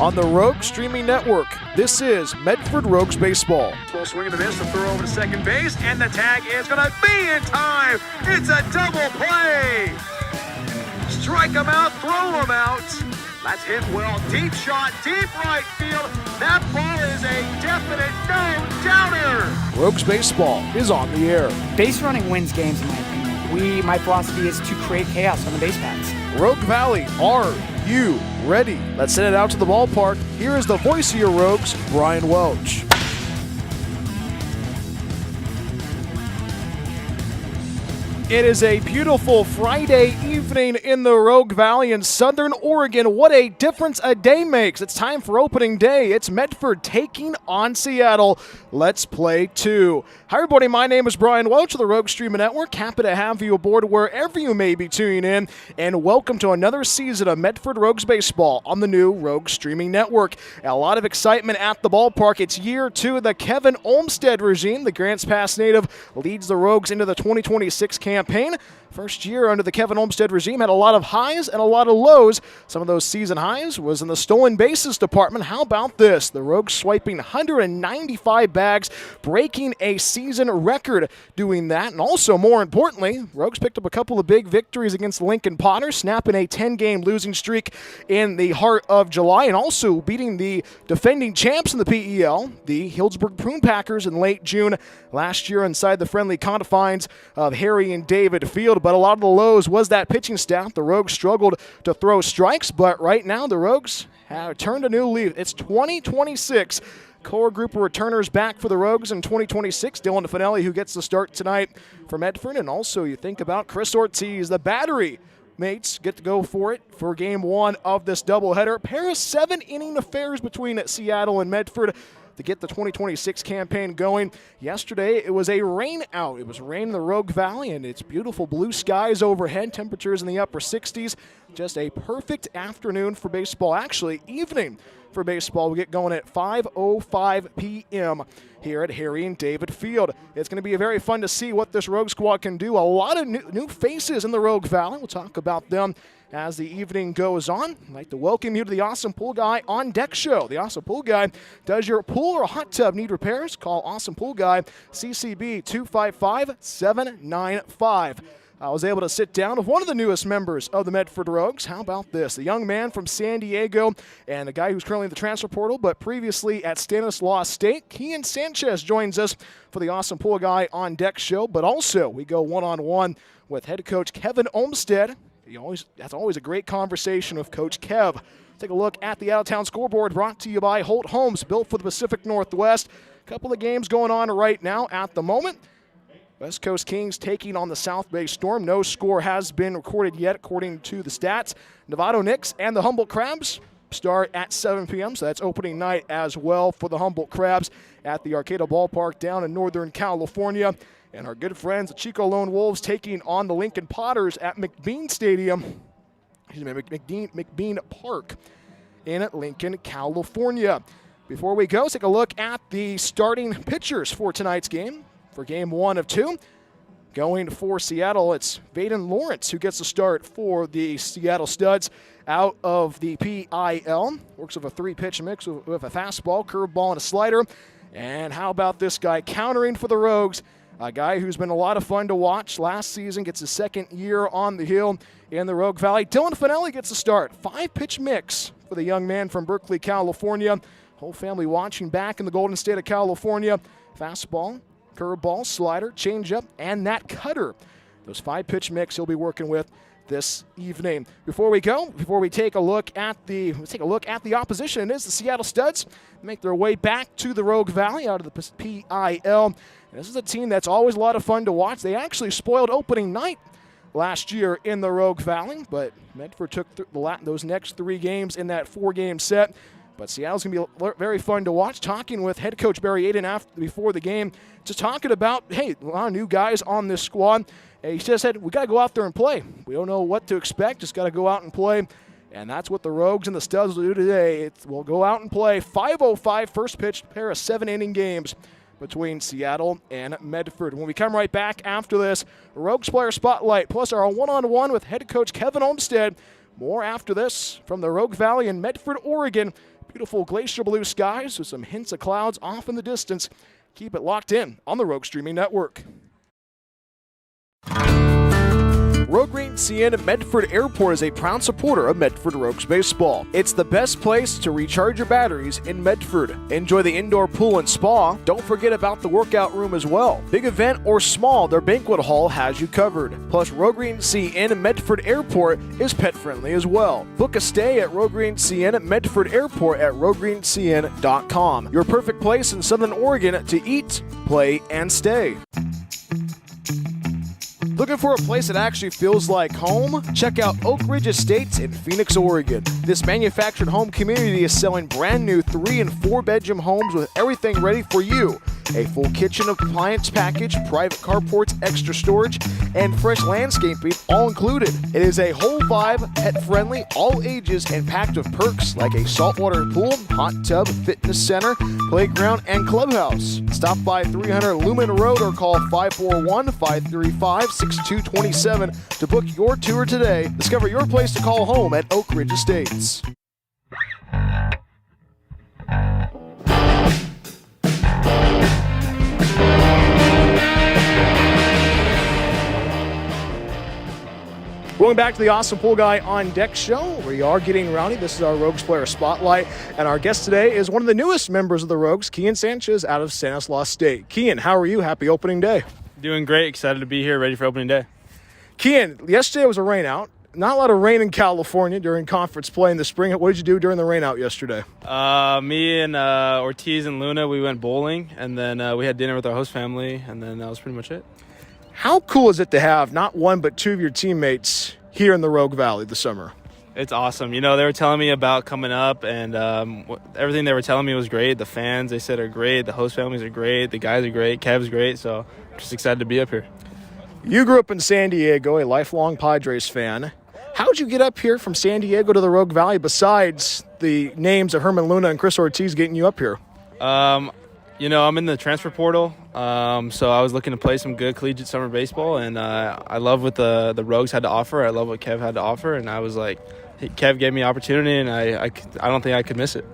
on the Rogue Streaming Network. This is Medford Rogues Baseball. Full swing and a miss, the throw over to second base, and the tag is going to be in time. It's a double play. Strike him out, throw him out. That's hit well. Deep shot, deep right field. That ball is a definite no-doubter. Rogues Baseball is on the air. Base running wins games, in my opinion. My philosophy is to create chaos on the base paths. Rogue Valley, are you ready? Let's send it out to the ballpark. Here is the voice of your Rogues, Brian Welch. It is a beautiful Friday evening in the Rogue Valley in Southern Oregon. What a difference a day makes. It's time for opening day. It's Medford taking on Seattle. Let's play two. Hi, everybody. My name is Brian Welch of the Rogue Streaming Network. Happy to have you aboard wherever you may be tuning in. And welcome to another season of Medford Rogues Baseball on the new Rogue Streaming Network. A lot of excitement at the ballpark. It's year two of the Kevin Olmstead regime. The Grants Pass native leads the Rogues into the 2026 campaign. First year under the Kevin Olmstead regime had a lot of highs and a lot of lows. Some of those season highs was in the stolen bases department. How about this? The Rogues swiping 195 bags, breaking a season record doing that. And also, more importantly, Rogues picked up a couple of big victories against Lincoln Potter, snapping a 10-game losing streak in the heart of July, and also beating the defending champs in the PEL, the Healdsburg Prune Packers, in late June last year inside the friendly confines of Harry and David Field. But a lot of the lows was that pitching staff. The Rogues struggled to throw strikes, but right now the Rogues have turned a new leaf. It's 2026. Core group of returners back for the Rogues in 2026. Dylan Finelli, who gets the start tonight for Medford. And also you think about Chris Ortiz, the battery mates get to go for it for game one of this doubleheader. Pair of 7-inning affairs between Seattle and Medford to get the 2026 campaign going. Yesterday, it was a rain out. It was rain in the Rogue Valley, and it's beautiful blue skies overhead, temperatures in the upper 60s. Just a perfect afternoon for baseball. Actually, evening for baseball. We get going at 5:05 p.m. here at Harry and David Field. It's going to be very fun to see what this Rogue squad can do. A lot of new faces in the Rogue Valley. We'll talk about them as the evening goes on. I'd like to welcome you to the Awesome Pool Guy on Deck show. The Awesome Pool Guy does your pool or hot tub need repairs. Call Awesome Pool Guy, CCB 255-795. I was able to sit down with one of the newest members of the Medford Rogues. How about this? The young man from San Diego and a guy who's currently in the transfer portal, but previously at Stanislaus State. Kean Sanchez joins us for the Awesome Pool Guy on Deck show, but also we go one-on-one with head coach Kevin Olmstead. That's always a great conversation with Coach Kev. Take a look at the out-of-town scoreboard brought to you by Holt Homes, built for the Pacific Northwest. A couple of games going on right now at the moment. West Coast Kings taking on the South Bay Storm. No score has been recorded yet according to the stats. Novato Knicks and the Humboldt Crabs start at 7 p.m., so that's opening night as well for the Humboldt Crabs at the Arcata Ballpark down in Northern California. And our good friends, the Chico Lone Wolves, taking on the Lincoln Potters at McBean Park in Lincoln, California. Before we go, let's take a look at the starting pitchers for tonight's game. For game one of two, going for Seattle, it's Vaden Lawrence who gets the start for the Seattle Studs out of the PIL. Works with a three-pitch mix with a fastball, curveball, and a slider. And how about this guy countering for the Rogues? A guy who's been a lot of fun to watch last season, gets his second year on the hill in the Rogue Valley. Dylan Finelli gets the start. Five-pitch mix for the young man from Berkeley, California. Whole family watching back in the Golden State of California. Fastball, curveball, slider, changeup, and that cutter. Those five-pitch mix he'll be working with this evening. Before we take a look at the opposition. It is the Seattle Studs. Make their way back to the Rogue Valley out of the PIL. And this is a team that's always a lot of fun to watch. They actually spoiled opening night last year in the Rogue Valley, but Medford took those next three games in that four-game set. But Seattle's going to be very fun to watch. Talking with head coach Barry Aiden before the game, just talking about, hey, a lot of new guys on this squad. And he just said, we got to go out there and play. We don't know what to expect, just got to go out and play. And that's what the Rogues and the Studs will do today. We'll go out and play 5:05 first pitch, pair of 7-inning games between Seattle and Medford. When we come right back after this, Rogues Player Spotlight, plus our one-on-one with head coach Kevin Olmstead. More after this from the Rogue Valley in Medford, Oregon. Beautiful glacier blue skies with some hints of clouds off in the distance. Keep it locked in on the Rogue Streaming Network. Rogue Green CN Medford Airport is a proud supporter of Medford Rogues baseball. It's the best place to recharge your batteries in Medford. Enjoy the indoor pool and spa. Don't forget about the workout room as well. Big event or small, their banquet hall has you covered. Plus, Rogue Green CN Medford Airport is pet friendly as well. Book a stay at Rogue Green CN Medford Airport at roguegreencn.com. Your perfect place in Southern Oregon to eat, play, and stay. Looking for a place that actually feels like home? Check out Oak Ridge Estates in Phoenix, Oregon. This manufactured home community is selling brand new 3 and 4 bedroom homes with everything ready for you. A full kitchen appliance package, private carports, extra storage, and fresh landscaping all included. It is a whole vibe, pet friendly, all ages, and packed with perks like a saltwater pool, hot tub, fitness center, playground, and clubhouse. Stop by 300 Lumen Road or call 541-535-6227 to book your tour today. Discover your place to call home at Oak Ridge Estates. Going back to the Awesome Pool Guy on Deck show, we are getting rowdy. This is our Rogues Player Spotlight, and our guest today is one of the newest members of the Rogues, Kian Sanchez, out of Stanislaus State. Kian, how are you? Happy opening day. Doing great. Excited to be here, ready for opening day. Kian, yesterday was a rain out. Not a lot of rain in California during conference play in the spring. What did you do during the rain out yesterday? Me and Ortiz and Luna, we went bowling, and then we had dinner with our host family, and then that was pretty much it. How cool is it to have not one but 2 of your teammates here in the Rogue Valley this summer? It's awesome. You know, they were telling me about coming up, and everything they were telling me was great. The fans, they said, are great. The host families are great. The guys are great. Kev's great. So I'm just excited to be up here. You grew up in San Diego, a lifelong Padres fan. How'd you get up here from San Diego to the Rogue Valley besides the names of Herman Luna and Chris Ortiz getting you up here? You know, I'm in the transfer portal, so I was looking to play some good collegiate summer baseball, and I love what the Rogues had to offer. I love what Kev had to offer, and I was like, hey, Kev gave me opportunity, and I don't think I could miss it.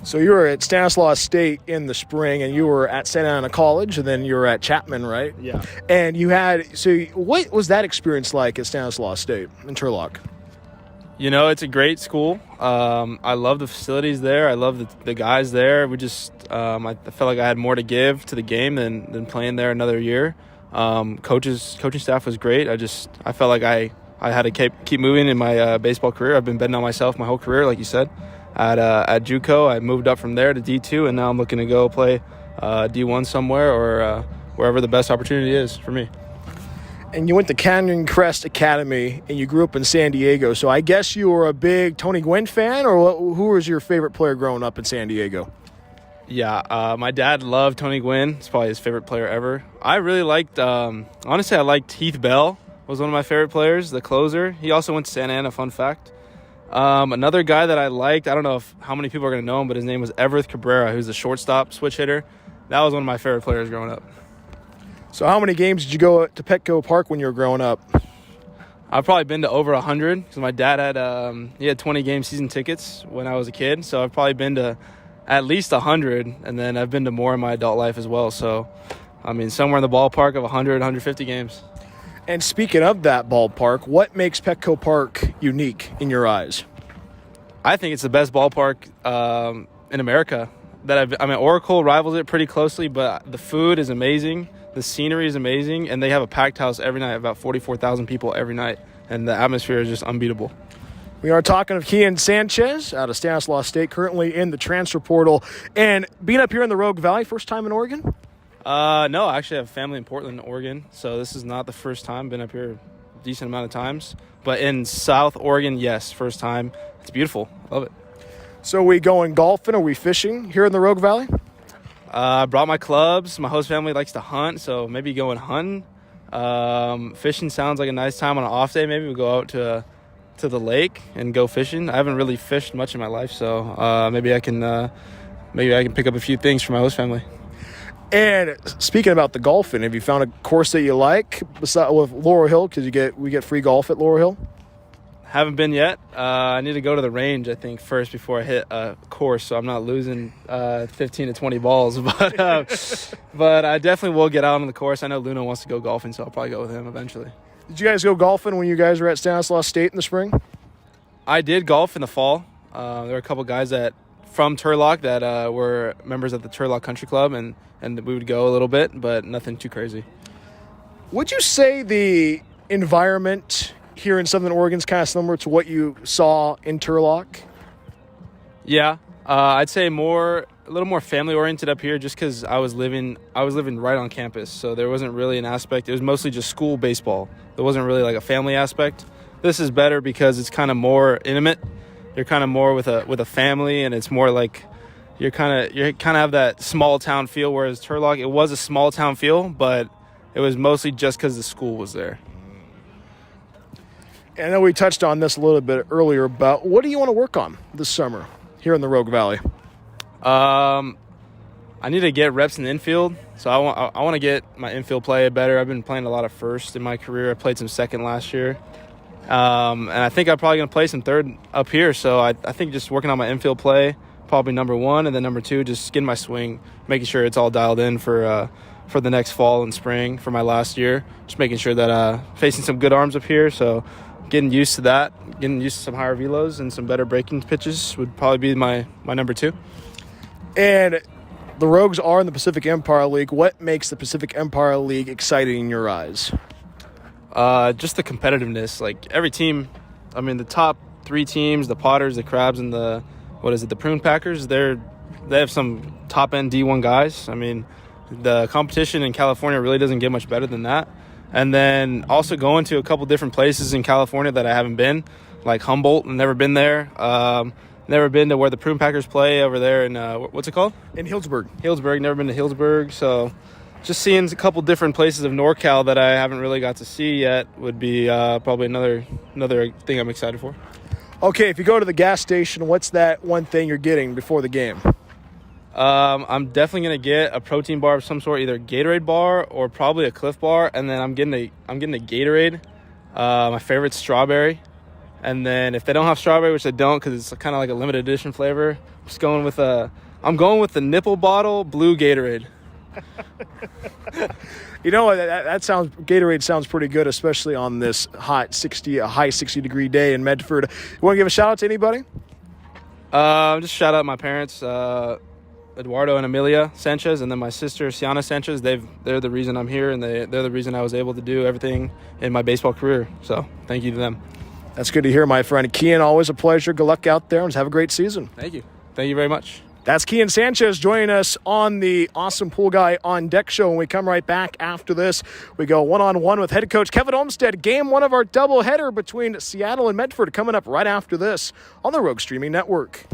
So you were at Stanislaus State in the spring, and you were at Santa Ana College, and then you were at Chapman, right? Yeah. And what was that experience like at Stanislaus State in Turlock? You know, it's a great school. I love the facilities there. I love the guys there. We just I felt like I had more to give to the game than playing there another year. Coaching staff was great. I felt like I had to keep moving in my baseball career. I've been betting on myself my whole career, like you said. At JUCO, I moved up from there to D2, and now I'm looking to go play D1 somewhere or wherever the best opportunity is for me. And you went to Canyon Crest Academy, and you grew up in San Diego. So I guess you were a big Tony Gwynn fan, or who was your favorite player growing up in San Diego? Yeah, my dad loved Tony Gwynn. It's probably his favorite player ever. I really liked, honestly, I liked Heath Bell was one of my favorite players, the closer. He also went to Santa Ana, fun fact. Another guy that I liked, I don't know how many people are going to know him, but his name was Everett Cabrera, who's a shortstop switch hitter. That was one of my favorite players growing up. So how many games did you go to Petco Park when you were growing up? I've probably been to over 100 because my dad had 20-game season tickets when I was a kid. So I've probably been to at least 100, and then I've been to more in my adult life as well. So, I mean, somewhere in the ballpark of 100, 150 games. And speaking of that ballpark, what makes Petco Park unique in your eyes? I think it's the best ballpark in America. Oracle rivals it pretty closely, but the food is amazing. The scenery is amazing, and they have a packed house every night, about 44,000 people every night, and the atmosphere is just unbeatable. We are talking of Kian Sanchez out of Stanislaus State, currently in the transfer portal. And being up here in the Rogue Valley, first time in Oregon? No, I actually have family in Portland, Oregon, so this is not the first time. Been up here a decent amount of times. But in South Oregon, yes, first time. It's beautiful. I love it. So are we going golfing? Are we fishing here in the Rogue Valley? I brought my clubs. My host family likes to hunt, so maybe going hunting. Fishing sounds like a nice time on an off day. Maybe we'll go out to the lake and go fishing. I haven't really fished much in my life, so maybe I can pick up a few things for my host family. And speaking about the golfing, have you found a course that you like with Laurel Hill? Because we get free golf at Laurel Hill. Haven't been yet. I need to go to the range, I think, first before I hit a course, so I'm not losing 15 to 20 balls. But I definitely will get out on the course. I know Luna wants to go golfing, so I'll probably go with him eventually. Did you guys go golfing when you guys were at Stanislaus State in the spring? I did golf in the fall. There were a couple guys from Turlock that were members of the Turlock Country Club, and we would go a little bit, but nothing too crazy. Would you say the environment here in Southern Oregon is kind of similar to what you saw in Turlock? Yeah, I'd say a little more family oriented up here, just because I was living right on campus, so there wasn't really an aspect. It was mostly just school baseball. There wasn't really like a family aspect. This is better because it's kind of more intimate. You're kind of more with a family, and it's more like you kind of have that small town feel. Whereas Turlock, it was a small town feel, but it was mostly just because the school was there. I know we touched on this a little bit earlier, but what do you want to work on this summer here in the Rogue Valley? I need to get reps in the infield, so I want to get my infield play better. I've been playing a lot of first in my career. I played some second last year, and I think I'm probably going to play some third up here. So I think just working on my infield play, probably number one, and then number two, just getting my swing, making sure it's all dialed in for the next fall and spring for my last year. Just making sure that facing some good arms up here, so getting used to that, getting used to some higher velos and some better breaking pitches would probably be my number two. And the Rogues are in the Pacific Empire League. What makes the Pacific Empire League exciting in your eyes? Just the competitiveness. Like every team, I mean, the top three teams, the Potters, the Crabs, and the Prune Packers, they have some top-end D1 guys. I mean, the competition in California really doesn't get much better than that. And then also going to a couple different places in California that I haven't been, like Humboldt, never been there. Never been to where the Prune Packers play over there in, what's it called? In Healdsburg. Healdsburg, never been to Healdsburg. So just seeing a couple different places of NorCal that I haven't really got to see yet would be probably another thing I'm excited for. Okay, if you go to the gas station, what's that one thing you're getting before the game? I'm definitely gonna get a protein bar of some sort, either a Gatorade bar or probably a Cliff Bar, and then I'm getting a Gatorade. My favorite's strawberry, and then if they don't have strawberry, which they don't, because it's kind of like a limited edition flavor, I'm going with the nipple bottle blue Gatorade. You know, Gatorade sounds pretty good, especially on this high 60 degree day in Medford. You want to give a shout out to anybody? Just shout out my parents, Eduardo and Amelia Sanchez, and then my sister Siana Sanchez. They're the reason I'm here, and they're the reason I was able to do everything in my baseball career. So thank you to them. That's good to hear, my friend. Kian, always a pleasure. Good luck out there, and have a great season. Thank you very much. That's Kian Sanchez joining us on the Awesome Pool Guy on Deck show. When we come right back after this, we go one-on-one with head coach Kevin Olmstead. Game one of our doubleheader between Seattle and Medford coming up right after this on the Rogue Streaming Network.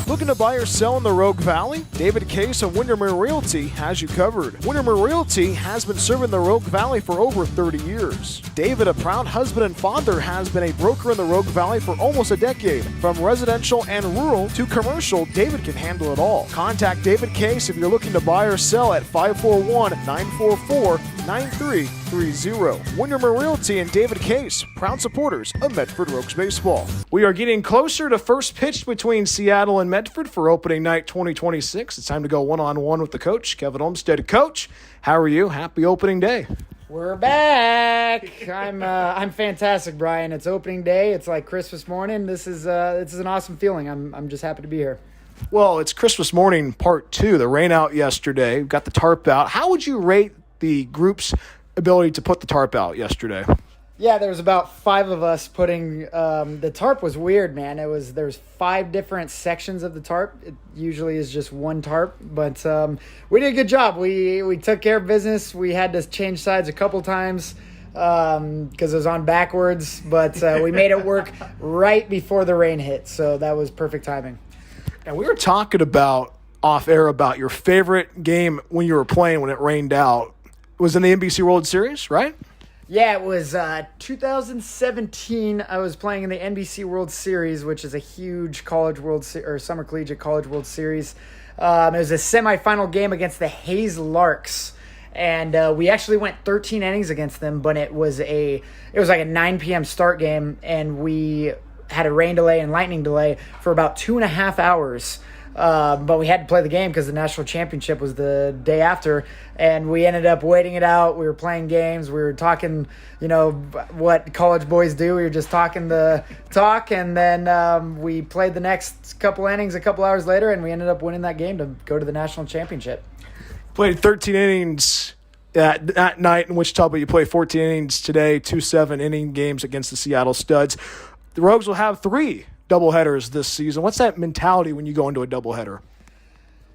Looking to buy or sell in the Rogue Valley? David Case of Windermere Realty has you covered. Windermere Realty has been serving the Rogue Valley for over 30 years. David, a proud husband and father, has been a broker in the Rogue Valley for almost a decade. From residential and rural to commercial, David can handle it all. Contact David Case if you're looking to buy or sell at 541-944-9330. Windermere Realty and David Case, proud supporters of Medford Rogues baseball. We are getting closer to first pitch between Seattle and Medford for opening night 2026. It's time to go one-on-one with the coach, Kevin Olmstead. Coach, how are you? Happy opening day. We're back. I'm fantastic, Brian. It's opening day. It's like Christmas morning. This is an awesome feeling. I'm just happy to be here. Well, it's Christmas morning part 2. The rain out yesterday. We've got the tarp out. How would you rate the group's ability to put the tarp out yesterday? Yeah, there was about 5 of us putting the tarp was weird, man. There's 5 different sections of the tarp. It usually is just one tarp, but we did a good job. We took care of business. We had to change sides a couple times because it was on backwards, but we made it work right before the rain hit, so that was perfect timing. And we were talking about off air about your favorite game when you were playing when it rained out. It was in the NBC World Series, right? Yeah, it was 2017. I was playing in the NBC World Series, which is a huge Summer Collegiate College World Series. It was a semifinal game against the Hayes Larks, And we actually went 13 innings against them, but it was like a 9 p.m. start game, and we had a rain delay and lightning delay for about 2.5 hours. But we had to play the game because the national championship was the day after, and we ended up waiting it out. We were playing games. We were talking, what college boys do. We were just talking the talk, and then we played the next couple innings a couple hours later, and we ended up winning that game to go to the national championship. Played 13 innings that night in Wichita, but you play 14 innings today, 2 7-inning games against the Seattle Studs. The Rogues will have 3 doubleheaders this season. What's that mentality when you go into a doubleheader?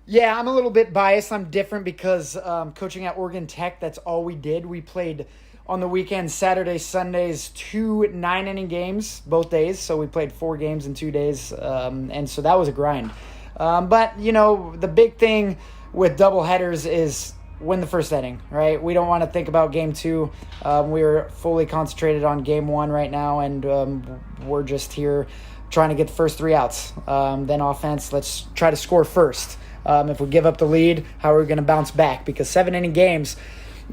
Yeah, I'm a little bit biased. I'm different because coaching at Oregon Tech, that's all we did. We played on the weekends, Saturdays, Sundays, 2 9-inning games both days. So we played 4 games in 2 days, and so that was a grind. But, the big thing with doubleheaders is win the first inning, right? We don't want to think about game 2. We're fully concentrated on game 1 right now, and we're just here trying to get the first 3 outs. Then offense, let's try to score first. If we give up the lead, how are we going to bounce back? Because 7-inning games,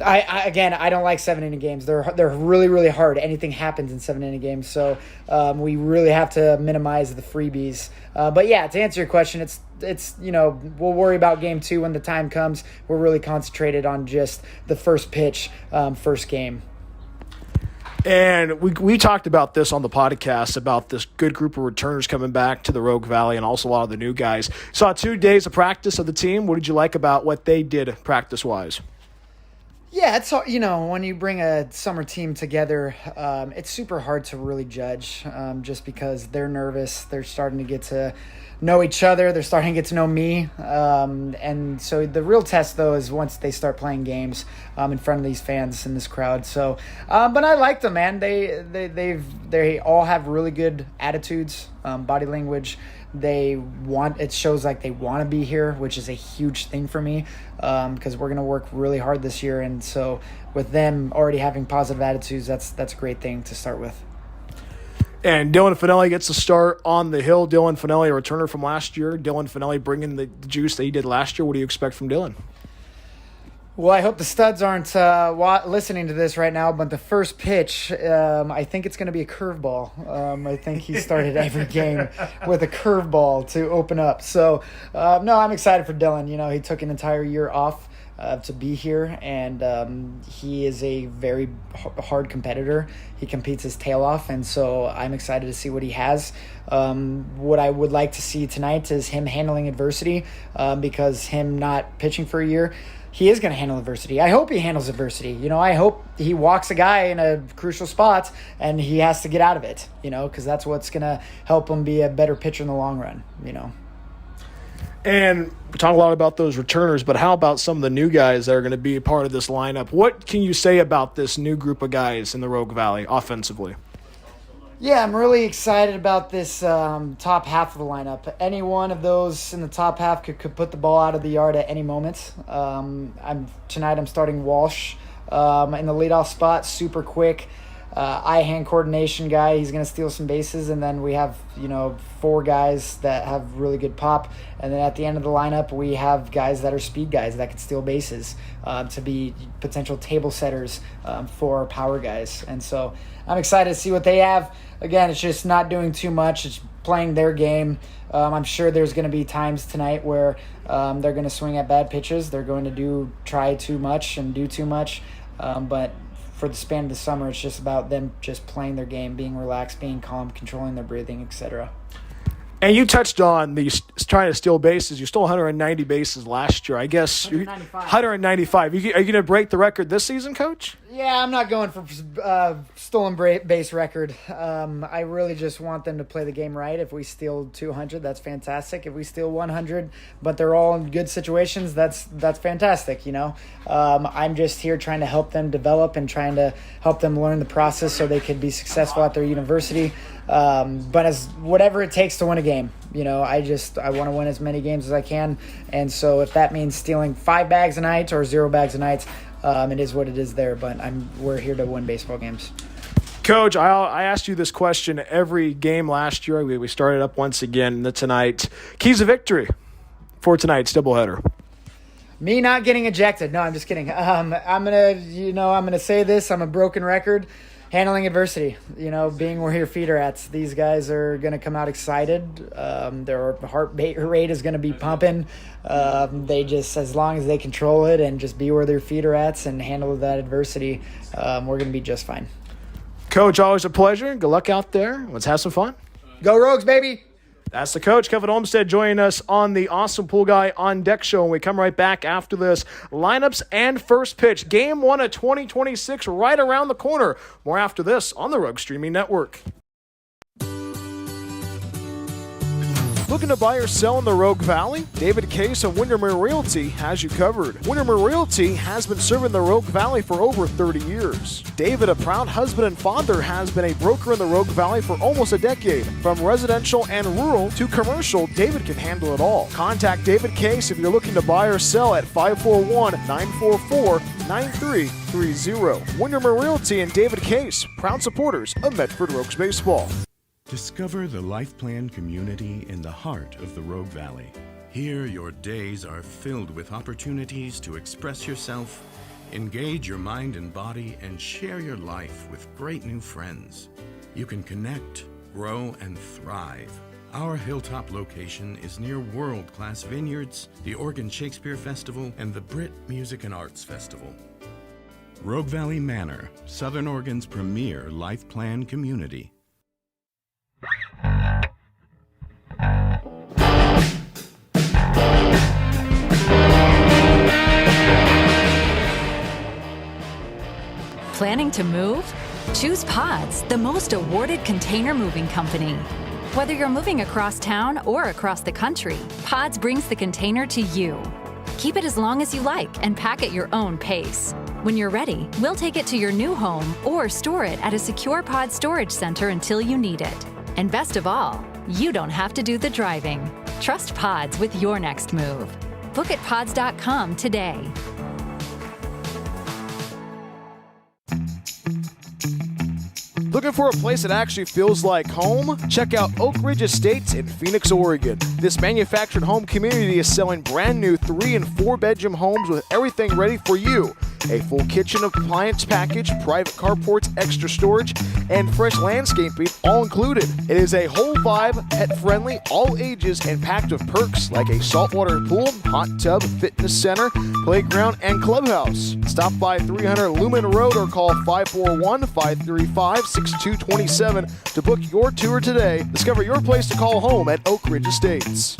I don't like 7-inning games. They're really, really hard. Anything happens in 7-inning games. So we really have to minimize the freebies. But yeah, to answer your question, it's we'll worry about game 2 when the time comes. We're really concentrated on just the first pitch, first game. And we talked about this on the podcast, about this good group of returners coming back to the Rogue Valley, and also a lot of the new guys. Saw 2 days of practice of the team. What did you like about what they did practice-wise? Yeah, it's when you bring a summer team together, it's super hard to really judge, just because they're nervous. They're starting to get to know each other. They're starting to get to know me. And so the real test, though, is once they start playing games in front of these fans and this crowd. So, but I like them, man. They all have really good attitudes, body language. It shows like they want to be here, which is a huge thing for me, because we're going to work really hard this year. And so with them already having positive attitudes, that's a great thing to start with. And Dylan Finelli gets a start on the hill. Dylan Finelli, a returner from last year. Dylan Finelli bringing the juice that he did last year. What do you expect from Dylan? Well, I hope the studs aren't listening to this right now, but the first pitch, I think it's going to be a curveball. I think he started every game with a curveball to open up. So, no, I'm excited for Dylan. He took an entire year off to be here, and he is a very hard competitor. He competes his tail off, and so I'm excited to see what he has. What I would like to see tonight is him handling adversity, because him not pitching for a year, he is going to handle adversity. I hope he handles adversity. I hope he walks a guy in a crucial spot and he has to get out of it, because that's what's going to help him be a better pitcher in the long run, And we talk a lot about those returners, but how about some of the new guys that are going to be a part of this lineup? What can you say about this new group of guys in the Rogue Valley offensively? Yeah, I'm really excited about this top half of the lineup. Any one of those in the top half could put the ball out of the yard at any moment. Tonight I'm starting Walsh in the leadoff spot, super quick. Eye-hand coordination guy. He's going to steal some bases. And then we have, 4 guys that have really good pop. And then at the end of the lineup, we have guys that are speed guys that can steal bases to be potential table setters for power guys. And so I'm excited to see what they have. Again, it's just not doing too much. It's playing their game. I'm sure there's going to be times tonight where they're going to swing at bad pitches. They're going to try too much and do too much. But for the span of the summer, it's just about them just playing their game, being relaxed, being calm, controlling their breathing, etc. And you touched on trying to steal bases. You stole 190 bases last year. I guess 195. Are you going to break the record this season, Coach? Yeah, I'm not going for stolen base record. I really just want them to play the game right. If we steal 200, that's fantastic. If we steal 100, but they're all in good situations, that's fantastic. I'm just here trying to help them develop and trying to help them learn the process so they could be successful at their university. But as whatever it takes to win a game, I want to win as many games as I can. And so if that means stealing 5 bags a night or 0 bags a night, it is what it is there. But we're here to win baseball games. Coach, I asked you this question every game last year. We started up once again tonight. Keys of victory for tonight's doubleheader. Me not getting ejected. No, I'm just kidding. I'm gonna say this. I'm a broken record. Handling adversity, being where your feet are at. These guys are going to come out excited. Their heart rate is going to be pumping. They just, as long as they control it and just be where their feet are at and handle that adversity, we're going to be just fine. Coach, always a pleasure. Good luck out there. Let's have some fun. Go Rogues, baby! That's the coach, Kevin Olmstead, joining us on the Awesome Pool Guy on Deck show. And we come right back after this. Lineups and first pitch. Game 1 of 2026 right around the corner. More after this on the Rogue Streaming Network. Looking to buy or sell in the Rogue Valley? David Case of Windermere Realty has you covered. Windermere Realty has been serving the Rogue Valley for over 30 years. David, a proud husband and father, has been a broker in the Rogue Valley for almost a decade. From residential and rural to commercial, David can handle it all. Contact David Case if you're looking to buy or sell at 541-944-9330. Windermere Realty and David Case, proud supporters of Medford Rogues Baseball. Discover the Life Plan community in the heart of the Rogue Valley. Here, your days are filled with opportunities to express yourself, engage your mind and body, and share your life with great new friends. You can connect, grow, and thrive. Our hilltop location is near world-class vineyards, the Oregon Shakespeare Festival, and the Brit Music and Arts Festival. Rogue Valley Manor, Southern Oregon's premier Life Plan community. Planning to move? Choose Pods, the most awarded container moving company. Whether you're moving across town or across the country, Pods brings the container to you. Keep it as long as you like and pack at your own pace. When you're ready, we'll take it to your new home or store it at a secure Pod storage center until you need it. And best of all, you don't have to do the driving. Trust Pods with your next move. Book at pods.com today. Looking for a place that actually feels like home? Check out Oak Ridge Estates in Phoenix, Oregon. This manufactured home community is selling brand new 3- and 4-bedroom homes with everything ready for you. A full kitchen appliance package, private carports, extra storage, and fresh landscaping all included. It is a whole vibe, pet-friendly, all ages, and packed with perks like a saltwater pool, hot tub, fitness center, playground, and clubhouse. Stop by 300 Lumen Road or call 541-535-6227 to book your tour today. Discover your place to call home at Oak Ridge Estates.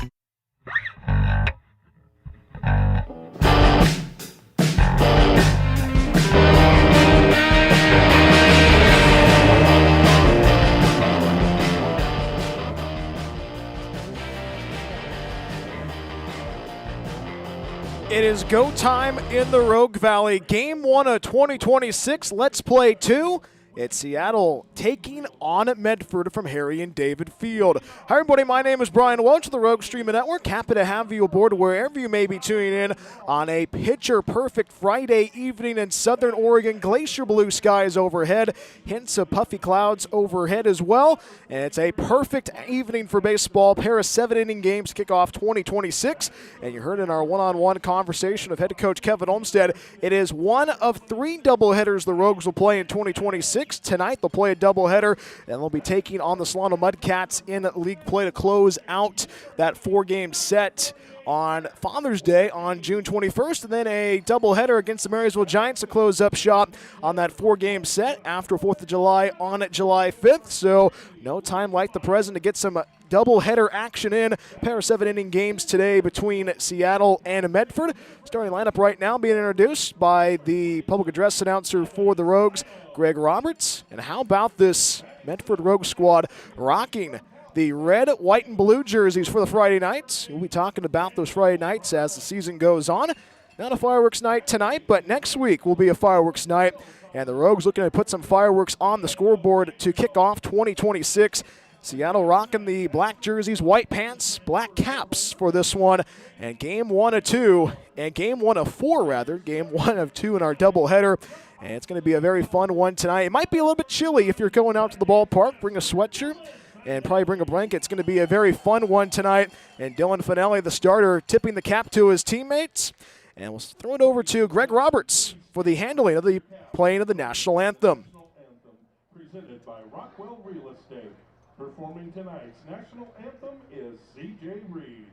It is go time in the Rogue Valley. Game 1 of 2026. Let's play 2. It's Seattle taking on Medford from Harry and David Field. Hi, everybody. My name is Brian Welch of the Rogue Streaming Network. Happy to have you aboard wherever you may be tuning in on a picture-perfect Friday evening in Southern Oregon. Glacier blue skies overhead, hints of puffy clouds overhead as well. And it's a perfect evening for baseball. Pair of 7-inning games to kick off 2026. And you heard in our one-on-one conversation of head coach Kevin Olmstead, it is one of 3 doubleheaders the Rogues will play in 2026. Tonight they'll play a doubleheader, and they'll be taking on the Solano Mudcats in league play to close out that 4-game set on Father's Day on June 21st, and then a doubleheader against the Marysville Giants to close up shop on that 4-game set after 4th of July on July 5th. So no time like the present to get some doubleheader action in. Pair of 7-inning games today between Seattle and Medford. Starting lineup right now being introduced by the public address announcer for the Rogues, Greg Roberts. And how about this Medford Rogue squad rocking the red, white, and blue jerseys for the Friday nights. We'll be talking about those Friday nights as the season goes on. Not a fireworks night tonight, but next week will be a fireworks night. And the Rogues looking to put some fireworks on the scoreboard to kick off 2026. Seattle rocking the black jerseys, white pants, black caps for this one. And game 1 of 2, and game 1 of 4 rather, game 1 of 2 in our doubleheader. And it's going to be a very fun one tonight. It might be a little bit chilly if you're going out to the ballpark. Bring a sweatshirt and probably bring a blanket. It's going to be a very fun one tonight. And Dylan Finelli, the starter, tipping the cap to his teammates. And we'll throw it over to Greg Roberts for the handling of the playing of the national anthem. Presented by Rockwell Real Estate. Performing tonight's national anthem is C.J. Reed.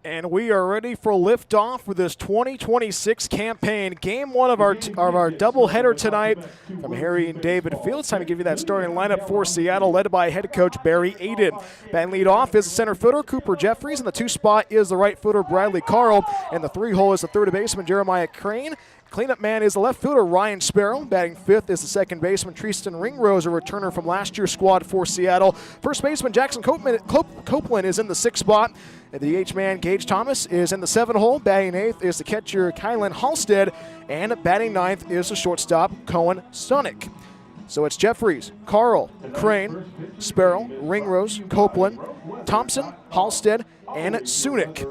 And we are ready for liftoff for this 2026 campaign. Game one of our doubleheader tonight from Harry and David Field. It's time to give you that starting lineup for Seattle, led by head coach Barry Aiden. Batting lead off is the center fielder Cooper Jeffries, and the 2 spot is the right fielder Bradley Carl, and the 3 hole is the third baseman Jeremiah Crane. Cleanup man is the left fielder Ryan Sparrow. Batting 5th is the second baseman Tristan Ringrose, a returner from last year's squad for Seattle. First baseman Jackson Copeland is in the 6th spot. And the DH man Gage Thomas is in the 7 hole. Batting 8th is the catcher Kylan Halstead. And batting 9th is the shortstop Cohen Sonic. So it's Jeffries, Carl, Crane, Sparrow, Ringrose, Copeland, Thompson, Halstead, and Sunic.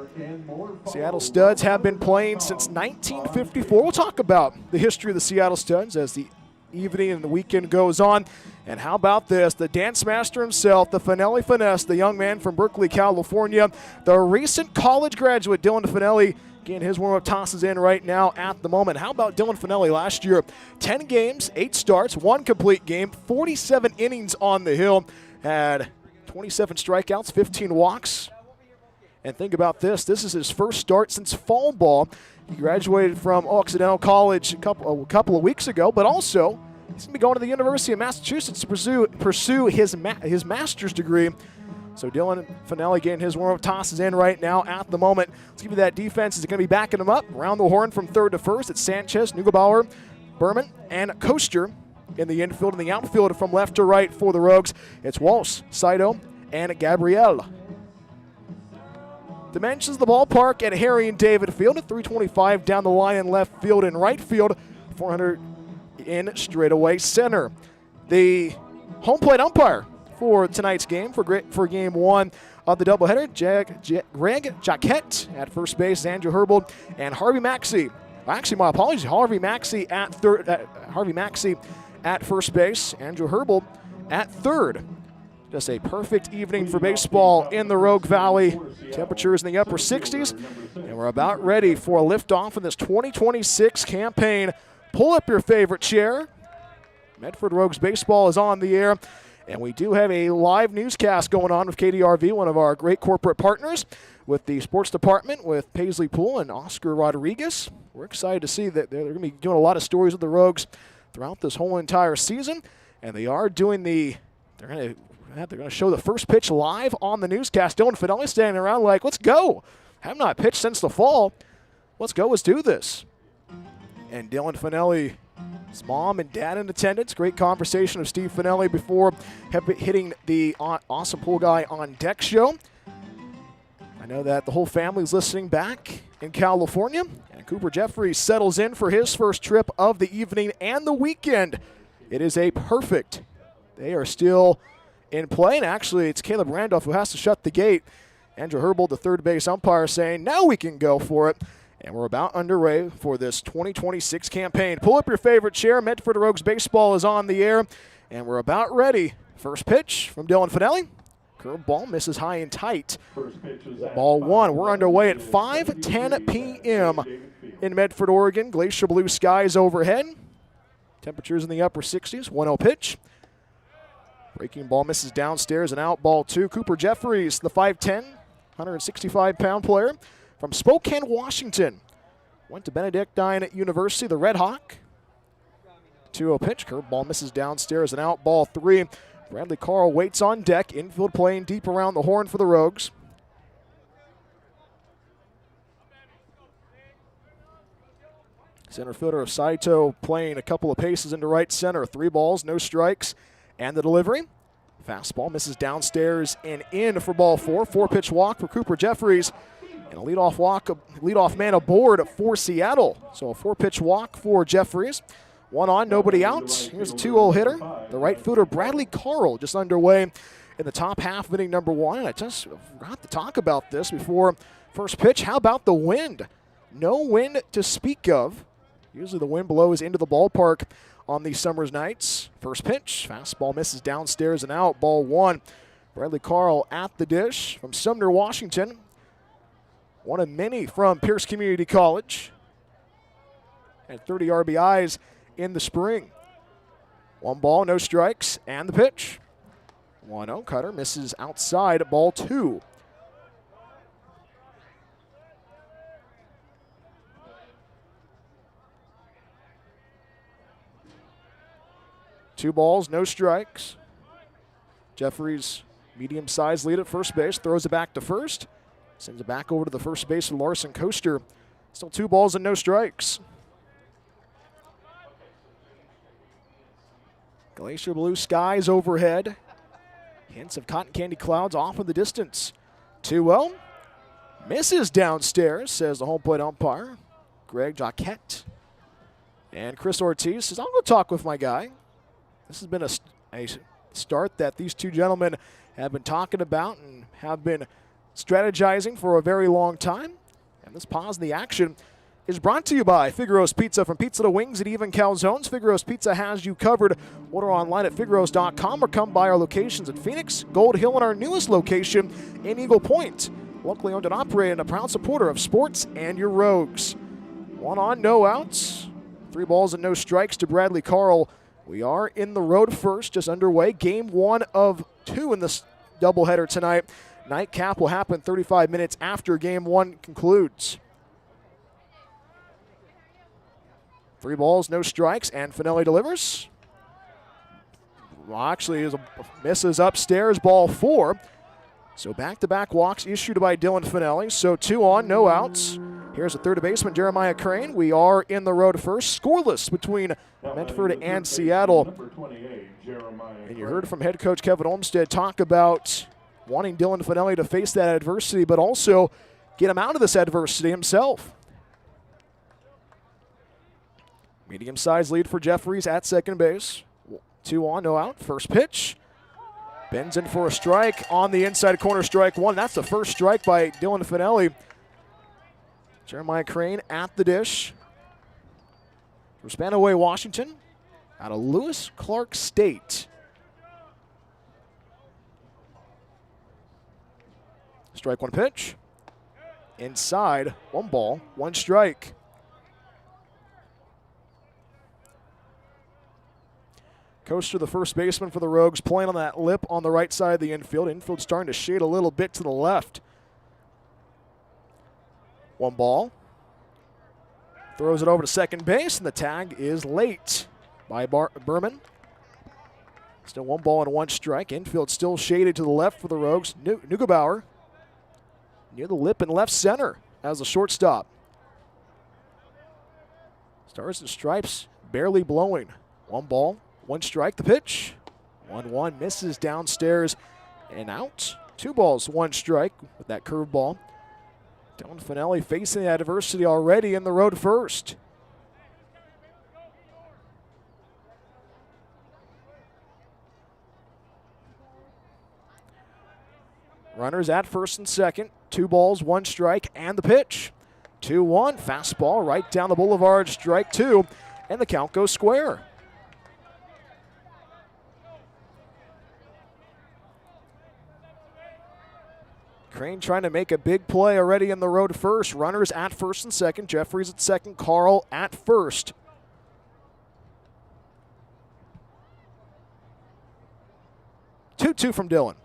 Seattle Studs have been playing since 1954. We'll talk about the history of the Seattle Studs as the evening and the weekend goes on. And how about this? The dance master himself, the Finelli Finesse, the young man from Berkeley, California, the recent college graduate Dylan Finelli, getting his warm-up tosses in right now at the moment. How about Dylan Finelli last year? 10 games, 8 starts, 1 complete game, 47 innings on the hill, had 27 strikeouts, 15 walks. And think about this. This is his first start since fall ball. He graduated from Occidental College a couple of weeks ago, but also he's going to be going to the University of Massachusetts to pursue his master's degree. So Dylan Finelli getting his warm-up tosses in right now at the moment. Let's give you that defense. Is going to be backing him up. Around the horn from third to first. It's Sanchez, Neugebauer, Berman, and Koster in the infield. And the outfield from left to right for the Rogues. It's Walsh, Saito, and Gabrielle. Dimensions of the ballpark at Harry and David Field at 325 down the line in left field and right field, 400 in straightaway center. The home plate umpire for tonight's game, for game one of the doubleheader, Greg Jaquette at first base, Andrew Herbold, and Harvey Maxey. Actually, my apologies, Harvey Maxey at first base, Andrew Herbold at third. Just a perfect evening for baseball in the Rogue Valley. Temperatures in the upper 60s, and we're about ready for a liftoff in this 2026 campaign. Pull up your favorite chair. Medford Rogues baseball is on the air, and we do have a live newscast going on with KDRV, one of our great corporate partners, with the sports department with Paisley Poole and Oscar Rodriguez. We're excited to see that they're going to be doing a lot of stories with the Rogues throughout this whole entire season, and they are doing they're going to show the first pitch live on the newscast. Dylan Finelli standing around like, let's go. Have not pitched since the fall. Let's go. Let's do this. And Dylan Finelli His mom and dad in attendance. Great conversation of Steve Finelli before hitting the Awesome Pool Guy on Deck show. I know that the whole family is listening back in California. And Cooper Jeffries settles in for his first trip of the evening and the weekend. It is a perfect. They are still in play. And actually, it's Caleb Randolph who has to shut the gate. Andrew Herbold, the third base umpire, saying, now we can go for it. And we're about underway for this 2026 campaign. Pull up your favorite chair. Medford Rogues baseball is on the air. And we're about ready. First pitch from Dylan Finelli. Curveball misses high and tight. Ball one. We're underway at 5:10 p.m. in Medford, Oregon. Glacier blue skies overhead. Temperatures in the upper 60s. 1-0 pitch. Breaking ball misses downstairs and out. Ball two. Cooper Jeffries, the 5'10", 165-pound player from Spokane, Washington. Went to Benedictine University, the Red Hawk. 2-0 pitch. Curveball misses downstairs and out. Ball three. Bradley Carl waits on deck. Infield playing deep around the horn for the Rogues. Center fielder of Saito playing a couple of paces into right center. 3 balls, no strikes, and the delivery. Fastball misses downstairs and in for ball four. 4-pitch walk for Cooper Jeffries. And a leadoff man aboard for Seattle. So a 4-pitch walk for Jeffries. 1 on, nobody out. Here's a 2-0 hitter. The right fielder, Bradley Carl, just underway in the top half of inning number 1. And I just forgot to talk about this before first pitch. How about the wind? No wind to speak of. Usually the wind blows into the ballpark on these summer's nights. First pitch, fastball misses downstairs and out. Ball 1. Bradley Carl at the dish from Sumner, Washington. One of many from Pierce Community College. Had 30 RBIs in the spring. 1 ball, no strikes, and the pitch. 1-0, cutter misses outside, ball 2. Two balls, no strikes. Jeffries, medium-sized lead at first base, throws it back to first. Sends it back over to the first base of Larson Coaster. Still 2 balls and no strikes. Glacier blue skies overhead. Hints of cotton candy clouds off in the distance. 2-0. Misses downstairs, says the home plate umpire, Greg Jacquette. And Chris Ortiz says, I'll go talk with my guy. This has been a start that these two gentlemen have been talking about and have been strategizing for a very long time. And this pause in the action is brought to you by Figaro's Pizza. From pizza to wings and even calzones, Figaro's Pizza has you covered. Order online at figaros.com or come by our locations at Phoenix, Gold Hill, and our newest location in Eagle Point. Locally owned and operated and a proud supporter of sports and your Rogues. 1 on, no outs. 3 balls and no strikes to Bradley Carl. We are in the road first, just underway. Game 1 of 2 in this doubleheader tonight. Nightcap will happen 35 minutes after Game 1 concludes. 3 balls, no strikes, and Finelli delivers. Well, actually, misses upstairs, ball 4. So back-to-back walks issued by Dylan Finelli. So 2 on, no outs. Here's a third baseman, Jeremiah Crane. We are in the road first, scoreless between Medford and Seattle. And you heard from head coach Kevin Olmstead talk about wanting Dylan Finelli to face that adversity, but also get him out of this adversity himself. Medium-sized lead for Jeffries at second base. 2 on, no out. First pitch. Bends in for a strike on the inside corner, strike 1. That's the first strike by Dylan Finelli. Jeremiah Crane at the dish. From Spanaway, Washington, out of Lewis Clark State. Strike 1 pitch. Inside, 1 ball, 1 strike. Coaster, the first baseman for the Rogues, playing on that lip on the right side of the infield. Infield starting to shade a little bit to the left. 1 ball. Throws it over to second base, and the tag is late by Berman. Still 1 ball and 1 strike. Infield still shaded to the left for the Rogues. Neugebauer near the lip in left center as a shortstop. Stars and Stripes barely blowing. 1 ball, 1 strike, the pitch. 1-1 misses downstairs and out. 2 balls, 1 strike with that curveball. Dylan Finelli facing the adversity already in the road first. Runners at first and second. 2 balls, 1 strike, and the pitch. 2-1, fastball right down the boulevard, strike 2, and the count goes square. Crane trying to make a big play already in the road first. Runners at first and second. Jeffries at second. Carl at first. Two from Dylan.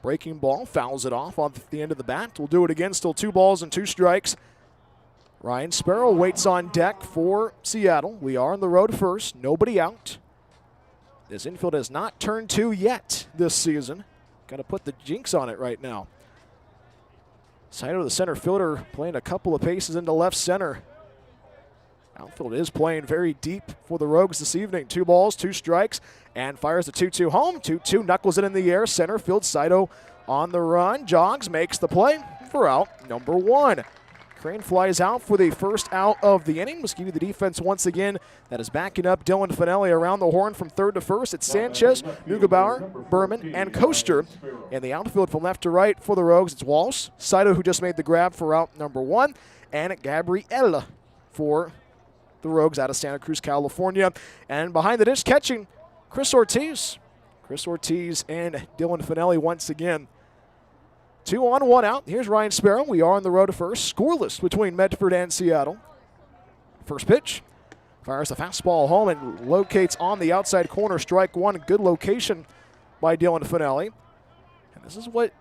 Breaking ball, fouls it off the end of the bat. We'll do it again, still 2 balls and 2 strikes. Ryan Sparrow waits on deck for Seattle. We are on the road first, nobody out. This infield has not turned 2 yet this season. Got to put the jinx on it right now. Saito, the center fielder, playing a couple of paces into left center. Outfield is playing very deep for the Rogues this evening. 2 balls, 2 strikes, and fires the 2-2 home. 2-2, knuckles it in the air. Center field, Saito on the run. Jogs, makes the play for out number 1. Crane flies out for the first out of the inning. Muskegon, the defense once again that is backing up Dylan Finelli around the horn from third to first. It's Sanchez, Neugebauer, Berman, and Coaster. And the outfield from left to right for the Rogues, it's Walsh, Saito, who just made the grab for out number 1, and Gabriella for the Rogues out of Santa Cruz, California. And behind the dish catching, Chris Ortiz. Chris Ortiz and Dylan Finelli once again. 2 on, 1 out. Here's Ryan Sparrow. We are on the road to first. Scoreless between Medford and Seattle. First pitch. Fires the fastball home and locates on the outside corner. Strike 1. Good location by Dylan Finelli. And this is what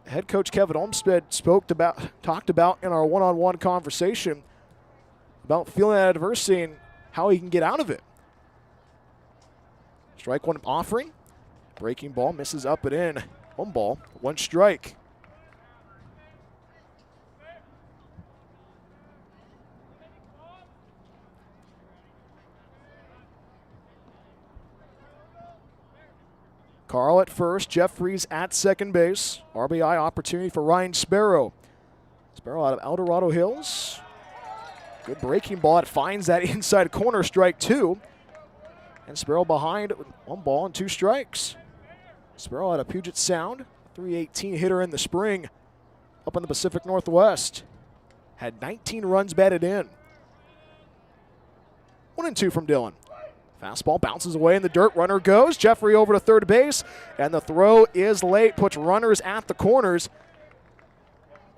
head coach Kevin Olmsted talked about in our one-on-one conversation about feeling that adversity and how he can get out of it. Strike 1 offering. Breaking ball misses up and in. 1 ball, 1 strike. Carl at first, Jeffries at second base. RBI opportunity for Ryan Sparrow. Sparrow out of El Dorado Hills. Good breaking ball. It finds that inside corner, strike 2. And Sparrow behind, 1 ball and 2 strikes. Sparrow out of Puget Sound, 318 hitter in the spring, up in the Pacific Northwest. Had 19 runs batted in. 1-2 from Dylan. Fastball bounces away in the dirt. Runner goes. Jeffrey over to third base, and the throw is late. Puts runners at the corners,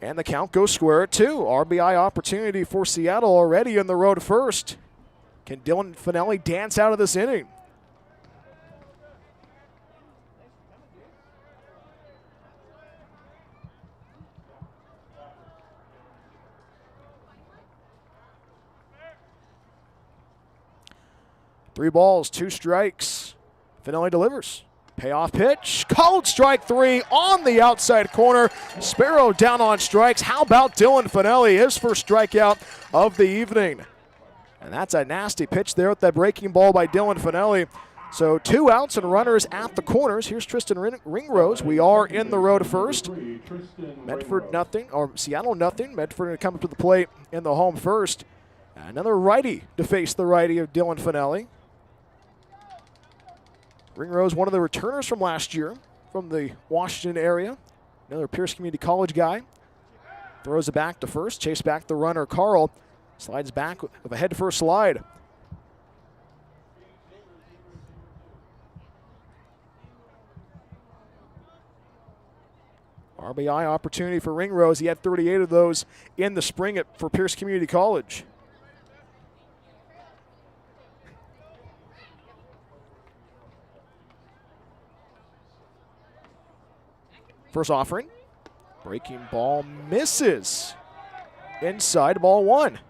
and the count goes square at 2. RBI opportunity for Seattle already in the road first. Can Dylan Finelli dance out of this inning? Three balls, 2 strikes. Finelli delivers. Payoff pitch. Called strike 3 on the outside corner. Sparrow down on strikes. How about Dylan Finelli? His first strikeout of the evening. And that's a nasty pitch there with that breaking ball by Dylan Finelli. So 2 outs and runners at the corners. Here's Tristan Ringrose. We are in the road first. Medford nothing, or Seattle nothing. Medford going to come up to the plate in the home first. Another righty to face the righty of Dylan Finelli. Ringrose, one of the returners from last year from the Washington area. Another Pierce Community College guy. Throws it back to first. Chase back the runner, Carl. Slides back with a head-first slide. RBI opportunity for Ringrose. He had 38 of those in the spring for Pierce Community College. First offering. Breaking ball misses. Inside, ball 1.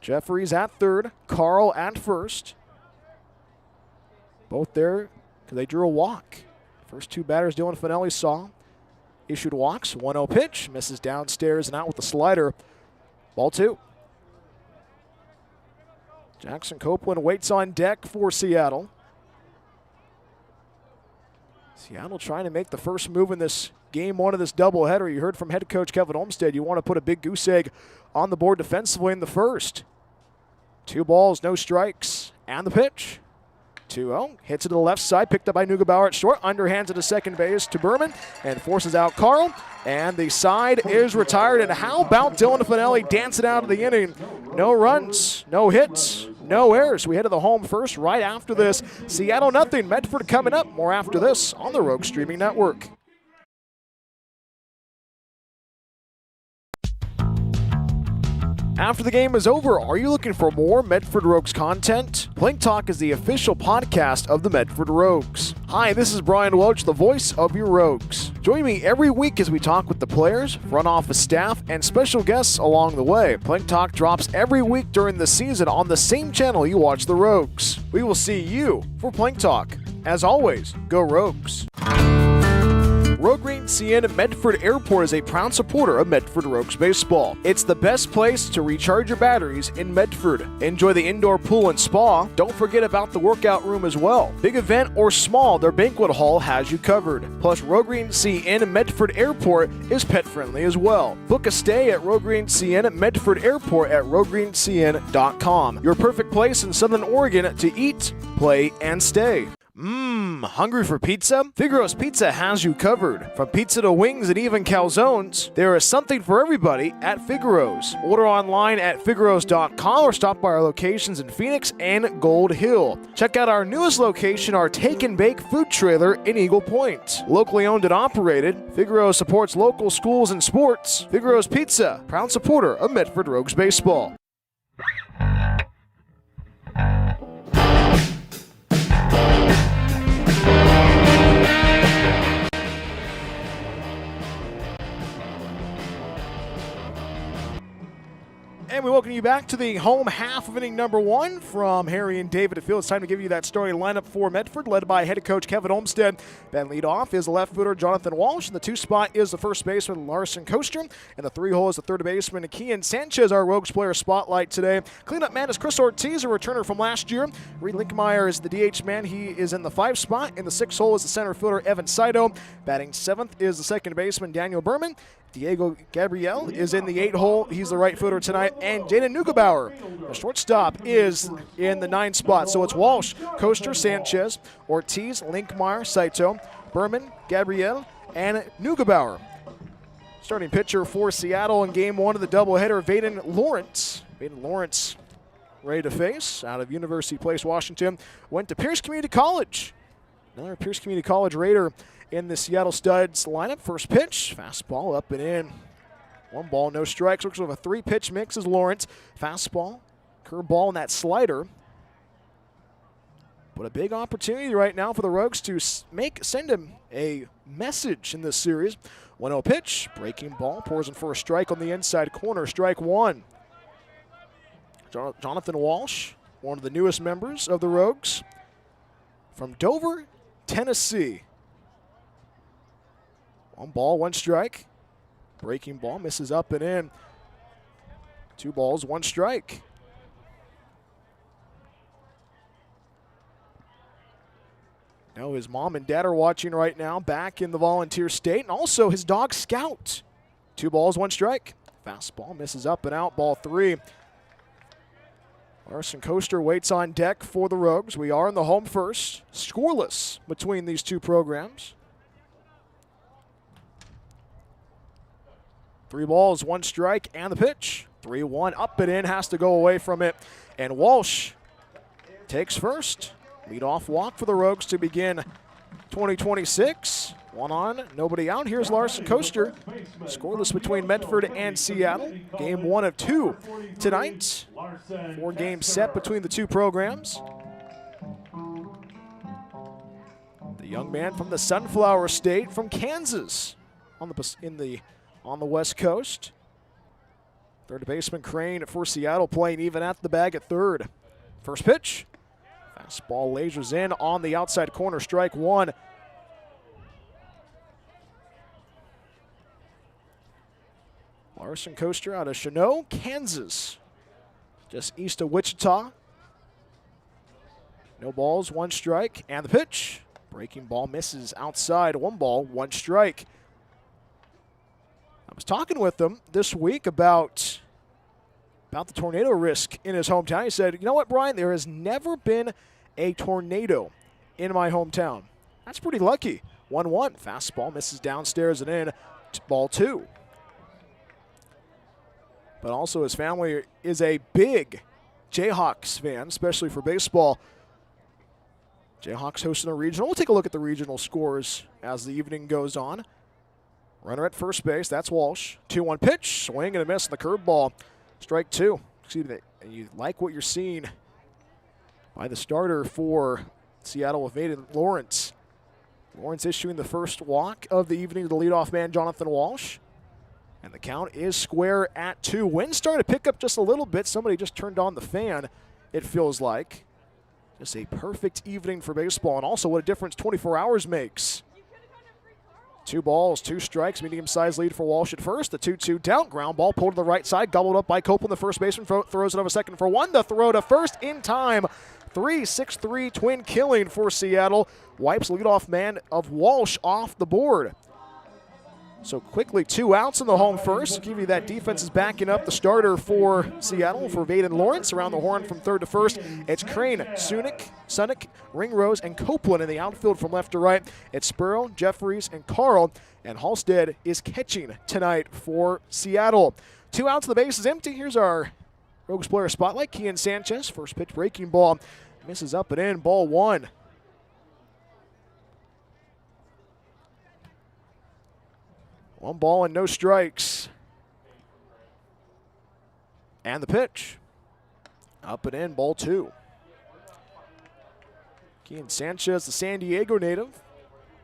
Jeffries at third. Carl at first. Both there because they drew a walk. First 2 batters Dylan Finelli saw. issued walks. 1-0 pitch, misses downstairs and out with the slider. Ball 2. Jackson Copeland waits on deck for Seattle. Seattle trying to make the first move in this game 1 of this doubleheader. You heard from head coach Kevin Olmstead. You want to put a big goose egg on the board defensively in the first. 2 balls, no strikes, and the pitch. 2-0, hits it to the left side, picked up by Neugebauer at short, underhands it to second base to Berman, and forces out Carl, and the side is retired. And how about Dylan Finelli dancing out of the inning? No runs, no hits, no errors. We head to the home first right after this. Seattle nothing, Medford coming up. More after this on the Rogue Streaming Network. After the game is over, are you looking for more Medford Rogues content? Plank Talk is the official podcast of the Medford Rogues. Hi, this is Brian Welch, the voice of your Rogues. Join me every week as we talk with the players, front office staff, and special guests along the way. Plank Talk drops every week during the season on the same channel you watch the Rogues. We will see you for Plank Talk. As always, go Rogues. Rogue Green CN Medford Airport is a proud supporter of Medford Rogues baseball. It's the best place to recharge your batteries in Medford. Enjoy the indoor pool and spa. Don't forget about the workout room as well. Big event or small, their banquet hall has you covered. Plus, Rogue Green CN Medford Airport is pet friendly as well. Book a stay at Rogue Green CN Medford Airport at roguegreencn.com. Your perfect place in Southern Oregon to eat, play, and stay. Hungry for pizza? Figaro's Pizza has you covered. From pizza to wings and even calzones, there is something for everybody at Figaro's. Order online at figaros.com or stop by our locations in Phoenix and Gold Hill. Check out our newest location, our Take and Bake food trailer in Eagle Point. Locally owned and operated, Figaro supports local schools and sports. Figaro's Pizza, proud supporter of Medford Rogues baseball. And we welcome you back to the home half of inning number 1 from Harry and David at field. It's time to give you that starting lineup for Medford, led by head coach Kevin Olmstead. Then lead off is the left footer Jonathan Walsh. And the 2 spot is the first baseman Larson Koster. And the 3 hole is the third baseman Kian Sanchez, our Rogues player spotlight today. Cleanup man is Chris Ortiz, a returner from last year. Reed Linkmeyer is the DH man. He is in the 5 spot. In the 6 hole is the center fielder Evan Saito. Batting 7th is the second baseman Daniel Berman. Diego Gabriel is in the 8 hole. He's the right footer tonight. And Jaden Neugebauer, the shortstop, is in the 9 spot. So it's Walsh, Koster, Sanchez, Ortiz, Linkmeyer, Saito, Berman, Gabriel, and Neugebauer. Starting pitcher for Seattle in game 1 of the doubleheader, Vaden Lawrence. Vaden Lawrence ready to face out of University Place, Washington. Went to Pierce Community College. Another Pierce Community College Raider in the Seattle Studs lineup. First pitch, fastball up and in. 1 ball, no strikes. Looks like a 3-pitch mix is Lawrence. Fastball, curveball, and that slider. But a big opportunity right now for the Rogues to send him a message in this series. 1-0 pitch, breaking ball, pours in for a strike on the inside corner. Strike 1. Jonathan Walsh, one of the newest members of the Rogues from Dover, Tennessee. 1 ball, 1 strike. Breaking ball, misses up and in. 2 balls, 1 strike. Now his mom and dad are watching right now back in the Volunteer State, and also his dog Scout. 2 balls, 1 strike. Fastball misses up and out, ball 3. Larson Koster waits on deck for the Rogues. We are in the home first. Scoreless between these 2 programs. 3 balls, 1 strike, and the pitch. 3-1, up and in, has to go away from it. And Walsh takes first. Leadoff walk for the Rogues to begin 2026. 1 on, nobody out. Here's Larson Koster. Scoreless between Medford and Seattle. Game 1 of 2 tonight. 4 games set between the 2 programs. The young man from the Sunflower State from Kansas on the West Coast. Third baseman Crane for Seattle playing even at the bag at third. First pitch. Fastball lasers in on the outside corner. Strike 1. Larson Coaster out of Chino, Kansas, just east of Wichita. No balls, 1 strike, and the pitch. Breaking ball misses outside, 1 ball, 1 strike. I was talking with him this week about the tornado risk in his hometown. He said, you know what, Brian, there has never been a tornado in my hometown. That's pretty lucky. 1-1, fastball misses downstairs and in, ball 2. But also his family is a big Jayhawks fan, especially for baseball. Jayhawks hosting a regional. We'll take a look at the regional scores as the evening goes on. Runner at first base, that's Walsh. 2-1 pitch, swing and a miss on the curveball. Strike 2. Excuse me, and you like what you're seeing by the starter for Seattle with Vaden Lawrence. Lawrence issuing the first walk of the evening to the leadoff man, Jonathan Walsh. And the count is square at 2. Wind starting to pick up just a little bit. Somebody just turned on the fan, it feels like. Just a perfect evening for baseball, and also what a difference 24 hours makes. 2 balls, 2 strikes, medium-sized lead for Walsh at first. The 2-2 down, ground ball pulled to the right side, gobbled up by Copeland, the first baseman, throws it over second for 1. The throw to first in time. 3-6-3 twin killing for Seattle. Wipes leadoff man of Walsh off the board. So quickly 2 outs in the home first. Give you that defense is backing up the starter for Seattle for Vaden Lawrence. Around the horn from third to first, it's Crane, Sunick, Ringrose, and Copeland in the outfield from left to right. It's Spurrow, Jeffries, and Carl. And Halstead is catching tonight for Seattle. 2 outs, the base is empty. Here's our Rogues player spotlight. Kian Sanchez, first pitch breaking ball. Misses up and in, ball 1. One ball and no strikes. And the pitch. Up and in, ball 2. Kian Sanchez, the San Diego native.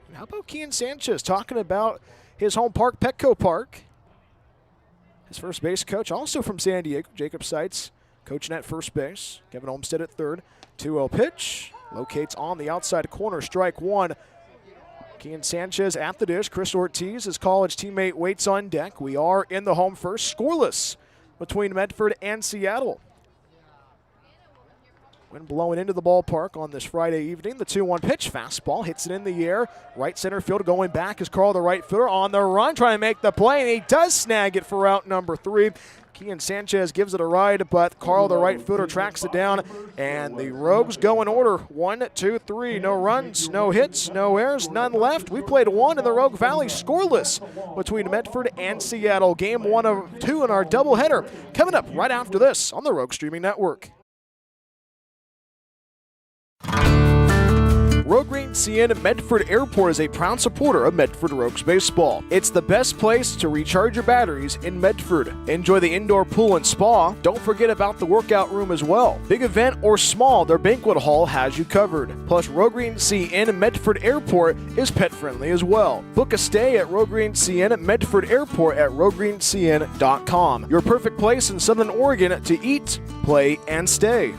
And how about Kian Sanchez talking about his home park, Petco Park? His first base coach, also from San Diego, Jacob Seitz, coaching at first base. Kevin Olmstead at third. 2-0 pitch. Locates on the outside corner, strike 1. Kian Sanchez at the dish. Chris Ortiz, his college teammate, waits on deck. We are in the home first, scoreless between Medford and Seattle. Wind blowing into the ballpark on this Friday evening. The 2-1 pitch, fastball, hits it in the air. Right center field going back is Carl, the right fielder, on the run, trying to make the play, and he does snag it for out number 3. Kian Sanchez gives it a ride, but Carl, the right fielder, tracks it down, and the Rogues go in order. 1, 2, 3. No runs, no hits, no errors, none left. We played 1 in the Rogue Valley, scoreless between Medford and Seattle. Game 1 of 2 in our doubleheader. Coming up right after this on the Rogue Streaming Network. Rogue Green CN Medford Airport is a proud supporter of Medford Rogues baseball. It's the best place to recharge your batteries in Medford. Enjoy the indoor pool and spa. Don't forget about the workout room as well. Big event or small, their banquet hall has you covered. Plus, Rogue Green CN Medford Airport is pet friendly as well. Book a stay at Rogue Green CN Medford Airport at roguegreencn.com. Your perfect place in Southern Oregon to eat, play, and stay.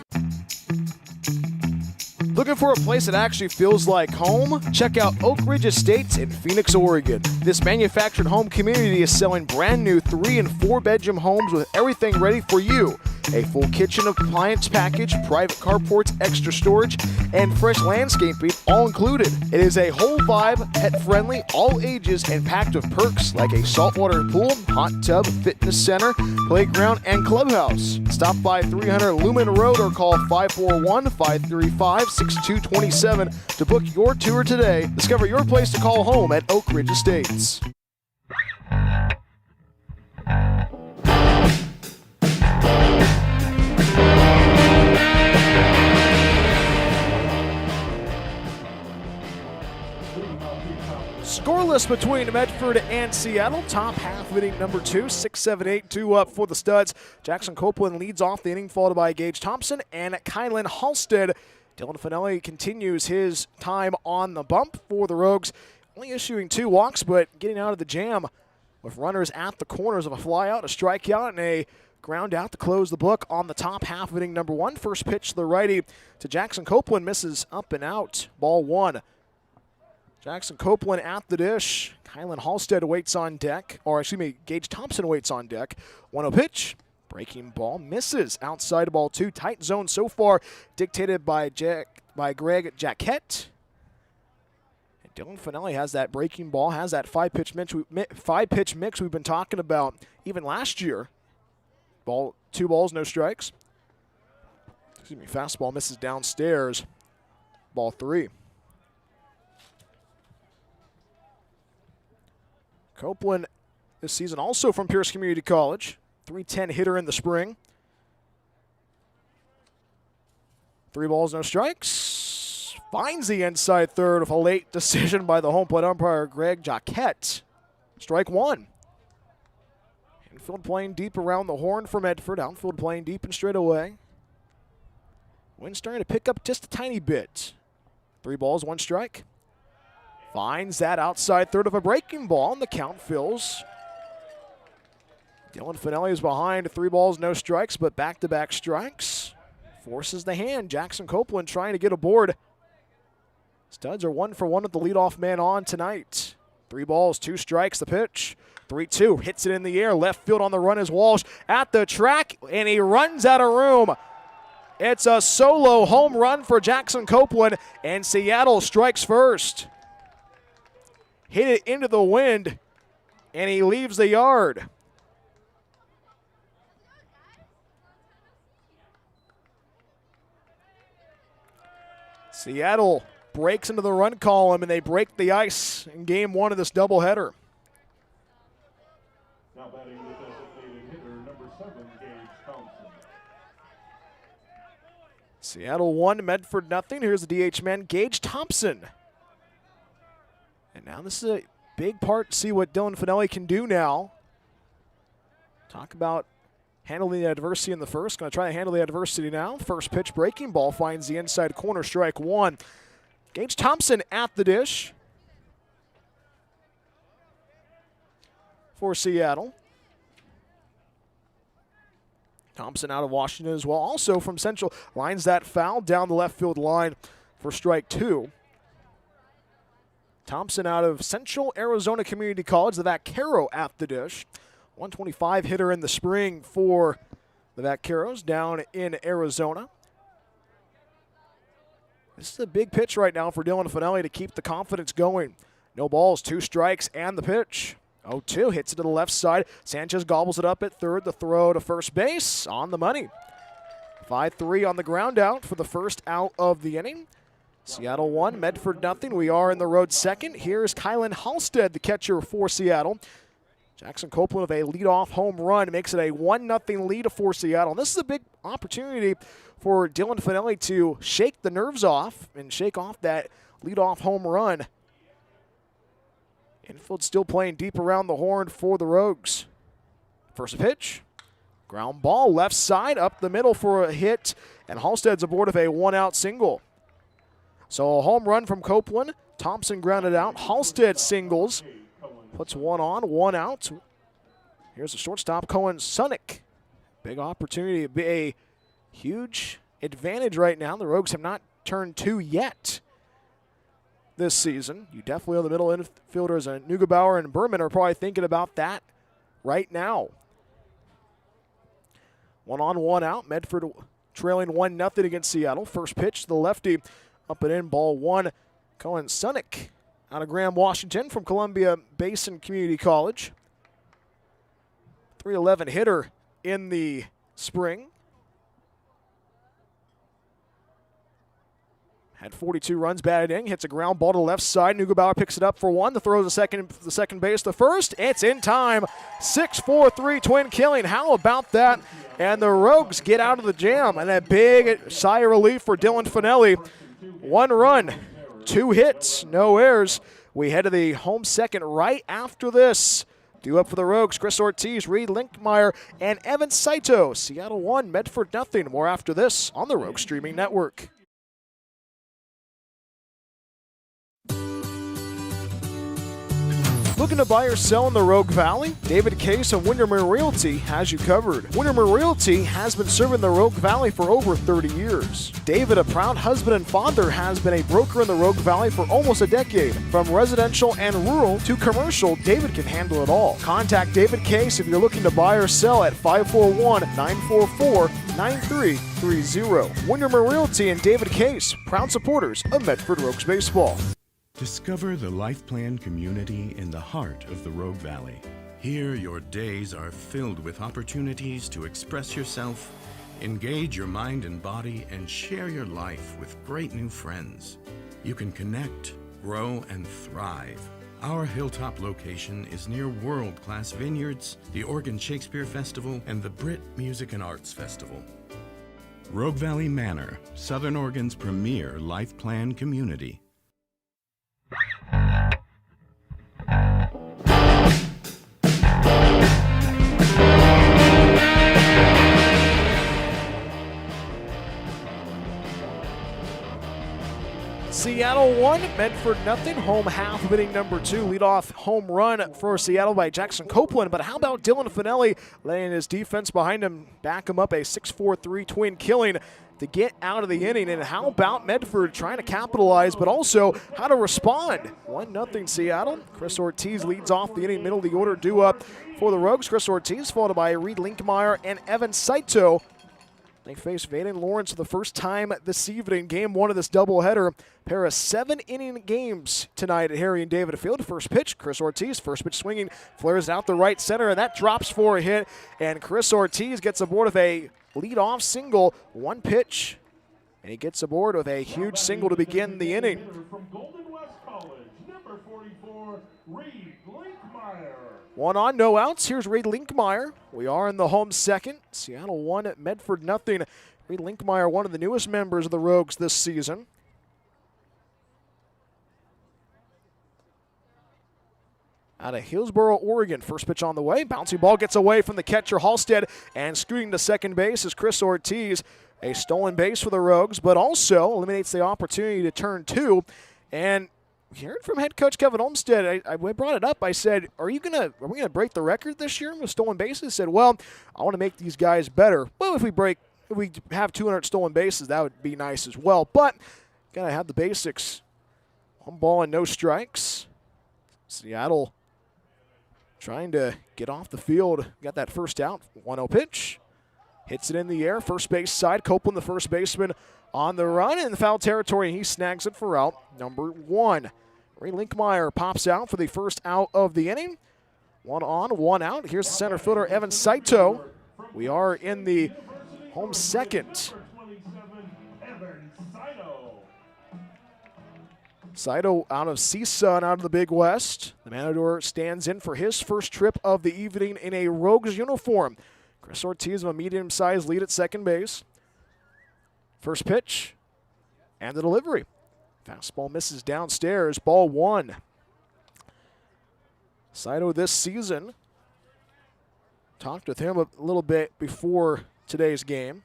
Looking for a place that actually feels like home? Check out Oak Ridge Estates in Phoenix, Oregon. This manufactured home community is selling brand new 3- and 4-bedroom homes with everything ready for you. A full kitchen appliance package, private carports, extra storage, and fresh landscaping all included. It is a whole vibe, pet-friendly, all ages, and packed with perks like a saltwater pool, hot tub, fitness center, playground, and clubhouse. Stop by 300 Lumen Road or call 541-535-6227 to book your tour today. Discover your place to call home at Oak Ridge Estates. Scoreless between Medford and Seattle. Top half of inning number 2, 6-7-8, 2 up for the Studs. Jackson Copeland leads off the inning, followed by Gage Thompson and Kylan Halstead. Dylan Finelli continues his time on the bump for the Rogues, only issuing 2 walks, but getting out of the jam with runners at the corners of a flyout, a strikeout, and a ground out to close the book on the top half of inning number 1. First pitch to the righty to Jackson Copeland, misses up and out, ball 1. Jackson Copeland at the dish. Kylan Halstead waits on deck, or excuse me, Gage Thompson waits on deck. 1-0 pitch. Breaking ball misses outside ball 2. Tight zone so far, dictated by Greg Jaquette. And Dylan Finelli has that breaking ball, has that five-pitch mix we've been talking about even last year. 2 balls, no strikes. Excuse me, fastball misses downstairs. Ball 3. Copeland this season also from Pierce Community College. .310 hitter in the spring. 3 balls, no strikes. Finds the inside third with a late decision by the home plate umpire, Greg Jaquette. Strike 1. Infield playing deep around the horn for Medford. Outfield playing deep and straight away. Wind starting to pick up just a tiny bit. 3 balls, 1 strike. Finds that outside third of a breaking ball, and the count fills. Dylan Finelli is behind. 3 balls, no strikes, but back-to-back strikes. Forces the hand. Jackson Copeland trying to get aboard. Studs are 1 for 1 with the leadoff man on tonight. 3 balls, 2 strikes, the pitch. 3-2, hits it in the air. Left field on the run is Walsh at the track, and he runs out of room. It's a solo home run for Jackson Copeland, and Seattle strikes first. Hit it into the wind, and he leaves the yard. Seattle breaks into the run column, and they break the ice in game 1 of this doubleheader. Now batting the designated hitter, number 7, Gage Thompson. Seattle 1, Medford nothing. Here's the DH man, Gage Thompson. And now this is a big part to see what Dylan Finelli can do now. Talk about handling the adversity in the first. Going to try to handle the adversity now. First pitch, breaking ball, finds the inside corner, strike 1. Gage Thompson at the dish for Seattle. Thompson out of Washington as well. Also from Central, lines that foul down the left field line for strike 2. Thompson out of Central Arizona Community College, the Vaquero at the dish. 125 hitter in the spring for the Vaqueros down in Arizona. This is a big pitch right now for Dylan Finelli to keep the confidence going. No balls, 2 strikes, and the pitch. 0-2, hits it to the left side. Sanchez gobbles it up at third. The throw to first base on the money. 5-3 on the ground out for the first out of the inning. Seattle 1, Medford nothing. We are in the road second. Here's Kylan Halstead, the catcher for Seattle. Jackson Copeland with a leadoff home run makes it a 1-0 lead for Seattle. And this is a big opportunity for Dylan Finelli to shake the nerves off and shake off that leadoff home run. Infield still playing deep around the horn for the Rogues. First pitch, ground ball left side up the middle for a hit, and Halstead's aboard of a 1-out single. So a home run from Copeland. Thompson grounded out. Halstead singles. Puts 1 on, 1 out. Here's the shortstop, Cohen Sunick. Big opportunity, a huge advantage right now. The Rogues have not turned 2 yet this season. You definitely on the middle infielders, Neugebauer and Berman are probably thinking about that right now. 1 on, 1 out. Medford trailing 1-0 against Seattle. First pitch, the lefty up and in, ball 1. Cohen Sunick out of Graham, Washington from Columbia Basin Community College. 311 hitter in the spring. Had 42 runs batted in, hits a ground ball to the left side. Neugebauer picks it up for 1. The throw is the second base to first. It's in time. 6-4-3 twin killing. How about that? And the Rogues get out of the jam. And a big sigh of relief for Dylan Finelli. 1 run, 2 hits, no errors. We head to the home second right after this. Due up for the Rogues, Chris Ortiz, Reed Linkmeyer, and Evan Saito. Seattle 1, Medford nothing. More after this on the Rogue Streaming Network. Looking to buy or sell in the Rogue Valley? David Case of Windermere Realty has you covered. Windermere Realty has been serving the Rogue Valley for over 30 years. David, a proud husband and father, has been a broker in the Rogue Valley for almost a decade. From residential and rural to commercial, David can handle it all. Contact David Case if you're looking to buy or sell at 541-944-9330. Windermere Realty and David Case, proud supporters of Medford Rogues Baseball. Discover the Life Plan community in the heart of the Rogue Valley. Here, your days are filled with opportunities to express yourself, engage your mind and body, and share your life with great new friends. You can connect, grow, and thrive. Our hilltop location is near world-class vineyards, the Oregon Shakespeare Festival, and the Brit Music and Arts Festival. Rogue Valley Manor, Southern Oregon's premier Life Plan community. Seattle 1, Medford nothing. Home half of inning number 2. Leadoff home run for Seattle by Jackson Copeland. But how about Dylan Finelli laying his defense behind him, back him up a 6-4-3 twin killing to get out of the inning. And how about Medford trying to capitalize, but also how to respond? 1-0 Seattle. Chris Ortiz leads off the inning, middle of the order due up for the Rogues. Chris Ortiz followed by Reed Linkmeyer and Evan Saito. They face Vaden Lawrence for the first time this evening. Game 1 of this doubleheader. Pair of 7-inning games tonight at Harry and David Field. First pitch, Chris Ortiz. First pitch swinging, flares out the right center, and that drops for a hit. And Chris Ortiz gets aboard with a leadoff single. One pitch, and he gets aboard with a huge single to begin the inning. From Golden West College, number 44, Reed Linkmeyer. 1 on, no outs. Here's Reed Linkmeyer. We are in the home second. Seattle 1, Medford nothing. Reed Linkmeyer, one of the newest members of the Rogues this season. Out of Hillsboro, Oregon. First pitch on the way. Bouncy ball gets away from the catcher, Halstead, and scooting to second base is Chris Ortiz. A stolen base for the Rogues, but also eliminates the opportunity to turn 2. And we heard from head coach Kevin Olmstead. I brought it up. I said, are we gonna break the record this year with stolen bases? He said, well, I want to make these guys better. Well, if we have 200 stolen bases, that would be nice as well. But gotta have the basics. 1 ball and no strikes. Seattle trying to get off the field. Got that first out. 1-0 pitch. Hits it in the air. First base side. Copeland, the first baseman, on the run in the foul territory. He snags it for out number 1. Ray Linkmeyer pops out for the first out of the inning. 1 on, 1 out. Here's the center fielder, Evan Saito. We are in the home second. Saito out of CSUN, out of the Big West. The Matador stands in for his first trip of the evening in a Rogues uniform. Chris Ortiz with a medium-sized lead at second base. First pitch and the delivery. Fastball misses downstairs, ball 1. Saito this season, talked with him a little bit before today's game.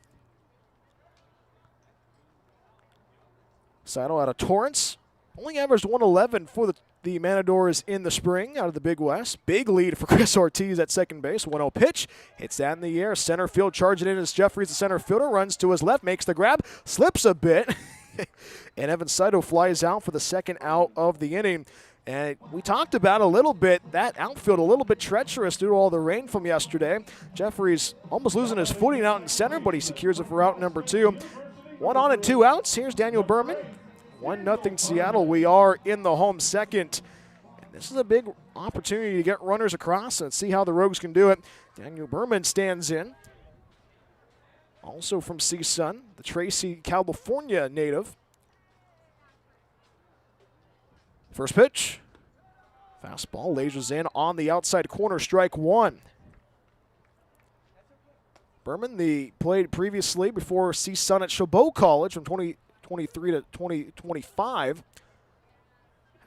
Saito out of Torrance. Only averaged 111 for the Matadors in the spring out of the Big West. Big lead for Chris Ortiz at second base. 1-0 pitch. Hits that in the air. Center field charging in as Jeffries, the center fielder, runs to his left, makes the grab, slips a bit. And Evan Saito flies out for the second out of the inning. And we talked about a little bit, that outfield a little bit treacherous due to all the rain from yesterday. Jeffries almost losing his footing out in center, but he secures it for out number 2. 1 on and 2 outs. Here's Daniel Berman. 1-0 Seattle. We are in the home second. And this is a big opportunity to get runners across and see how the Rogues can do it. Daniel Berman stands in. Also from CSUN, the Tracy, California native. First pitch. Fastball lasers in on the outside corner, strike 1. Berman played previously before CSUN at Chabot College from 2023 to 2025.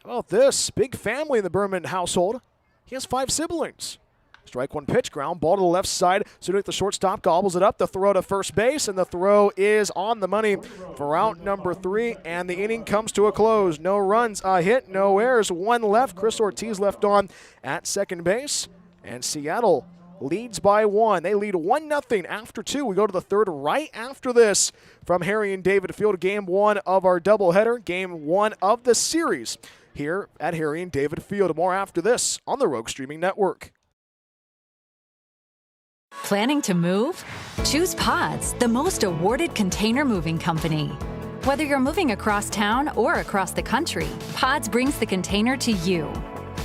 How about this? Big family in the Berman household. He has 5 siblings. Strike one pitch, ground ball to the left side. Sudik, the shortstop, gobbles it up. The throw to first base, and the throw is on the money for out number 3, and the inning comes to a close. No runs, a hit, no errors, one left. Chris Ortiz left on at second base, and Seattle leads by 1. They lead 1-0 after 2. We go to the third right after this from Harry and David Field. Game 1 of our doubleheader, game 1 of the series here at Harry and David Field. More after this on the Rogue Streaming Network. Planning to move? Choose Pods, the most awarded container moving company. Whether you're moving across town or across the country, Pods brings the container to you.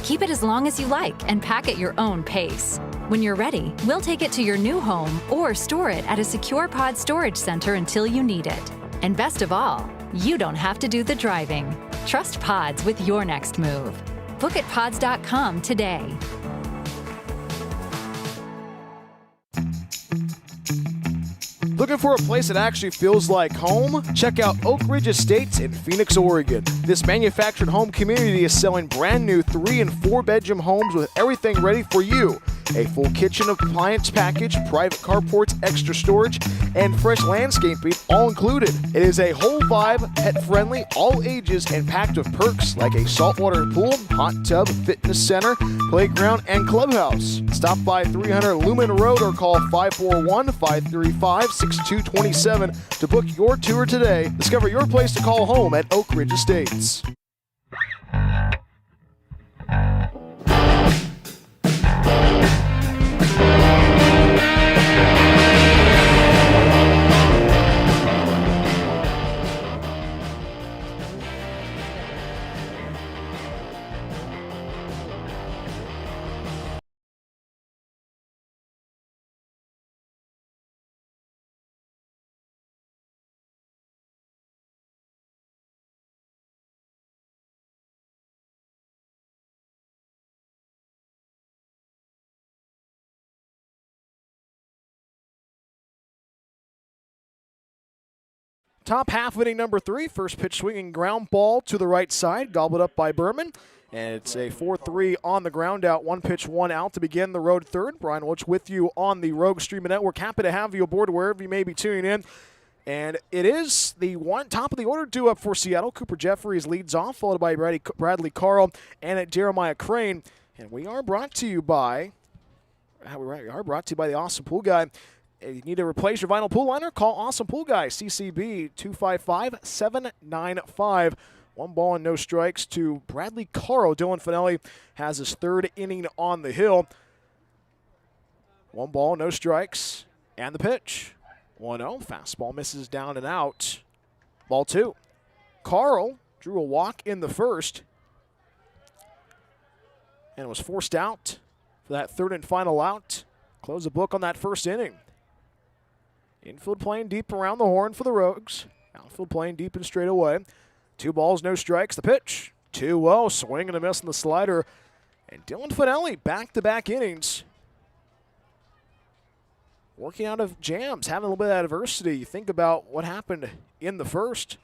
Keep it as long as you like and pack at your own pace. When you're ready, we'll take it to your new home or store it at a secure pod storage center until you need it. And best of all, you don't have to do the driving. Trust Pods with your next move. Book at pods.com today. Looking for a place that actually feels like home? Check out Oak Ridge Estates in Phoenix, Oregon. This manufactured home community is selling brand new 3- and 4-bedroom homes with everything ready for you. A full kitchen appliance package, private carports, extra storage, and fresh landscaping all included. It is a whole vibe, pet-friendly, all ages, and packed with perks like a saltwater pool, hot tub, fitness center, playground, and clubhouse. Stop by 300 Lumen Road or call 541-535-6227 to book your tour today. Discover your place to call home at Oak Ridge Estates. Top half of inning number 3. First pitch swinging ground ball to the right side, gobbled up by Berman. And it's a 4-3 on the ground out. 1 pitch, 1 out to begin the road third. Brian Welch with you on the Rogue Streaming Network. Happy to have you aboard wherever you may be tuning in. And it is the top of the order due up for Seattle. Cooper Jeffries leads off, followed by Bradley Carl and Jeremiah Crane. And we are brought to you by the Awesome Pool Guy. If you need to replace your vinyl pool liner, call Awesome Pool Guy, CCB 255-795. 1 ball and no strikes to Bradley Carl. Dylan Finelli has his 3rd inning on the hill. 1 ball, no strikes, and the pitch. 1-0, fastball misses down and out. Ball 2. Carl drew a walk in the first and was forced out for that 3rd and final out. Close the book on that first inning. Infield playing deep around the horn for the Rogues. Outfield playing deep and straight away. 2 balls, no strikes. The pitch. 2-0, swing and a miss on the slider. And Dylan Finelli, back-to-back innings. Working out of jams, having a little bit of adversity. You think about what happened in the first.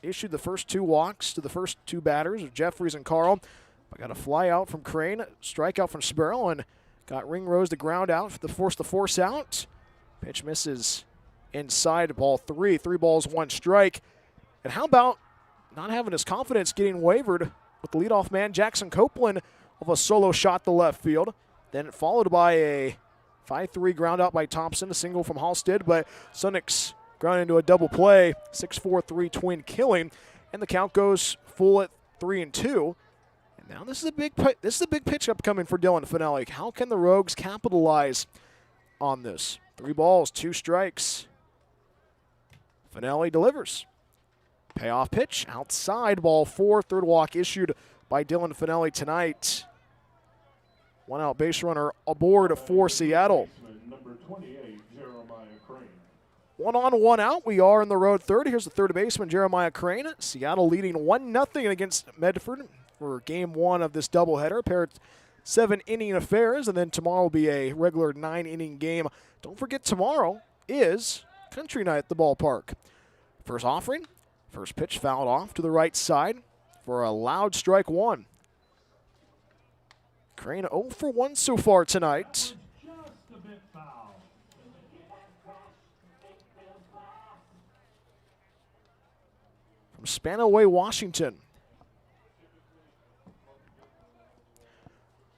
Issued the first 2 walks to the first 2 batters of Jeffries and Carl. But got a fly out from Crane, strikeout from Sparrow, and got Ringrose to ground out to force the force out. Pitch misses inside, ball 3. 3 balls, 1 strike. And how about not having his confidence getting wavered with the leadoff man, Jackson Copeland, of a solo shot to left field. Then followed by a 5-3 ground out by Thompson, a single from Halstead, but Sonics ground into a double play, 6-4-3 twin killing, and the count goes full at 3-2. And now this is a big pitch upcoming for Dylan Finelli. How can the Rogues capitalize on this? 3 balls, 2 strikes. Finelli delivers. Payoff pitch outside, ball 4. 3rd walk issued by Dylan Finelli tonight. 1 out base runner aboard for Seattle. Number 28, Jeremiah Crane. 1 on, 1 out. We are in the road third. Here's the third baseman, Jeremiah Crane. Seattle leading 1-0 against Medford for game 1 of this doubleheader. A pair of 7-inning affairs, and then tomorrow will be a regular 9-inning game. Don't forget, tomorrow is Country Night at the ballpark. First offering, first pitch fouled off to the right side for a loud strike 1. Crane 0 for 1 so far tonight. Just a bit foul. From Spanaway, Washington.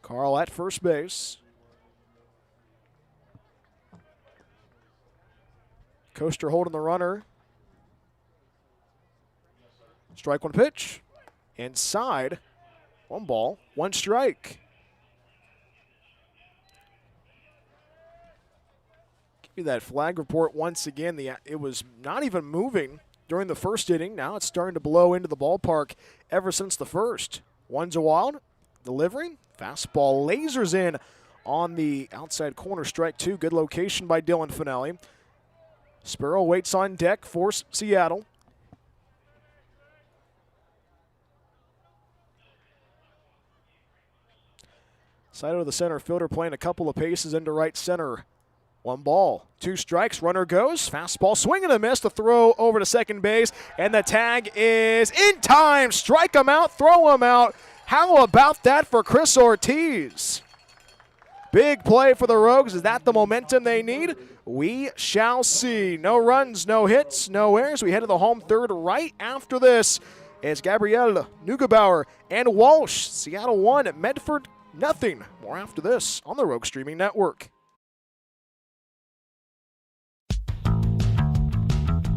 Carl at first base. Coaster holding the runner. Strike one pitch. Inside. 1 ball, 1 strike. Give you that flag report once again. It was not even moving during the first inning. Now it's starting to blow into the ballpark ever since the first. 1's a wild. Delivery. Fastball lasers in on the outside corner. Strike 2. Good location by Dylan Finelli. Sparrow waits on deck for Seattle. Side of the center fielder playing a couple of paces into right center. 1 ball, 2 strikes, runner goes. Fastball swing and a miss. The throw over to second base, and the tag is in time. Strike him out, throw him out. How about that for Chris Ortiz? Big play for the Rogues. Is that the momentum they need? We shall see. No runs, no hits, no errors. We head to the home third right after this. It's Gabrielle, Neugebauer, and Walsh. Seattle 1, Medford nothing. More after this on the Rogue Streaming Network.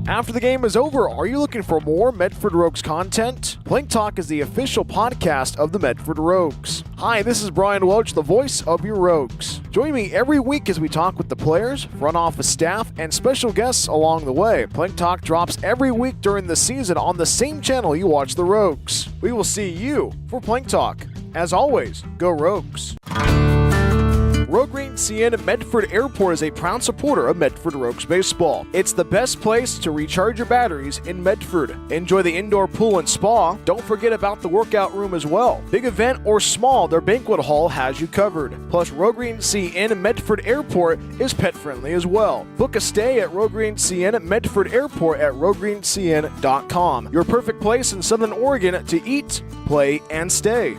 After the game is over, are you looking for more Medford Rogues content? Plank Talk is the official podcast of the Medford Rogues. Hi, this is Brian Welch, the voice of your Rogues. Join me every week as we talk with the players, front office staff, and special guests along the way. Plank Talk drops every week during the season on the same channel you watch the Rogues. We will see you for Plank Talk. As always, go Rogues. Rogue Green CN Medford Airport is a proud supporter of Medford Rogues baseball. It's the best place to recharge your batteries in Medford. Enjoy the indoor pool and spa. Don't forget about the workout room as well. Big event or small, their banquet hall has you covered. Plus, Rogue Green CN Medford Airport is pet friendly as well. Book a stay at Rogue Green CN Medford Airport at roguegreencn.com. Your perfect place in Southern Oregon to eat, play, and stay.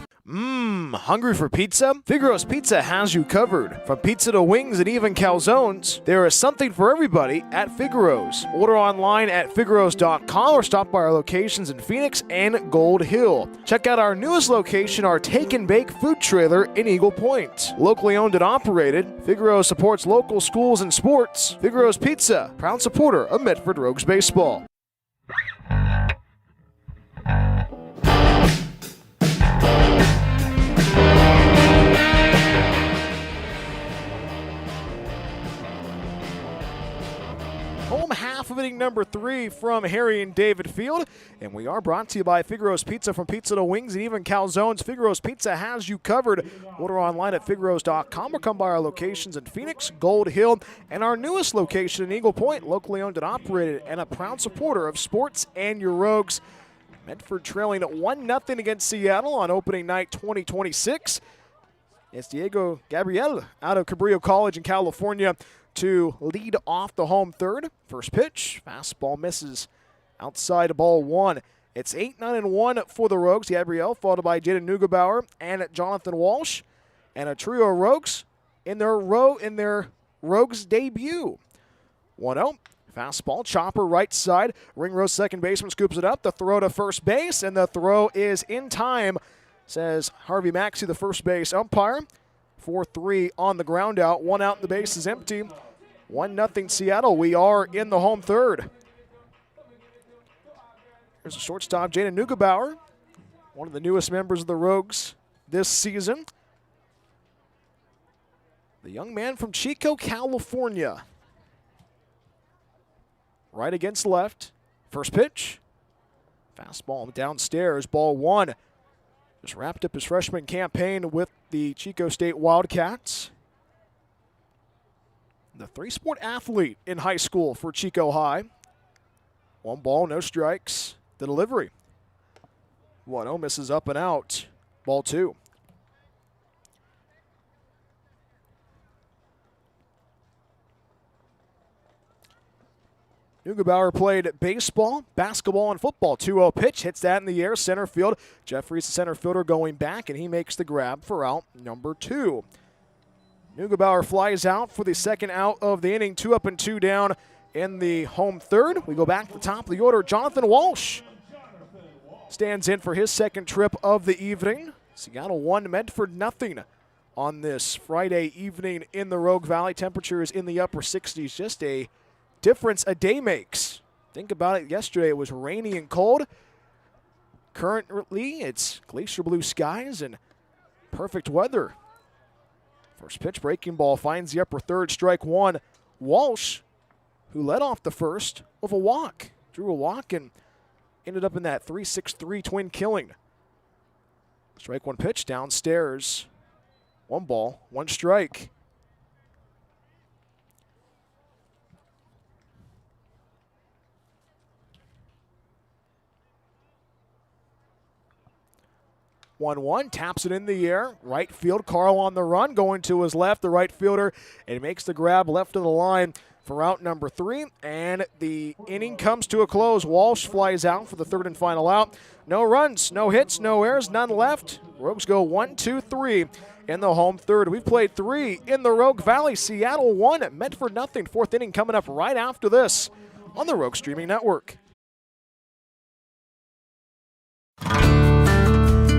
Hungry for pizza? Figaro's Pizza has you covered. From pizza to wings and even calzones, there is something for everybody at Figaro's. Order online at figaros.com or stop by our locations in Phoenix and Gold Hill. Check out our newest location, our Take and Bake food trailer in Eagle Point. Locally owned and operated, Figaro supports local schools and sports. Figaro's Pizza, proud supporter of Medford Rogues baseball. Home half of inning number 3 from Harry and David Field. And we are brought to you by Figaro's Pizza. From pizza to wings and even calzones, Figaro's Pizza has you covered. Order online at figaros.com or come by our locations in Phoenix, Gold Hill, and our newest location in Eagle Point, locally owned and operated, and a proud supporter of sports and your Rogues. Medford trailing at 1-0 against Seattle on opening night 2026. It's Diego Gabriel out of Cabrillo College in California to lead off the home third. First pitch, fastball misses outside ball 1. It's 8-9-1 for the Rogues. Gabriel followed by Jaden Neugebauer and Jonathan Walsh, and a trio of Rogues in their Rogues debut. 1-0. Fastball, chopper right side. Ringrose second baseman scoops it up. The throw to first base, and the throw is in time, says Harvey Maxey, the first base umpire. 4-3 on the ground out. 1 out and the base is empty. 1-0 Seattle. We are in the home third. Here's a shortstop, Jaden Neugebauer, one of the newest members of the Rogues this season. The young man from Chico, California. Right against left. First pitch. Fastball downstairs. Ball 1. Just wrapped up his freshman campaign with the Chico State Wildcats. The 3-sport athlete in high school for Chico High. 1 ball, no strikes. The delivery. 1-0 misses up and out. Ball 2. Neugebauer played baseball, basketball, and football. 2-0 pitch, hits that in the air, center field. Jeffries, the center fielder, going back, and he makes the grab for out number 2. Neugebauer flies out for the second out of the inning, 2 up and 2 down in the home third. We go back to the top of the order. Jonathan Walsh stands in for his second trip of the evening. Seattle 1, Medford nothing on this Friday evening in the Rogue Valley. Temperatures in the upper 60s, just a difference a day makes. Think about it, yesterday it was rainy and cold. Currently it's glacier blue skies and perfect weather. First pitch, breaking ball, finds the upper third, strike 1. Walsh, who led off the first with a walk, drew a walk and ended up in that 3-6-3 twin killing. Strike 1 pitch, downstairs. 1 ball, 1 strike. One, taps it in the air. Right field, Carl on the run, going to his left, the right fielder, and makes the grab left of the line for out number 3. And the inning comes to a close. Walsh flies out for the third and final out. No runs, no hits, no errors, none left. Rogues go 1, 2, 3 in the home third. We've played 3 in the Rogue Valley. Seattle 1, Medford nothing. Fourth inning coming up right after this on the Rogue Streaming Network.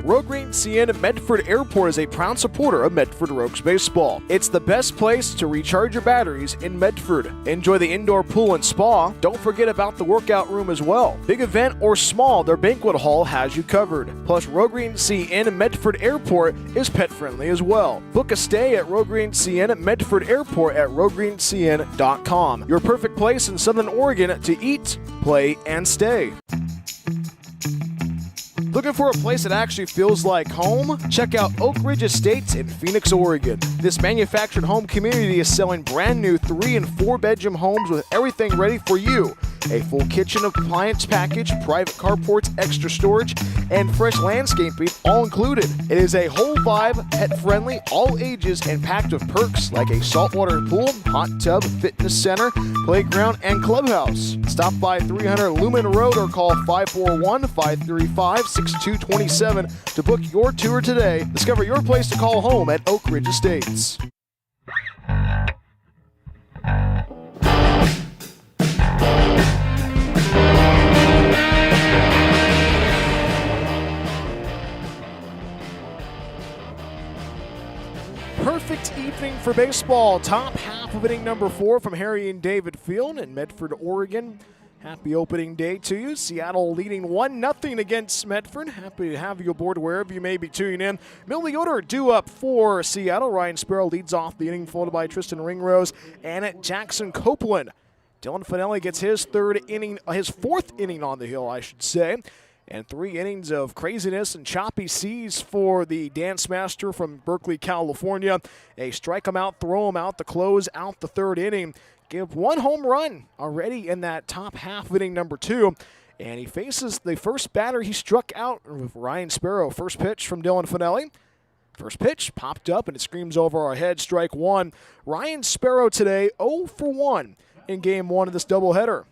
Rogue Green CN Medford Airport is a proud supporter of Medford Rogues baseball. It's the best place to recharge your batteries in Medford. Enjoy the indoor pool and spa. Don't forget about the workout room as well. Big event or small, their banquet hall has you covered. Plus, Rogue Green CN Medford Airport is pet friendly as well. Book a stay at Rogue Green CN Medford Airport at roguegreencn.com. Your perfect place in Southern Oregon to eat, play, and stay. Looking for a place that actually feels like home? Check out Oak Ridge Estates in Phoenix, Oregon. This manufactured home community is selling brand new 3- and 4-bedroom homes with everything ready for you. A full kitchen appliance package, private carports, extra storage, and fresh landscaping all included. It is a whole vibe, pet-friendly, all ages, and packed with perks like a saltwater pool, hot tub, fitness center, playground, and clubhouse. Stop by 300 Lumen Road or call 541-535-6227 to book your tour today. Discover your place to call home at Oak Ridge Estates. Perfect evening for baseball. Top half of inning number 4 from Harry and David Field in Medford, Oregon. Happy opening day to you. Seattle leading 1-0 against Medford. Happy to have you aboard wherever you may be tuning in. Middle of the order due up for Seattle. Ryan Sparrow leads off the inning, followed by Tristan Ringrose and Jackson Copeland. Dylan Finelli gets his fourth inning on the hill, I should say. And 3 innings of craziness and choppy seas for the dance master from Berkeley, California. A strike him out, throw him out to close out the third inning. Give 1 home run already in that top half of inning number 2. And he faces the first batter he struck out with Ryan Sparrow. First pitch from Dylan Finelli. First pitch popped up and it screams over our head, strike 1. Ryan Sparrow today 0 for 1 in game 1 of this doubleheader.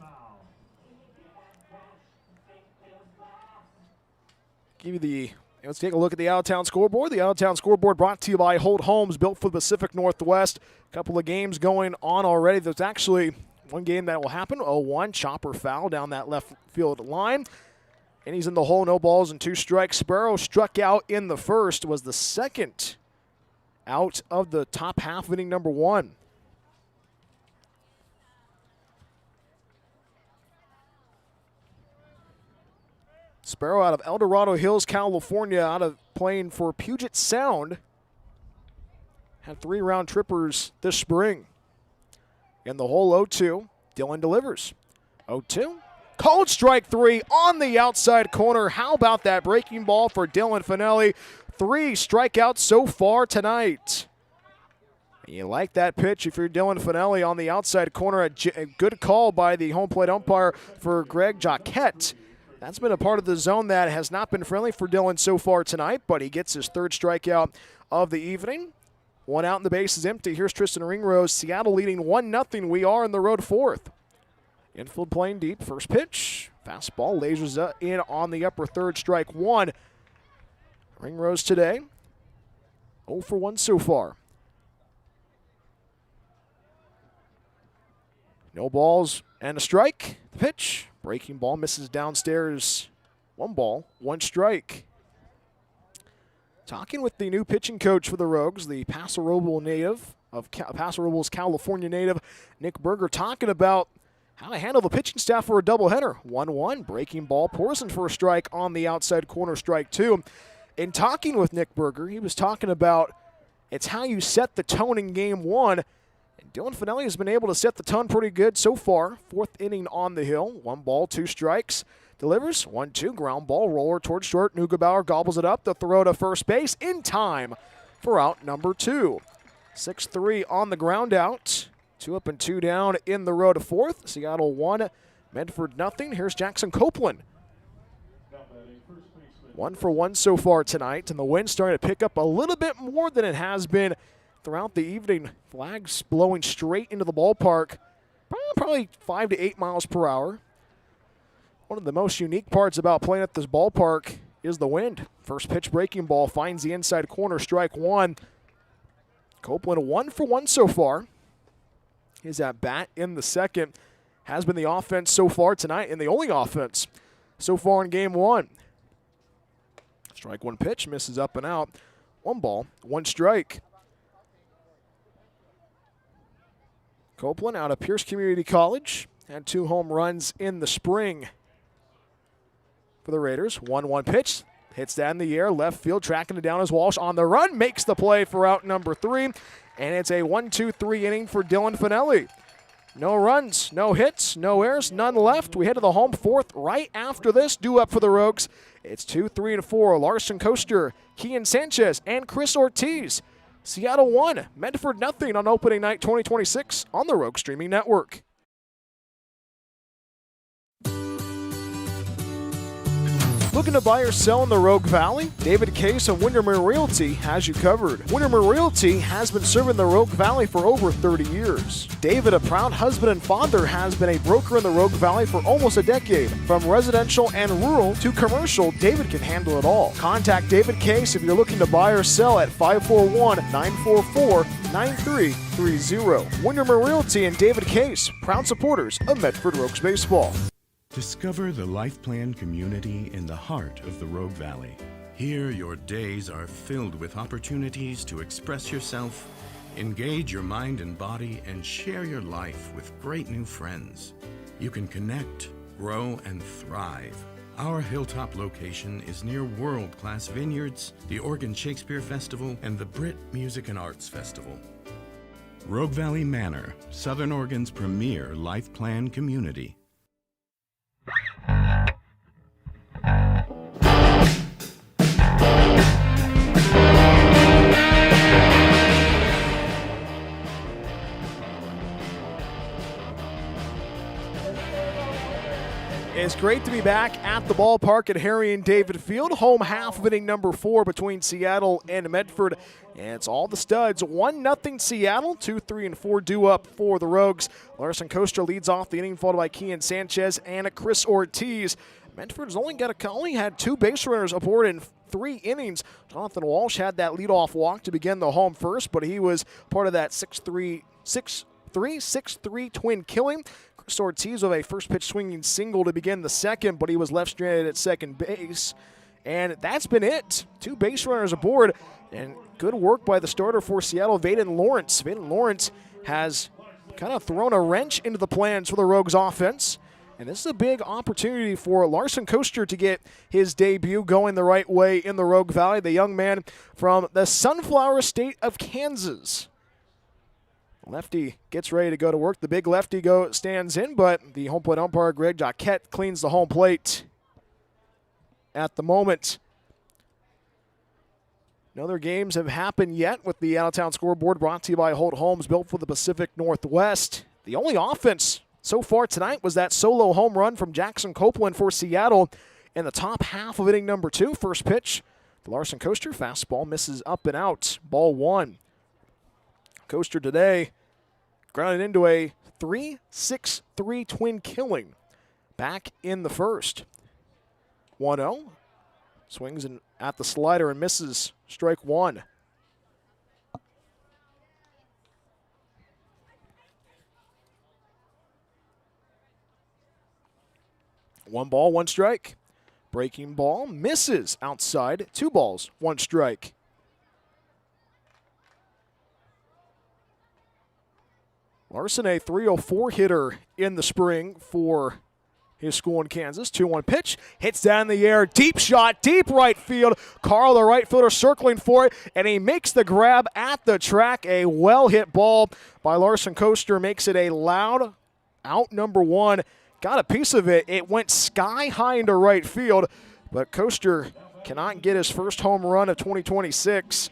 Let's take a look at the out-of-town scoreboard. The out-of-town scoreboard brought to you by Holt Homes, built for the Pacific Northwest. A couple of games going on already. There's actually one game that will happen. 0-1, chopper foul down that left field line. And he's in the hole, no balls and 2 strikes. Sparrow struck out in the first, was the second out of the top half of inning number 1. Sparrow out of El Dorado Hills, California, out of playing for Puget Sound. Had 3 round trippers this spring. In the hole 0-2, Dylan delivers. 0-2. Called strike 3 on the outside corner. How about that breaking ball for Dylan Finelli? 3 strikeouts so far tonight. And you like that pitch if you're Dylan Finelli on the outside corner. A good call by the home plate umpire for Greg Jacquette. That's been a part of the zone that has not been friendly for Dylan so far tonight, but he gets his 3rd strikeout of the evening. 1 out and the base is empty. Here's Tristan Ringrose. Seattle leading 1-0. We are in the road 4th. Infield playing deep. First pitch. Fastball lasers in on the upper third. Strike one. Ringrose today. 0 for 1 so far. No balls and a strike. The pitch. Breaking ball misses downstairs. 1 ball, 1 strike. Talking with the new pitching coach for the Rogues, the Paso Robles native of Paso Robles, California native, Nick Berger, talking about how to handle the pitching staff for a doubleheader. 1-1, breaking ball, Porson for a strike on the outside corner, strike 2. In talking with Nick Berger, he was talking about it's how you set the tone in game 1. And Dylan Finelli has been able to set the tone pretty good so far. 4th inning on the hill, 1 ball, 2 strikes. Delivers 1-2, ground ball, roller towards short. Neugebauer gobbles it up. The throw to first base in time for out number 2. 6-3 on the ground out. 2 up and 2 down in the row to 4th. Seattle 1, Medford nothing. Here's Jackson Copeland. 1 for 1 so far tonight, and the wind starting to pick up a little bit more than it has been throughout the evening. Flags blowing straight into the ballpark, probably 5 to 8 miles per hour. One of the most unique parts about playing at this ballpark is the wind. First pitch breaking ball finds the inside corner, strike 1. Copeland 1 for 1 so far. His at bat in the second has been the offense so far tonight, and the only offense so far in game 1. Strike 1 pitch, misses up and out. 1 ball, 1 strike. Copeland out of Pierce Community College. Had 2 home runs in the spring for the Raiders. 1-1 pitch. Hits that in the air. Left field tracking it down as Walsh on the run. Makes the play for out number 3. And it's a 1-2-3 inning for Dylan Finelli. No runs, no hits, no errors, none left. We head to the home 4th right after this. Due up for the Rogues. It's 2, 3, and 4. Larson Coaster, Kian Sanchez, and Chris Ortiz. Seattle 1, Medford nothing on opening night 2026 on the Rogue Streaming Network. Looking to buy or sell in the Rogue Valley? David Case of Windermere Realty has you covered. Windermere Realty has been serving the Rogue Valley for over 30 years. David, a proud husband and father, has been a broker in the Rogue Valley for almost a decade. From residential and rural to commercial, David can handle it all. Contact David Case if you're looking to buy or sell at 541-944-9330. Windermere Realty and David Case, proud supporters of Medford Rogues Baseball. Discover the Life Plan community in the heart of the Rogue Valley. Here, your days are filled with opportunities to express yourself, engage your mind and body, and share your life with great new friends. You can connect, grow, and thrive. Our hilltop location is near world-class vineyards, the Oregon Shakespeare Festival, and the Brit Music and Arts Festival. Rogue Valley Manor, Southern Oregon's premier Life Plan community. It's great to be back at the ballpark at Harry and David Field. Home half of inning number 4 between Seattle and Medford. And it's all the studs. 1-0 Seattle. 2, 3, and 4 due up for the Rogues. Larson Coaster leads off the inning, followed by Kian Sanchez and Chris Ortiz. Medford's only had 2 base runners aboard in 3 innings. Jonathan Walsh had that leadoff walk to begin the home first, but he was part of that 6-3 twin killing. Chris Ortiz with a first pitch swinging single to begin the second, but he was left stranded at second base. And that's been it. 2 base runners aboard, and good work by the starter for Seattle, Vaden Lawrence. Vaden Lawrence has kind of thrown a wrench into the plans for the Rogues offense. And this is a big opportunity for Larson Coaster to get his debut going the right way in the Rogue Valley. The young man from the Sunflower State of Kansas. Lefty gets ready to go to work. The big lefty stands in, but the home plate umpire, Greg Jacquette, cleans the home plate at the moment. No other games have happened yet with the out-of-town scoreboard brought to you by Holt Homes, built for the Pacific Northwest. The only offense so far tonight was that solo home run from Jackson Copeland for Seattle in the top half of inning number 2. First pitch, the Larson Coaster fastball misses up and out. Ball 1. Coaster today grounded into a 3-6-3 twin killing back in the first. 1-0. Swings at the slider and misses. Strike one. One ball, one strike. Breaking ball misses outside. 2 balls, 1 strike. Larson, a .304 hitter in the spring for his school in Kansas. 2-1 pitch. Hits down in the air. Deep shot. Deep right field. Carl, the right fielder, circling for it. And he makes the grab at the track. A well-hit ball by Larson Coaster makes it a loud out number 1. Got a piece of it. It went sky high into right field. But Coaster cannot get his first home run of 2026.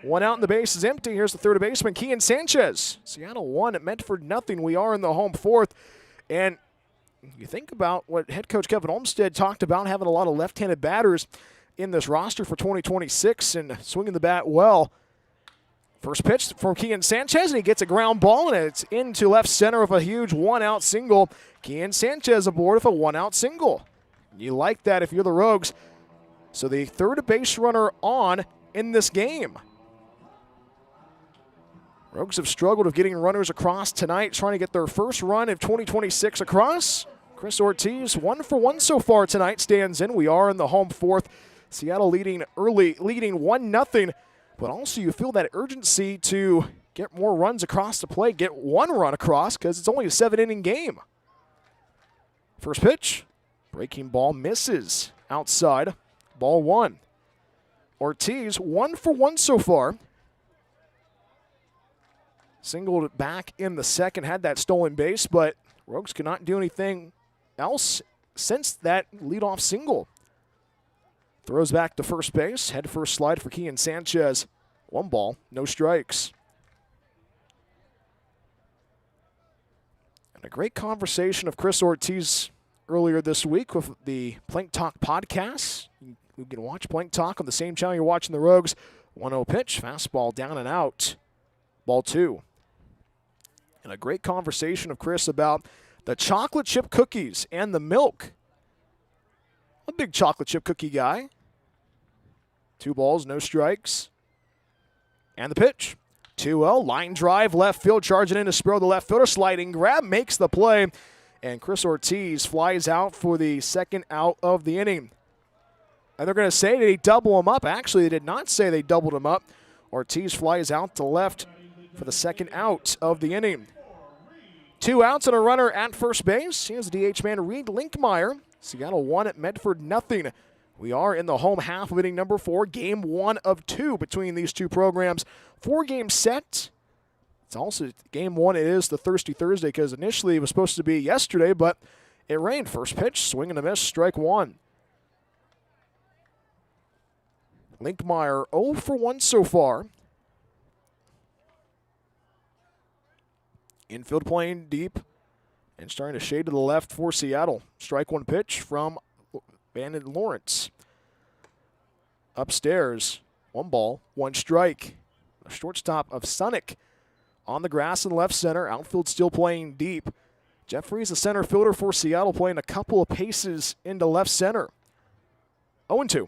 1 out and the base is empty. Here's the third baseman, Kian Sanchez. Seattle 1 at Medford 0. We are in the home fourth. And you think about what head coach Kevin Olmstead talked about, having a lot of left-handed batters in this roster for 2026 and swinging the bat well. First pitch from Kian Sanchez, and he gets a ground ball, and it's into left center of a huge 1-out single. Kian Sanchez aboard with a 1-out single. You like that if you're the Rogues. So the third base runner on in this game. Rogues have struggled with getting runners across tonight, trying to get their first run of 2026 across. Chris Ortiz, 1 for 1 so far tonight, stands in. We are in the home fourth. Seattle leading early, leading 1-0. But also you feel that urgency to get more runs across the plate, get 1 run across, because it's only a 7-inning game. First pitch, breaking ball misses outside. Ball 1. Ortiz, 1 for 1 so far. Singled back in the second, had that stolen base, but Rogues could not do anything else since that leadoff single. Throws back to first base, head first slide for Kian Sanchez. 1 ball, no strikes. And a great conversation of Chris Ortiz earlier this week with the Plank Talk podcast. You can watch Plank Talk on the same channel you're watching the Rogues. 1-0 pitch, fastball down and out. Ball 2. And a great conversation of Chris about the chocolate chip cookies and the milk. A big chocolate chip cookie guy. 2 balls, no strikes. And the pitch. 2-0, line drive, left field, charging in to Spiro, the left fielder, sliding grab, makes the play. And Chris Ortiz flies out for the second out of the inning. And they're going to say they double him up. Actually, they did not say they doubled him up. Ortiz flies out to left for the second out of the inning. 2 outs and a runner at first base. Here's the DH man, Reed Linkmeyer. Seattle 1 at Medford 0. We are in the home half of inning number 4, game 1 of 2 between these two programs. 4-game set. It's also game 1. It is the Thirsty Thursday because initially it was supposed to be yesterday, but it rained. First pitch, swing and a miss, strike 1. Linkmeyer 0 for 1 so far. Infield playing deep and starting to shade to the left for Seattle. Strike 1 pitch from Bandon Lawrence. Upstairs, 1 ball, 1 strike. A shortstop of Sonic on the grass in left center. Outfield still playing deep. Jeffries, the center fielder for Seattle, playing a couple of paces into left center. 0-2.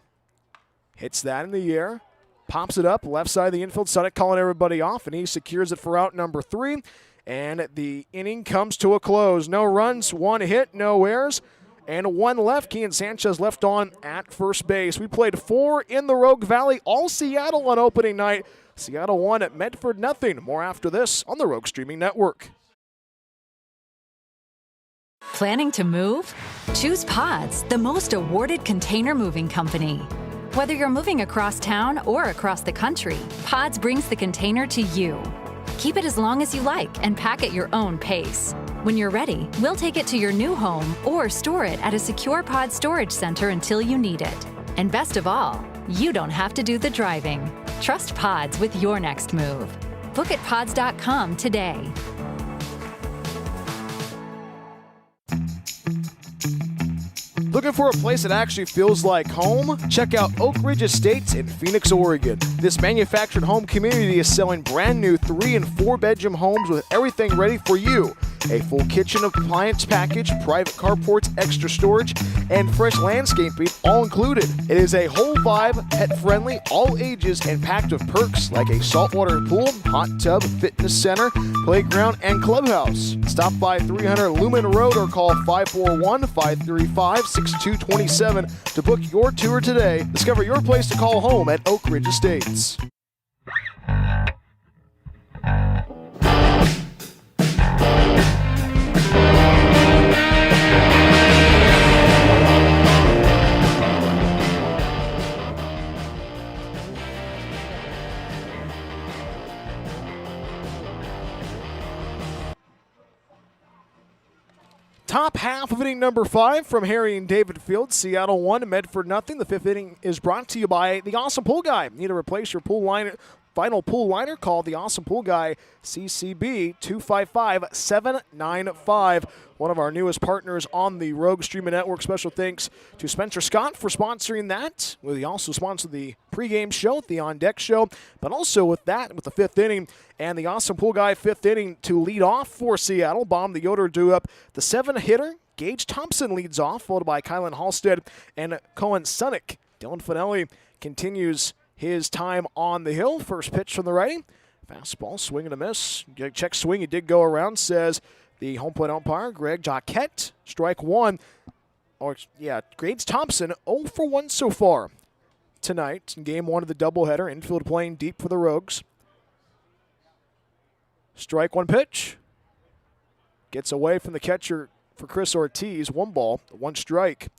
Hits that in the air. Pops it up, left side of the infield. Sonic calling everybody off, and he secures it for out number 3. And the inning comes to a close. No runs, 1 hit, no errors, and 1 left. Kian Sanchez left on at first base. We played 4 in the Rogue Valley, all Seattle on opening night. Seattle 1 at Medford 0. More after this on the Rogue Streaming Network. Planning to move? Choose Pods, the most awarded container moving company. Whether you're moving across town or across the country, Pods brings the container to you. Keep it as long as you like and pack at your own pace. When you're ready, we'll take it to your new home or store it at a secure pod storage center until you need it. And best of all, you don't have to do the driving. Trust Pods with your next move. Book at pods.com today. Looking for a place that actually feels like home? Check out Oak Ridge Estates in Phoenix, Oregon. This manufactured home community is selling brand new 3 and 4 bedroom homes with everything ready for you. A full kitchen appliance package, private carports, extra storage, and fresh landscaping all included. It is a whole vibe, pet friendly, all ages, and packed with perks like a saltwater pool, hot tub, fitness center, playground, and clubhouse. Stop by 300 Lumen Road or call 541-535-6227 to book your tour today. Discover your place to call home at Oak Ridge Estates. Top half of inning number 5 from Harry and David Field. Seattle 1, Medford nothing. The 5th inning is brought to you by the Awesome Pool Guy. Need to replace your pool liner, vinyl pool liner? Call the Awesome Pool Guy, CCB 255-795. One of our newest partners on the Rogue Streaming Network. Special thanks to Spencer Scott for sponsoring that. We also sponsor the pregame show, the On Deck show, but also with that, with the 5th inning, and the Awesome Pool Guy 5th inning to lead off for Seattle. Bomb the Yoder do up the 7-hitter. Gage Thompson leads off, followed by Kylan Halstead and Cohen Sunick. Dylan Finelli continues his time on the hill. First pitch from the righty. Fastball, swing and a miss. Check swing, he did go around, says the home plate umpire, Greg Jacquette. Strike one. Gage Thompson 0 for 1 so far tonight in game 1 of the doubleheader. Infield playing deep for the Rogues. Strike one pitch. Gets away from the catcher for Chris Ortiz. 1 ball, 1 strike.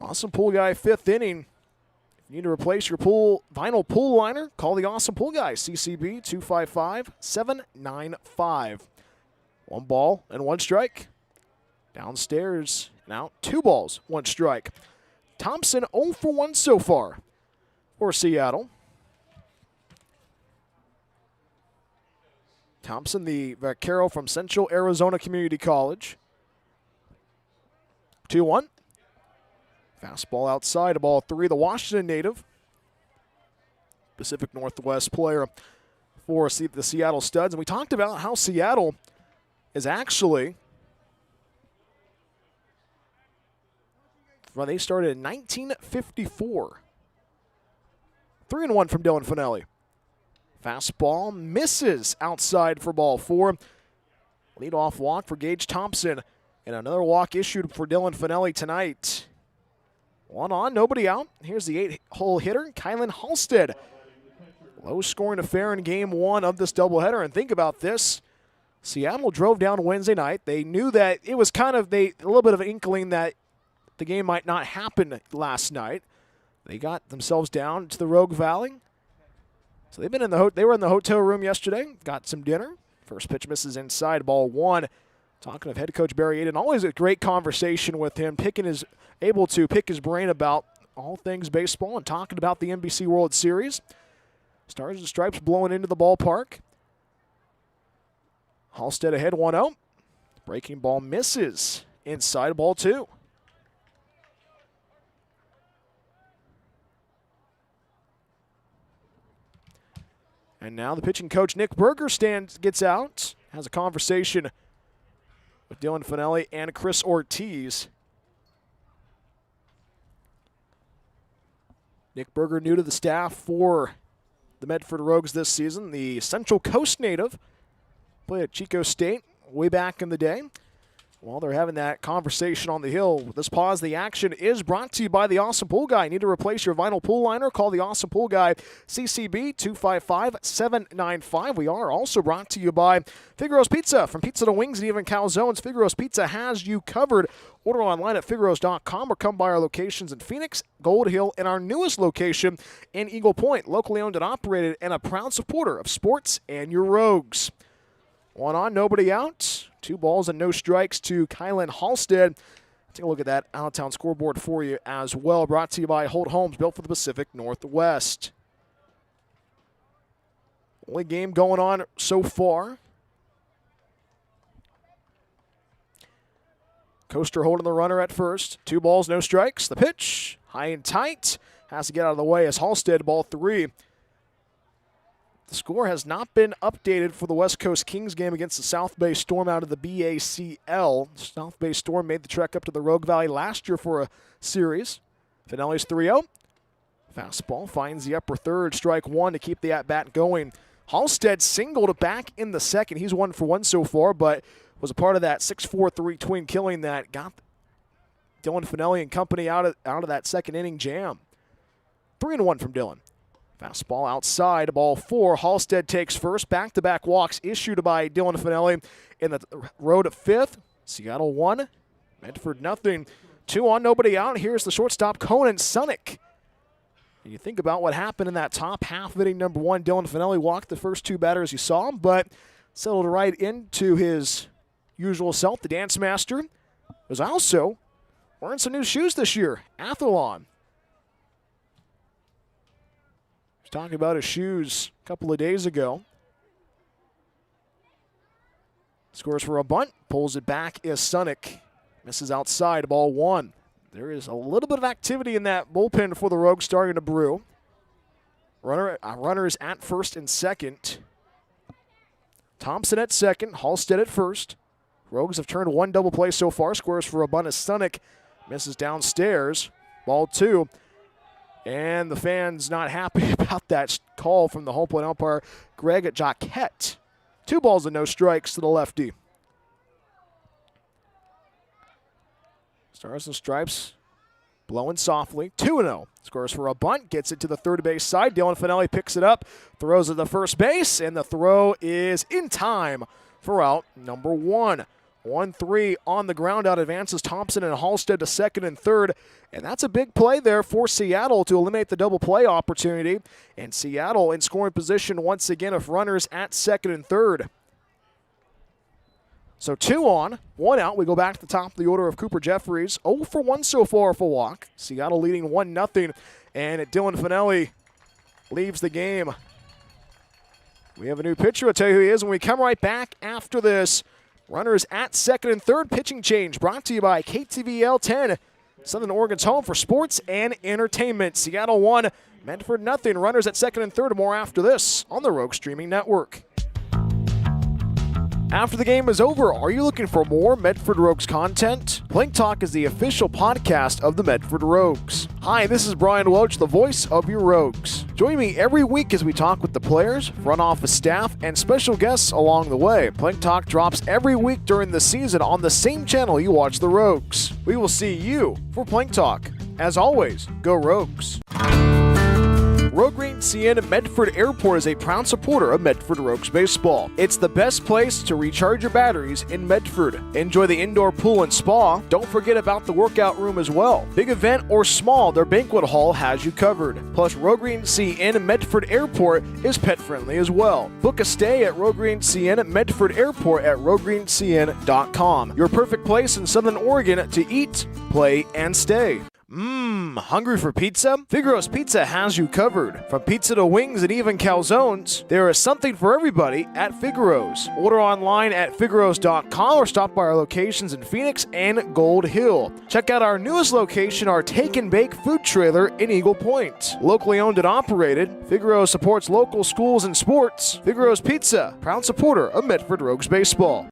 Awesome Pool Guy 5th inning. If you need to replace your vinyl pool liner, call the Awesome Pool Guy, CCB 255-795. 1 ball and 1 strike. Downstairs and out. 2 balls, 1 strike. Thompson 0 for 1 so far for Seattle. Thompson, the vaquero from Central Arizona Community College. 2-1. Fastball outside, a ball 3. The Washington native, Pacific Northwest player for the Seattle Studs. And we talked about how Seattle is actually, well, they started in 1954. 3-1 from Dylan Finelli. Fastball misses outside for ball 4. Leadoff walk for Gage Thompson. And another walk issued for Dylan Finelli tonight. 1 on, nobody out. Here's the 8-hole hitter, Kylan Halstead. Low-scoring affair in game 1 of this doubleheader. And think about this. Seattle drove down Wednesday night. They knew that it was kind of a little bit of an inkling that the game might not happen last night. They got themselves down to the Rogue Valley. So they were in the hotel room yesterday, got some dinner. First pitch misses inside, ball 1. Talking of head coach Barry Aiden, always a great conversation with him, able to pick his brain about all things baseball and talking about the NBC World Series. Stars and Stripes blowing into the ballpark. Halstead ahead 1-0. Breaking ball misses inside, ball 2. And now the pitching coach, Nick Berger, gets out, has a conversation with Dylan Finelli and Chris Ortiz. Nick Berger, new to the staff for the Medford Rogues this season, the Central Coast native, played at Chico State way back in the day. While they're having that conversation on the hill, this pause, the action is brought to you by the Awesome Pool Guy. Need to replace your vinyl pool liner? Call the Awesome Pool Guy, CCB 255-795. We are also brought to you by Figaro's Pizza. From pizza to wings and even calzones, Figaro's Pizza has you covered. Order online at figaros.com or come by our locations in Phoenix, Gold Hill, and our newest location in Eagle Point. Locally owned and operated and a proud supporter of sports and your Rogues. 1 on, nobody out. 2 balls and no strikes to Kylan Halstead. Take a look at that out-of-town scoreboard for you as well. Brought to you by Holt Homes, built for the Pacific Northwest. Only game going on so far. Coaster holding the runner at first. 2 balls, no strikes. The pitch, high and tight. has to get out of the way as Halstead, ball 3. The score has not been updated for the West Coast Kings game against the South Bay Storm out of the BACL. South Bay Storm made the trek up to the Rogue Valley last year for a series. Finelli's 3-0. Fastball finds the upper third, strike 1 to keep the at-bat going. Halstead singled back in the second. He's 1 for 1 so far, but was a part of that 6-4-3 twin killing that got Dylan Finelli and company out of that second inning jam. 3-1 from Dylan. Fastball outside, ball 4. Halstead takes first. Back-to-back walks issued by Dylan Finelli in the road at 5th. Seattle 1, Medford nothing. 2 on, nobody out. Here's the shortstop, Conan Sunick. And you think about what happened in that top half of inning number 1. Dylan Finelli walked the first 2 batters you saw him, but settled right into his usual self, the dance master. Was also wearing some new shoes this year, Athlon. Talking about his shoes a couple of days ago. Scores for a bunt, pulls it back is Sunick. Misses outside, ball 1. There is a little bit of activity in that bullpen for the Rogues starting to brew. Runners at first and second. Thompson at second, Halstead at first. Rogues have turned 1 double play so far. Scores for a bunt as Sunick misses downstairs, ball 2. And the fans not happy about that call from the home plate umpire, Greg Jaquette. 2 balls and no strikes to the lefty. Stars and Stripes blowing softly. 2-0. Scores for a bunt, gets it to the third base side. Dylan Finelli picks it up, throws it to first base, and the throw is in time for out number 1. 1-3 on the ground out, advances Thompson and Halstead to second and third. And that's a big play there for Seattle to eliminate the double play opportunity. And Seattle in scoring position once again of runners at second and third. So 2 on, 1 out. We go back to the top of the order of Cooper Jeffries. 0 for 1 so far for walk. Seattle leading 1-0. And Dylan Finelli leaves the game. We have a new pitcher. I'll tell you who he is when we come right back after this. Runners at second and third. Pitching change brought to you by KTVL 10. Southern Oregon's home for sports and entertainment. Seattle 1, Medford nothing. Runners at second and third. More after this on the Rogue Streaming Network. After the game is over, are you looking for more Medford Rogues content? Plank Talk is the official podcast of the Medford Rogues. Hi, this is Brian Welch, the voice of your Rogues. Join me every week as we talk with the players, front office staff, and special guests along the way. Plank Talk drops every week during the season on the same channel you watch the Rogues. We will see you for Plank Talk. As always, go Rogues. Rogue Green CN Medford Airport is a proud supporter of Medford Rogues baseball. It's the best place to recharge your batteries in Medford. Enjoy the indoor pool and spa. Don't forget about the workout room as well. Big event or small, their banquet hall has you covered. Plus, Rogue Green CN Medford Airport is pet friendly as well. Book a stay at Rogue Green CN Medford Airport at roguegreencn.com. Your perfect place in Southern Oregon to eat, play, and stay. Hungry for pizza? Figaro's Pizza has you covered. From pizza to wings and even calzones, there is something for everybody at Figaro's. Order online at figaros.com or stop by our locations in Phoenix and Gold Hill. Check out our newest location, our Take and Bake food trailer in Eagle Point. Locally owned and operated, Figaro's supports local schools and sports. Figaro's Pizza, proud supporter of Medford Rogues baseball.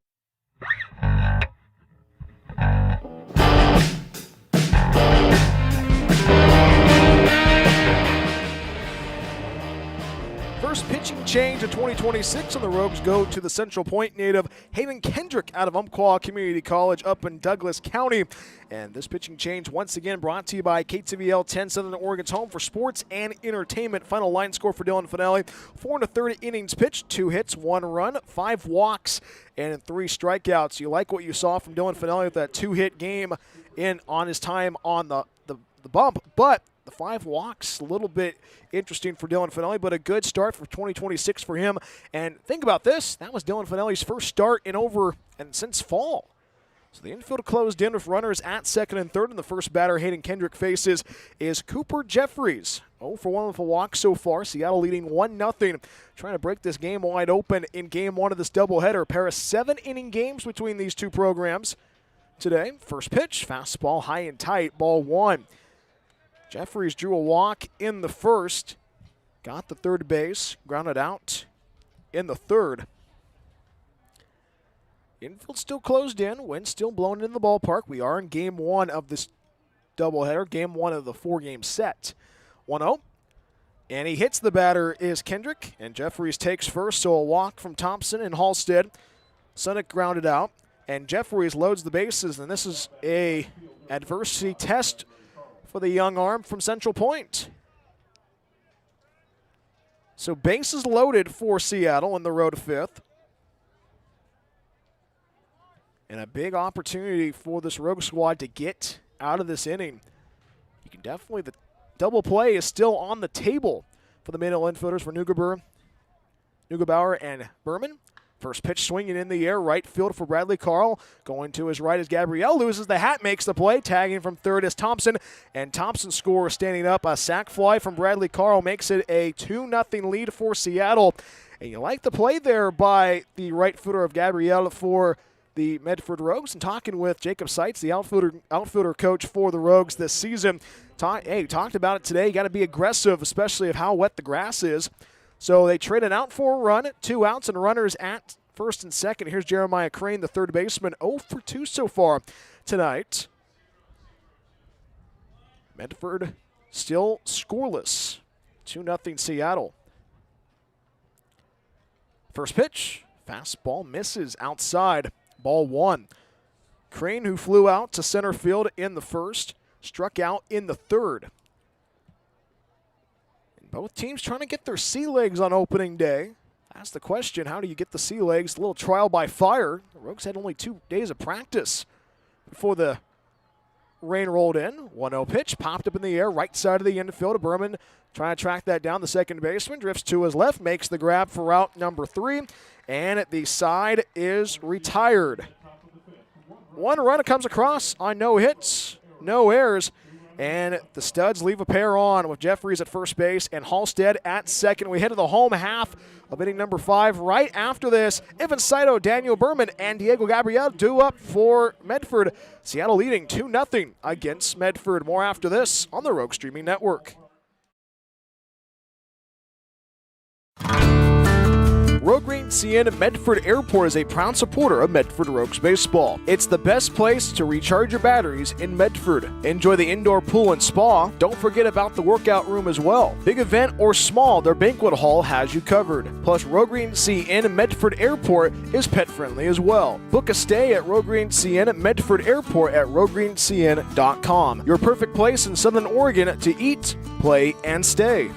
First pitching change of 2026, and the Rogues go to the Central Point native Hayden Kendrick out of Umpqua Community College up in Douglas County. And this pitching change once again brought to you by KTVL 10, Southern Oregon's home for sports and entertainment. Final line score for Dylan Finelli: 4 1/3 innings pitched, 2 hits, 1 run, 5 walks, and 3 strikeouts. You like what you saw from Dylan Finelli with that 2-hit game in on his time on the bump, but the 5 walks, a little bit interesting for Dylan Finelli, but a good start for 2026 for him. And think about this, that was Dylan Finelli's first start since fall. So the infield closed in with runners at second and third, and the first batter Hayden Kendrick faces is Cooper Jeffries. 0 for 1 with a walk so far. Seattle leading 1-0. Trying to break this game wide open in game 1 of this doubleheader. A pair of 7-inning games between these two programs today. First pitch, fastball high and tight, ball 1. Jeffries drew a walk in the first, got the third base, grounded out in the third. Infield still closed in, wind still blowing in the ballpark. We are in game one of this doubleheader, game one of the four-game set. 1-0, and he hits the batter is Kendrick, and Jeffries takes first, so a walk from Thompson and Halstead. Sunick grounded out, and Jeffries loads the bases, and this is a adversity test for the young arm from Central Point. So bases loaded for Seattle in the road to fifth. And a big opportunity for this Rogue squad to get out of this inning. You can definitely, the double play is still on the table for the middle infielders for Neugebauer and Berman. First pitch swinging in the air, right field for Bradley Carl. Going to his right as Gabrielle loses the hat, makes the play. Tagging from third is Thompson, and Thompson scores standing up. A sac fly from Bradley Carl makes it a 2-0 lead for Seattle. And you like the play there by the right footer of Gabrielle for the Medford Rogues. And talking with Jacob Seitz, the outfielder coach for the Rogues this season, talked about it today. You got to be aggressive, especially of how wet the grass is. So they traded out for a run, 2 outs and runners at first and second. Here's Jeremiah Crane, the third baseman, 0 for 2 so far tonight. Medford still scoreless, 2-0 Seattle. First pitch, fastball misses outside, ball 1. Crane, who flew out to center field in the first, struck out in the third. Both teams trying to get their sea legs on opening day. That's the question. How do you get the sea legs? A little trial by fire. The Rogues had only 2 days of practice before the rain rolled in. 1-0 pitch popped up in the air, right side of the infield. Berman trying to track that down. The second baseman drifts to his left, makes the grab for route number 3, and the side is retired. 1 run comes across on no hits, no errors. And the Studs leave a pair on with Jeffries at first base and Halstead at second. We head to the home half of inning number 5. Right after this, Evan Saito, Daniel Berman, and Diego Gabriel due up for Medford. Seattle leading 2-0 against Medford. More after this on the Rogue Streaming Network. Rogue Green CN Medford Airport is a proud supporter of Medford Rogues baseball. It's the best place to recharge your batteries in Medford. Enjoy the indoor pool and spa. Don't forget about the workout room as well. Big event or small, their banquet hall has you covered. Plus, Rogue Green CN Medford Airport is pet friendly as well. Book a stay at Rogue Green CN Medford Airport at roguegreencn.com. Your perfect place in Southern Oregon to eat, play, and stay.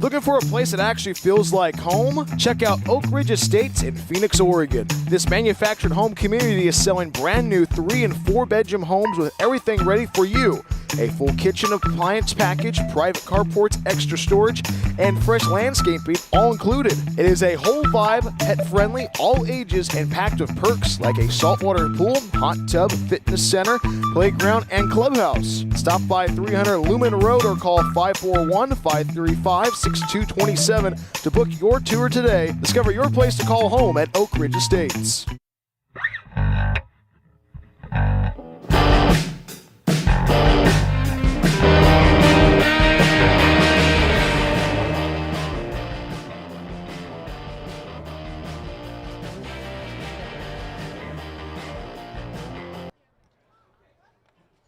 Looking for a place that actually feels like home? Check out Oak Ridge Estates in Phoenix, Oregon. This manufactured home community is selling brand new 3- and 4-bedroom homes with everything ready for you. A full kitchen appliance package, private carports, extra storage, and fresh landscaping all included. It is a whole vibe, pet-friendly, all ages, and packed with perks like a saltwater pool, hot tub, fitness center, playground, and clubhouse. Stop by 300 Lumen Road or call 541-535-6227 to book your tour today. Discover your place to call home at Oak Ridge Estates.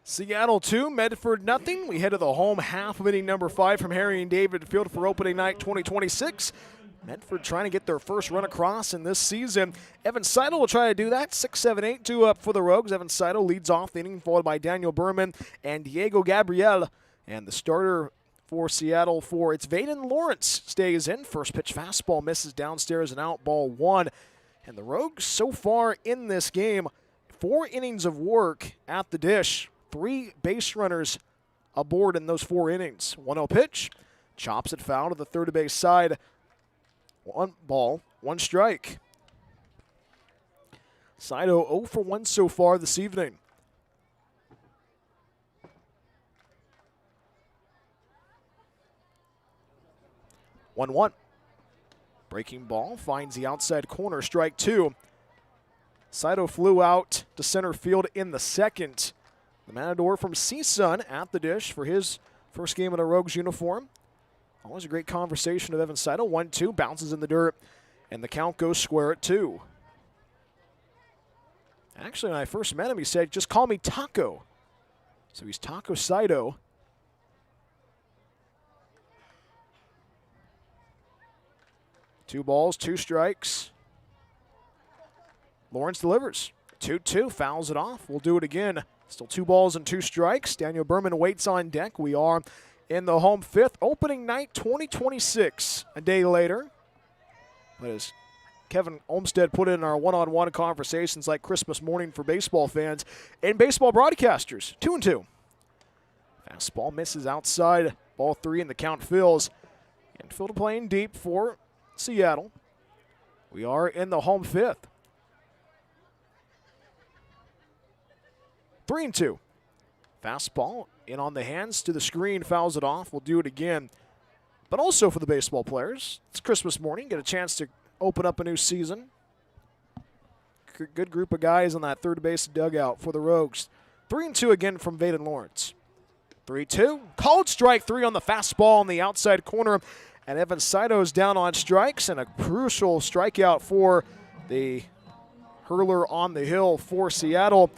Seattle 2, Medford nothing. We head to the home half of inning number 5 from Harry and David Field for opening night 2026. Medford trying to get their first run across in this season. Evan Seidel will try to do that. 6-7-8, 2 up for the Rogues. Evan Seidel leads off the inning, followed by Daniel Berman and Diego Gabriel. And the starter for Seattle for it's Vaden Lawrence stays in. First pitch fastball misses downstairs and out, ball 1. And the Rogues so far in this game, 4 innings of work at the dish. 3 base runners aboard in those 4 innings. 1-0 pitch, chops it foul to the third base side. 1 ball, 1 strike. Saito 0 for 1 so far this evening. One. Breaking ball finds the outside corner, strike 2. Saito flew out to center field in the second. The Matador from CSUN at the dish for his first game in a Rogues uniform. Always a great conversation of Evan Seidel. 1-2, bounces in the dirt, and the count goes square at 2. Actually, when I first met him, he said, just call me Taco. So he's Taco Saito. Two balls, 2 strikes. Lawrence delivers. 2-2, fouls it off. We'll do it again. Still 2 balls and 2 strikes. Daniel Berman waits on deck. We are in the home 5th. Opening night 2026, a day later. But as Kevin Olmstead put in our one-on-one conversations like Christmas morning for baseball fans and baseball broadcasters, 2-2. Fastball misses outside. Ball 3 and the count fills. Infield playing deep for Seattle. We are in the home 5th. 3-2. Fastball in on the hands to the screen, fouls it off. We'll do it again. But also for the baseball players, it's Christmas morning, get a chance to open up a new season. Good group of guys on that third base dugout for the Rogues. 3-2 again from Vaden Lawrence. 3-2. Called strike 3 on the fastball in the outside corner. And Evan Saito's down on strikes, and a crucial strikeout for the hurler on the hill for Seattle.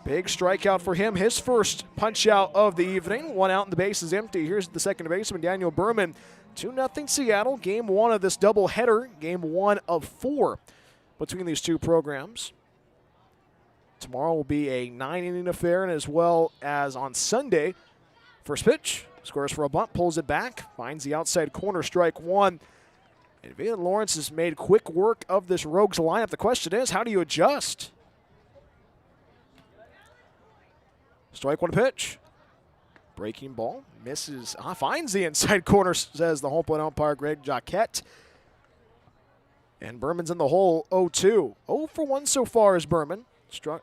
Big strikeout for him, his first punch out of the evening. 1 out and the base is empty. Here's the second baseman, Daniel Berman. 2-0 Seattle, game 1 of this doubleheader, game 1 of 4 between these two programs. Tomorrow will be a 9-inning affair, and as well as on Sunday. First pitch, scores for a bunt, pulls it back, finds the outside corner, strike 1. And Vaden Lawrence has made quick work of this Rogues lineup. The question is, how do you adjust? Strike 1 pitch. Breaking ball, misses, finds the inside corner, says the home plate umpire, Greg Jaquette. And Berman's in the hole, 0-2. 0 for 1 so far is Berman.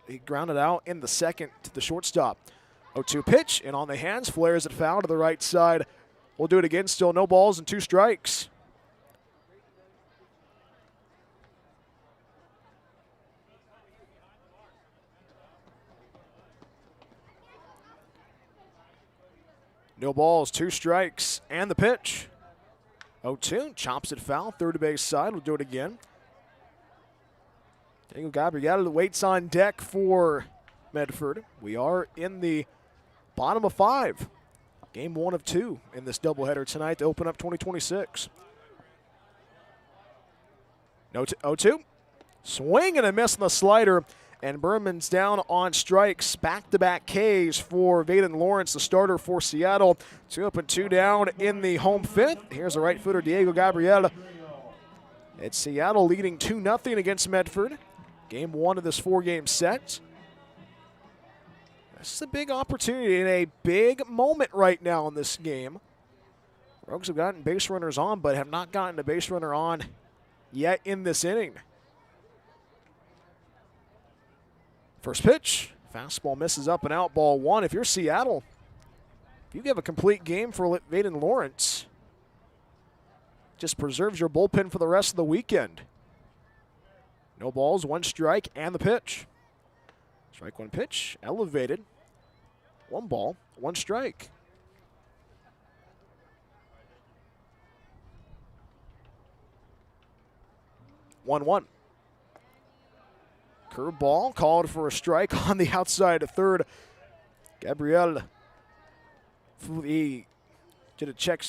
He grounded out in the second to the shortstop. 0-2 pitch, and on the hands, flares it foul to the right side. We'll do it again, still no balls and 2 strikes. No balls, 2 strikes, and the pitch. 0-2, chops it foul, third base side. We'll do it again. Diego Gabriel waits on deck for Medford. We are in the bottom of 5. Game 1 of 2 in this doubleheader tonight to open up 2026. No 0-2. Swing and a miss on the slider. And Berman's down on strikes. Back-to-back Ks for Vaden Lawrence, the starter for Seattle. 2 up and 2 down in the home 5th. Here's the right footer, Diego Gabriel. It's Seattle leading 2-0 against Medford. Game 1 of this 4-game set. This is a big opportunity and a big moment right now in this game. Rogues have gotten base runners on, but have not gotten a base runner on yet in this inning. First pitch, fastball misses up and out, ball 1. If you're Seattle, if you give a complete game for Vaden Lawrence, just preserves your bullpen for the rest of the weekend. No balls, 1 strike, and the pitch. Strike 1 pitch, elevated. 1 ball, 1 strike. One. Curveball called for a strike on the outside of third. Gabriel, he did a check.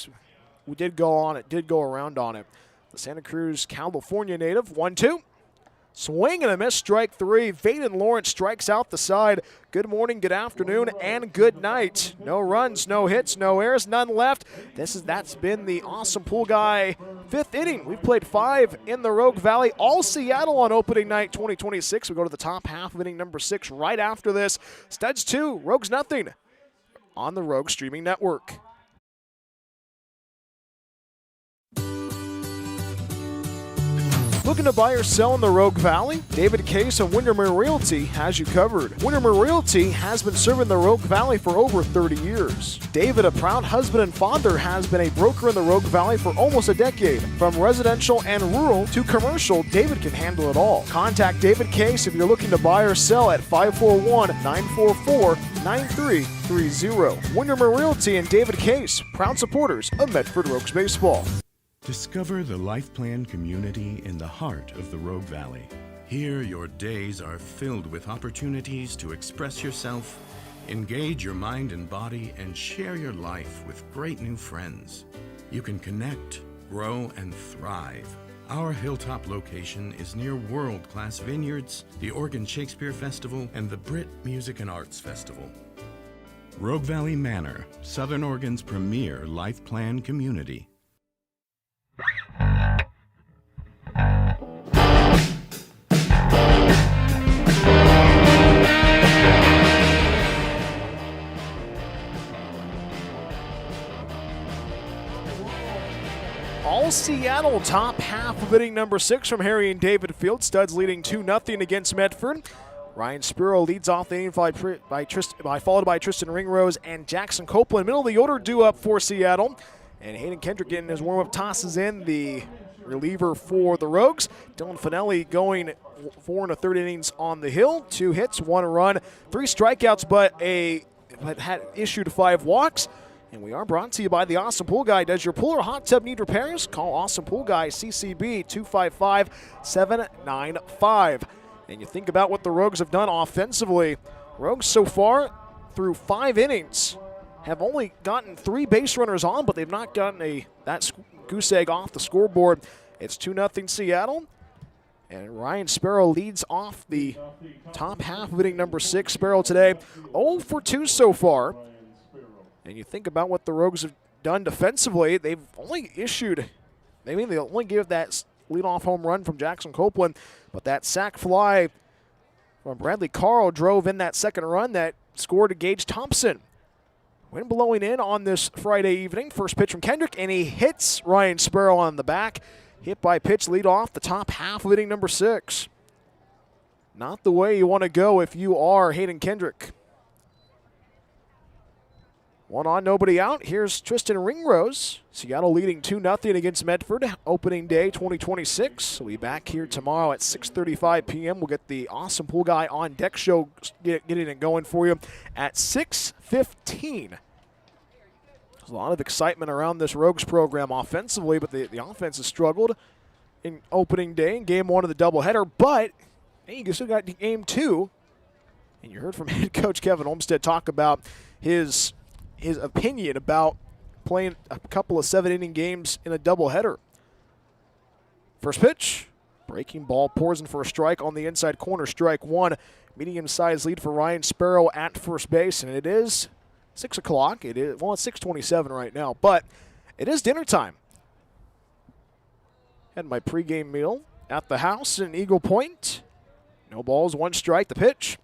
We did go on it, did go around on it. The Santa Cruz, California native, 1-2. Swing and a miss, strike 3. Vaden Lawrence strikes out the side. Good morning, good afternoon, and good night. No runs, no hits, no errors, none left. That's been the Awesome Pool Guy 5th inning. We've played 5 in the Rogue Valley, all Seattle on opening night 2026. We go to the top half of inning number 6 right after this. Studs 2, Rogues nothing on the Rogue Streaming Network. Looking to buy or sell in the Rogue Valley? David Case of Windermere Realty has you covered. Windermere Realty has been serving the Rogue Valley for over 30 years. David, a proud husband and father, has been a broker in the Rogue Valley for almost a decade. From residential and rural to commercial, David can handle it all. Contact David Case if you're looking to buy or sell at 541-944-9330. Windermere Realty and David Case, proud supporters of Medford Rogues Baseball. Discover the Life Plan community in the heart of the Rogue Valley. Here, your days are filled with opportunities to express yourself, engage your mind and body, and share your life with great new friends. You can connect, grow, and thrive. Our Hilltop location is near world-class vineyards, the Oregon Shakespeare Festival, and the Brit Music and Arts Festival. Rogue Valley Manor, Southern Oregon's premier Life Plan community. All Seattle, top half of inning number 6 from Harry and David Field. Studs leading 2-0 against Medford. Ryan Spiro leads off the inning, followed by Tristan Ringrose and Jackson Copeland. Middle of the order due up for Seattle. And Hayden Kendrick getting his warm-up tosses in, the reliever for the Rogues. Dylan Finelli going 4 1/3 innings on the hill. 2 hits, 1 run, 3 strikeouts, but had issued 5 walks. And we are brought to you by the Awesome Pool Guy. Does your pool or hot tub need repairs? Call Awesome Pool Guy, CCB 255-795. And you think about what the Rogues have done offensively. Rogues so far through 5 innings have only gotten 3 base runners on, but they've not gotten that goose egg off the scoreboard. It's 2-0 Seattle. And Ryan Sparrow leads off the top half of inning number 6. Sparrow today 0 for 2 so far. And you think about what the Rogues have done defensively, they only gave that leadoff home run from Jackson Copeland, but that sac fly from Bradley Carl drove in that second run that scored to Gage Thompson. Wind blowing in on this Friday evening. First pitch from Kendrick, and he hits Ryan Sparrow on the back. Hit by pitch lead off the top half of inning number 6. Not the way you want to go if you are Hayden Kendrick. 1 on, nobody out. Here's Tristan Ringrose. Seattle leading 2-0 against Medford. Opening day 2026. We'll be back here tomorrow at 6:35 p.m. We'll get the Awesome Pool Guy on Deck show getting it going for you at 6:15. There's a lot of excitement around this Rogues program offensively, but the offense has struggled in opening day in game 1 of the doubleheader. But hey, you still got game 2. And you heard from head coach Kevin Olmstead talk about his opinion about playing a couple of 7-inning games in a doubleheader. First pitch, breaking ball, pours in for a strike on the inside corner, strike 1. Medium-sized lead for Ryan Sparrow at first base, and it is 6 o'clock. It's 6:27 right now, but it is dinner time. Had my pregame meal at the house in Eagle Point. No balls, 1 strike. The pitch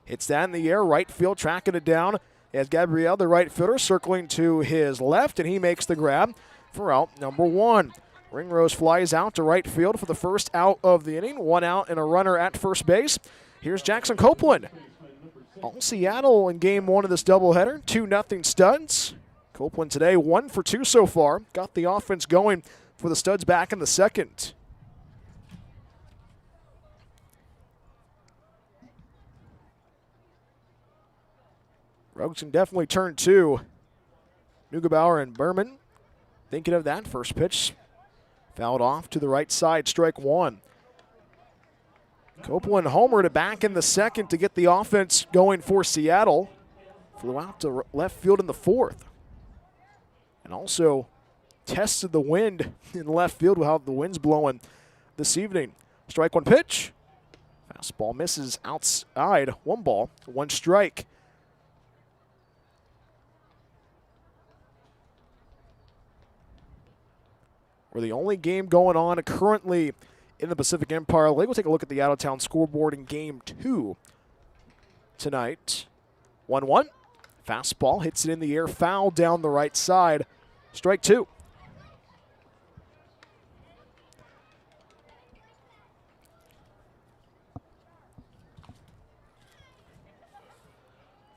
hits that in the air, right field, tracking it down. As Gabriel, the right fielder, circling to his left, and he makes the grab for out number 1. Ringrose flies out to right field for the first out of the inning. 1 out and a runner at first base. Here's Jackson Copeland. All Seattle in game 1 of this doubleheader. 2-0 Studs. Copeland today 1 for 2 so far. Got the offense going for the Studs back in the second. Rogues can definitely turn 2. Neugebauer and Berman thinking of that first pitch. Fouled off to the right side, strike 1. Copeland homered back in the second to get the offense going for Seattle. Flew out to left field in the 4th. And also tested the wind in left field with how the wind's blowing this evening. Strike 1 pitch. Fastball misses outside. 1 ball, 1 strike. We're the only game going on currently in the Pacific Empire League. We'll take a look at the out-of-town scoreboard in Game 2 tonight. 1-1. Fastball hits it in the air, foul down the right side. Strike 2.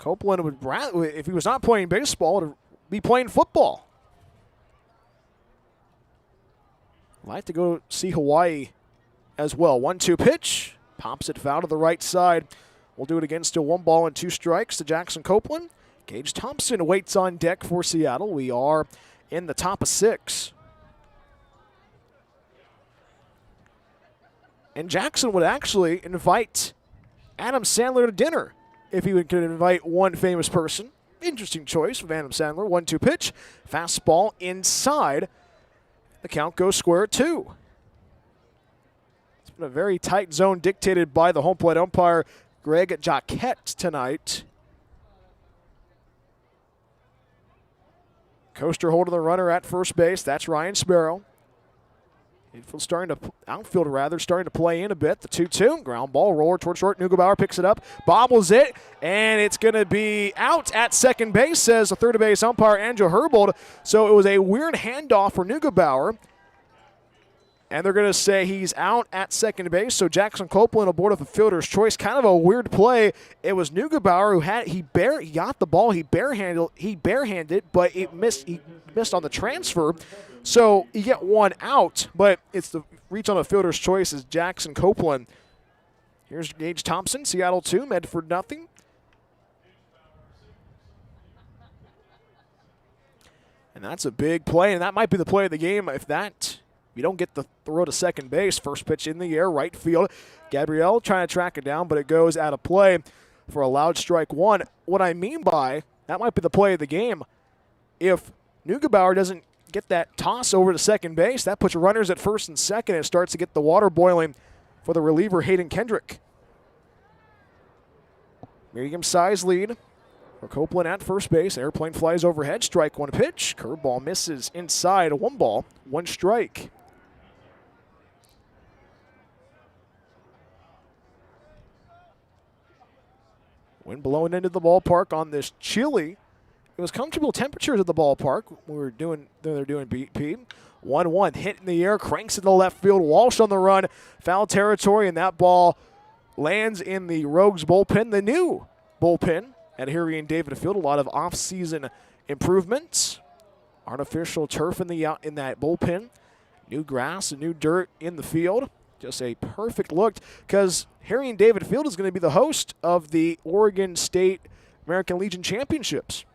Copeland would rather, if he was not playing baseball, to be playing football. I'd like to go see Hawaii as well. 1-2 pitch. Pops it foul to the right side. We'll do it again. Still 1 ball and 2 strikes to Jackson Copeland. Gage Thompson waits on deck for Seattle. We are in the top of 6. And Jackson would actually invite Adam Sandler to dinner if he could invite one famous person. Interesting choice of Adam Sandler. 1-2 pitch. Fastball inside. The count goes square at 2. It's been a very tight zone dictated by the home plate umpire, Greg Jaquette, tonight. Coaster holding the runner at first base. That's Ryan Sparrow. Outfield starting to play in a bit. The 2-2. Ground ball. Roller towards short. Neugebauer picks it up. Bobbles it. And it's going to be out at second base, says the third base umpire, Andrew Herbold. So it was a weird handoff for Neugebauer. And they're going to say he's out at second base. So Jackson Copeland aboard of a fielder's choice. Kind of a weird play. It was Neugebauer who he got the ball. He barehanded, but he missed on the transfer. So you get 1 out, but it's the reach on a fielder's choice is Jackson Copeland. Here's Gage Thompson, Seattle 2, Medford nothing. And that's a big play, and that might be the play of the game if you don't get the throw to second base. First pitch in the air, right field. Gabrielle trying to track it down, but it goes out of play for a loud strike 1. What I mean by that might be the play of the game. If Neugebauer doesn't get that toss over to second base, that puts runners at first and second, and it starts to get the water boiling for the reliever, Hayden Kendrick. Medium-sized lead for Copeland at first base. Airplane flies overhead. Strike 1 pitch. Curveball misses inside. 1 ball, 1 strike. Wind blowing into the ballpark on this chilly. It was comfortable temperatures at the ballpark when they're doing BP. 1-1, hit in the air, cranks it to the left field. Walsh on the run, foul territory, and that ball lands in the Rogues bullpen, the new bullpen at Harry and David Field. A lot of off-season improvements. Artificial turf in that bullpen. New grass and new dirt in the field. Just a perfect look because Harry and David Field is going to be the host of the Oregon State American Legion Championships.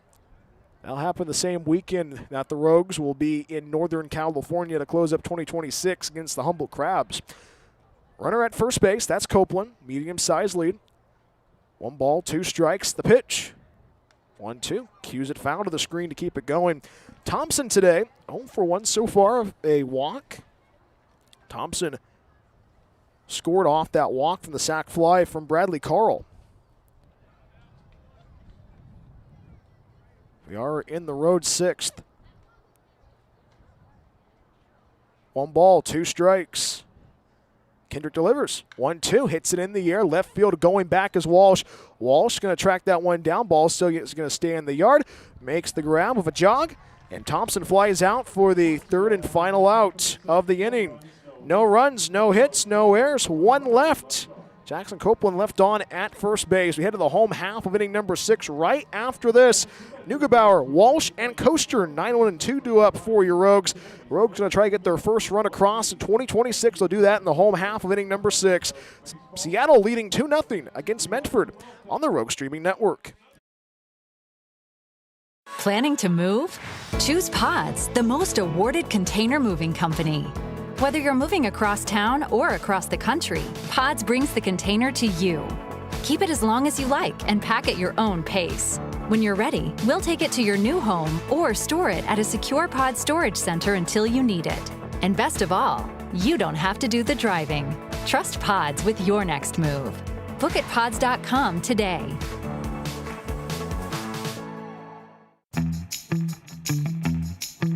That'll happen the same weekend that the Rogues will be in Northern California to close up 2026 against the Humboldt Crabs. Runner at first base, that's Copeland, medium-sized lead. 1 ball, 2 strikes, the pitch. 1-2, cues it foul to the screen to keep it going. Thompson today, 0 for 1 so far, a walk. Thompson scored off that walk from the sac fly from Bradley Carl. We are in the road 6th. 1 ball, 2 strikes. Kendrick delivers. 1-2, hits it in the air. Left field going back is Walsh. Walsh going to track that one down. Ball still is going to stay in the yard. Makes the grab with a jog. And Thompson flies out for the 3rd and final out of the inning. No runs, no hits, no errors. 1 left. Jackson Copeland left on at first base. We head to the home half of inning number 6 right after this. Neugebauer, Walsh, and Coaster, 9-1-2 due up for your Rogues. Rogues going to try to get their first run across in 2026. They'll do that in the home half of inning number 6. Seattle leading 2-0 against Medford on the Rogue Streaming Network. Planning to move? Choose Pods, the most awarded container moving company. Whether you're moving across town or across the country, Pods brings the container to you. Keep it as long as you like and pack at your own pace. When you're ready, we'll take it to your new home or store it at a secure pod storage center until you need it. And best of all, you don't have to do the driving. Trust Pods with your next move. Book at pods.com today.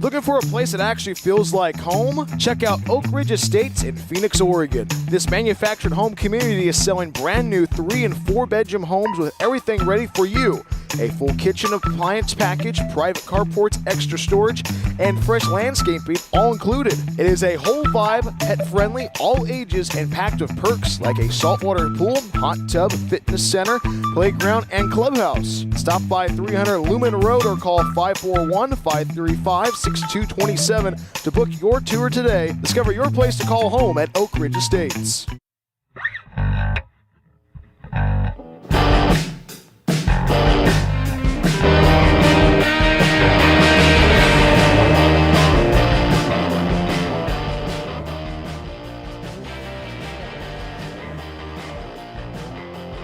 Looking for a place that actually feels like home? Check out Oak Ridge Estates in Phoenix, Oregon. This manufactured home community is selling brand new 3- and 4-bedroom homes with everything ready for you. a full kitchen appliance package, private carports, extra storage, and fresh landscaping all included. It is a whole vibe, pet-friendly, all ages, and packed with perks like a saltwater pool, hot tub, fitness center, playground, and clubhouse. Stop by 300 Lumen Road or call 541-535-6227 to book your tour today. Discover your place to call home at Oak Ridge Estates.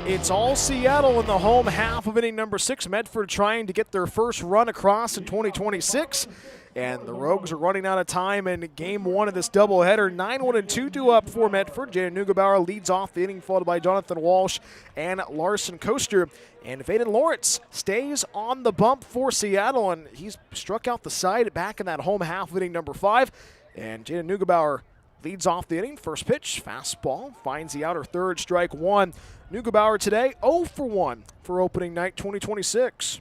It's all Seattle in the home half of inning number 6. Medford trying to get their first run across in 2026. And the Rogues are running out of time in game 1 of this doubleheader. 9-1-2 up for Medford. Jaden Neugebauer leads off the inning, followed by Jonathan Walsh and Larson Koster. And Vaden Lawrence stays on the bump for Seattle, and he's struck out the side back in that home half of inning number 5. And Jaden Neugebauer leads off the inning. First pitch, fastball, finds the outer third, strike 1. Neugebauer today 0 for 1 for opening night 2026.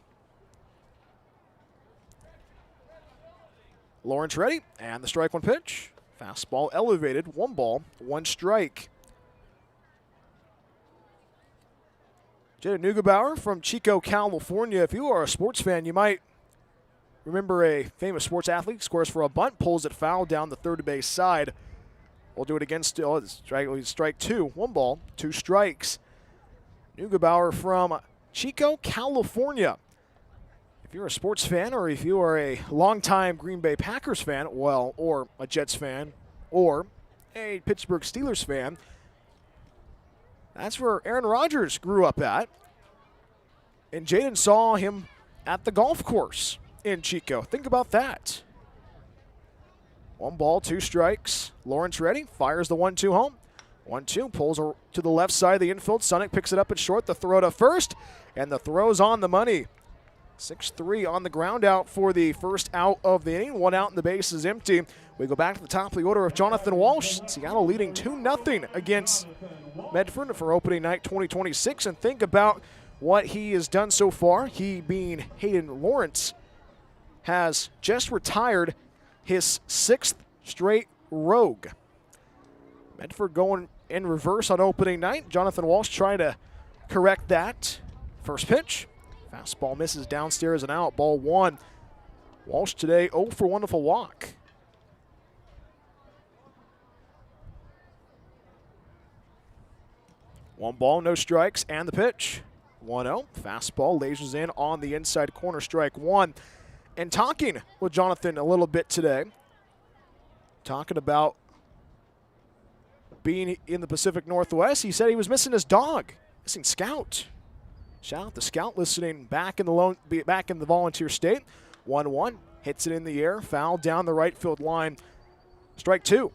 Lawrence ready, and the strike 1 pitch. Fastball elevated, 1 ball, 1 strike. Jaden Neugebauer from Chico, California. If you are a sports fan, you might remember a famous sports athlete scores for a bunt, pulls it foul down the third base side. We'll do it again still. It's strike 2, 1 ball, 2 strikes. Neugebauer from Chico, California. If you're a sports fan, or if you are a longtime Green Bay Packers fan, well, or a Jets fan, or a Pittsburgh Steelers fan, that's where Aaron Rodgers grew up at. And Jaden saw him at the golf course in Chico. Think about that. 1 ball, 2 strikes. Lawrence ready, fires the 1-2 home. 1-2, pulls to the left side of the infield. Sonic picks it up at short, the throw to first, and the throw's on the money. 6-3 on the ground out for the first out of the inning. 1 out and the base is empty. We go back to the top of the order of Jonathan Walsh. Seattle leading 2-0 against Medford for opening night 2026. And think about what he has done so far. He, being Hayden Lawrence, has just retired his 6th straight Rogue. Medford going in reverse on opening night. Jonathan Walsh trying to correct that. First pitch. Fastball misses downstairs and out. Ball 1. Walsh today 0 for 1 with a walk. One ball, no strikes, and the pitch. 1-0. Fastball lasers in on the inside corner, strike 1. And talking with Jonathan a little bit today, talking about being in the Pacific Northwest, he said he was missing his dog, missing Scout. Shout out to Scout listening back in the Volunteer State. 1-1, hits it in the air, foul down the right field line. Strike 2.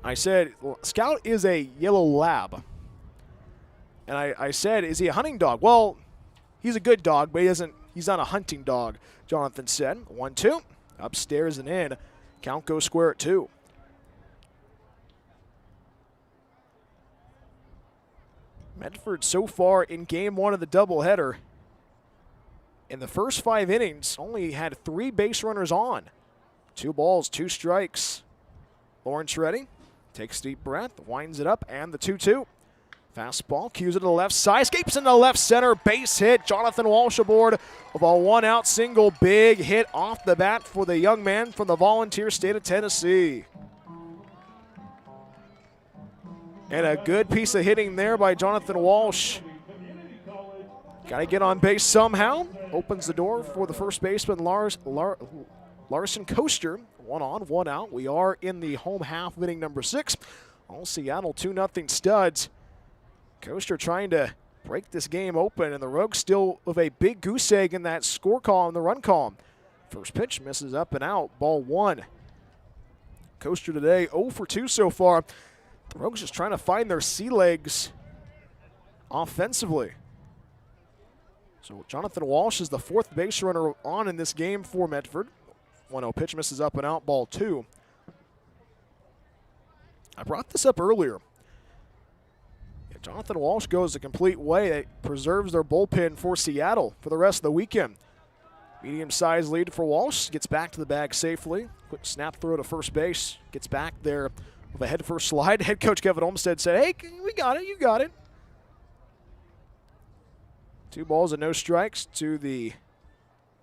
I said, Scout is a yellow lab. And I said, is he a hunting dog? Well, he's a good dog, but he's not a hunting dog, Jonathan said. 1-2, upstairs and in. Count goes square at 2. Medford so far in game 1 of the doubleheader, in the first 5 innings, only had 3 base runners on. 2 balls, 2 strikes. Lawrence ready, takes a deep breath, winds it up, and the 2-2. Fastball, cues it to the left side, escapes into left center, base hit. Jonathan Walsh aboard with a 1-out single. Big hit off the bat for the young man from the Volunteer State of Tennessee. And a good piece of hitting there by Jonathan Walsh. Got to get on base somehow. Opens the door for the first baseman, Larson Koster. 1 on, 1 out. We are in the home half of inning number 6. All Seattle 2-0 studs. Koster trying to break this game open, and the Rogues still with a big goose egg in that score column, the run column. First pitch misses up and out. Ball 1. Koster today 0 for 2 so far. The Rogues just trying to find their sea legs offensively. So Jonathan Walsh is the 4th base runner on in this game for Medford. 1-0 pitch misses up and out, ball 2. I brought this up earlier. Jonathan Walsh goes a complete way. That preserves their bullpen for Seattle for the rest of the weekend. Medium-sized lead for Walsh. Gets back to the bag safely. Quick snap throw to first base. Gets back there with a head-first slide. Head coach Kevin Olmstead said, hey, we got it. You got it. 2 balls and no strikes to the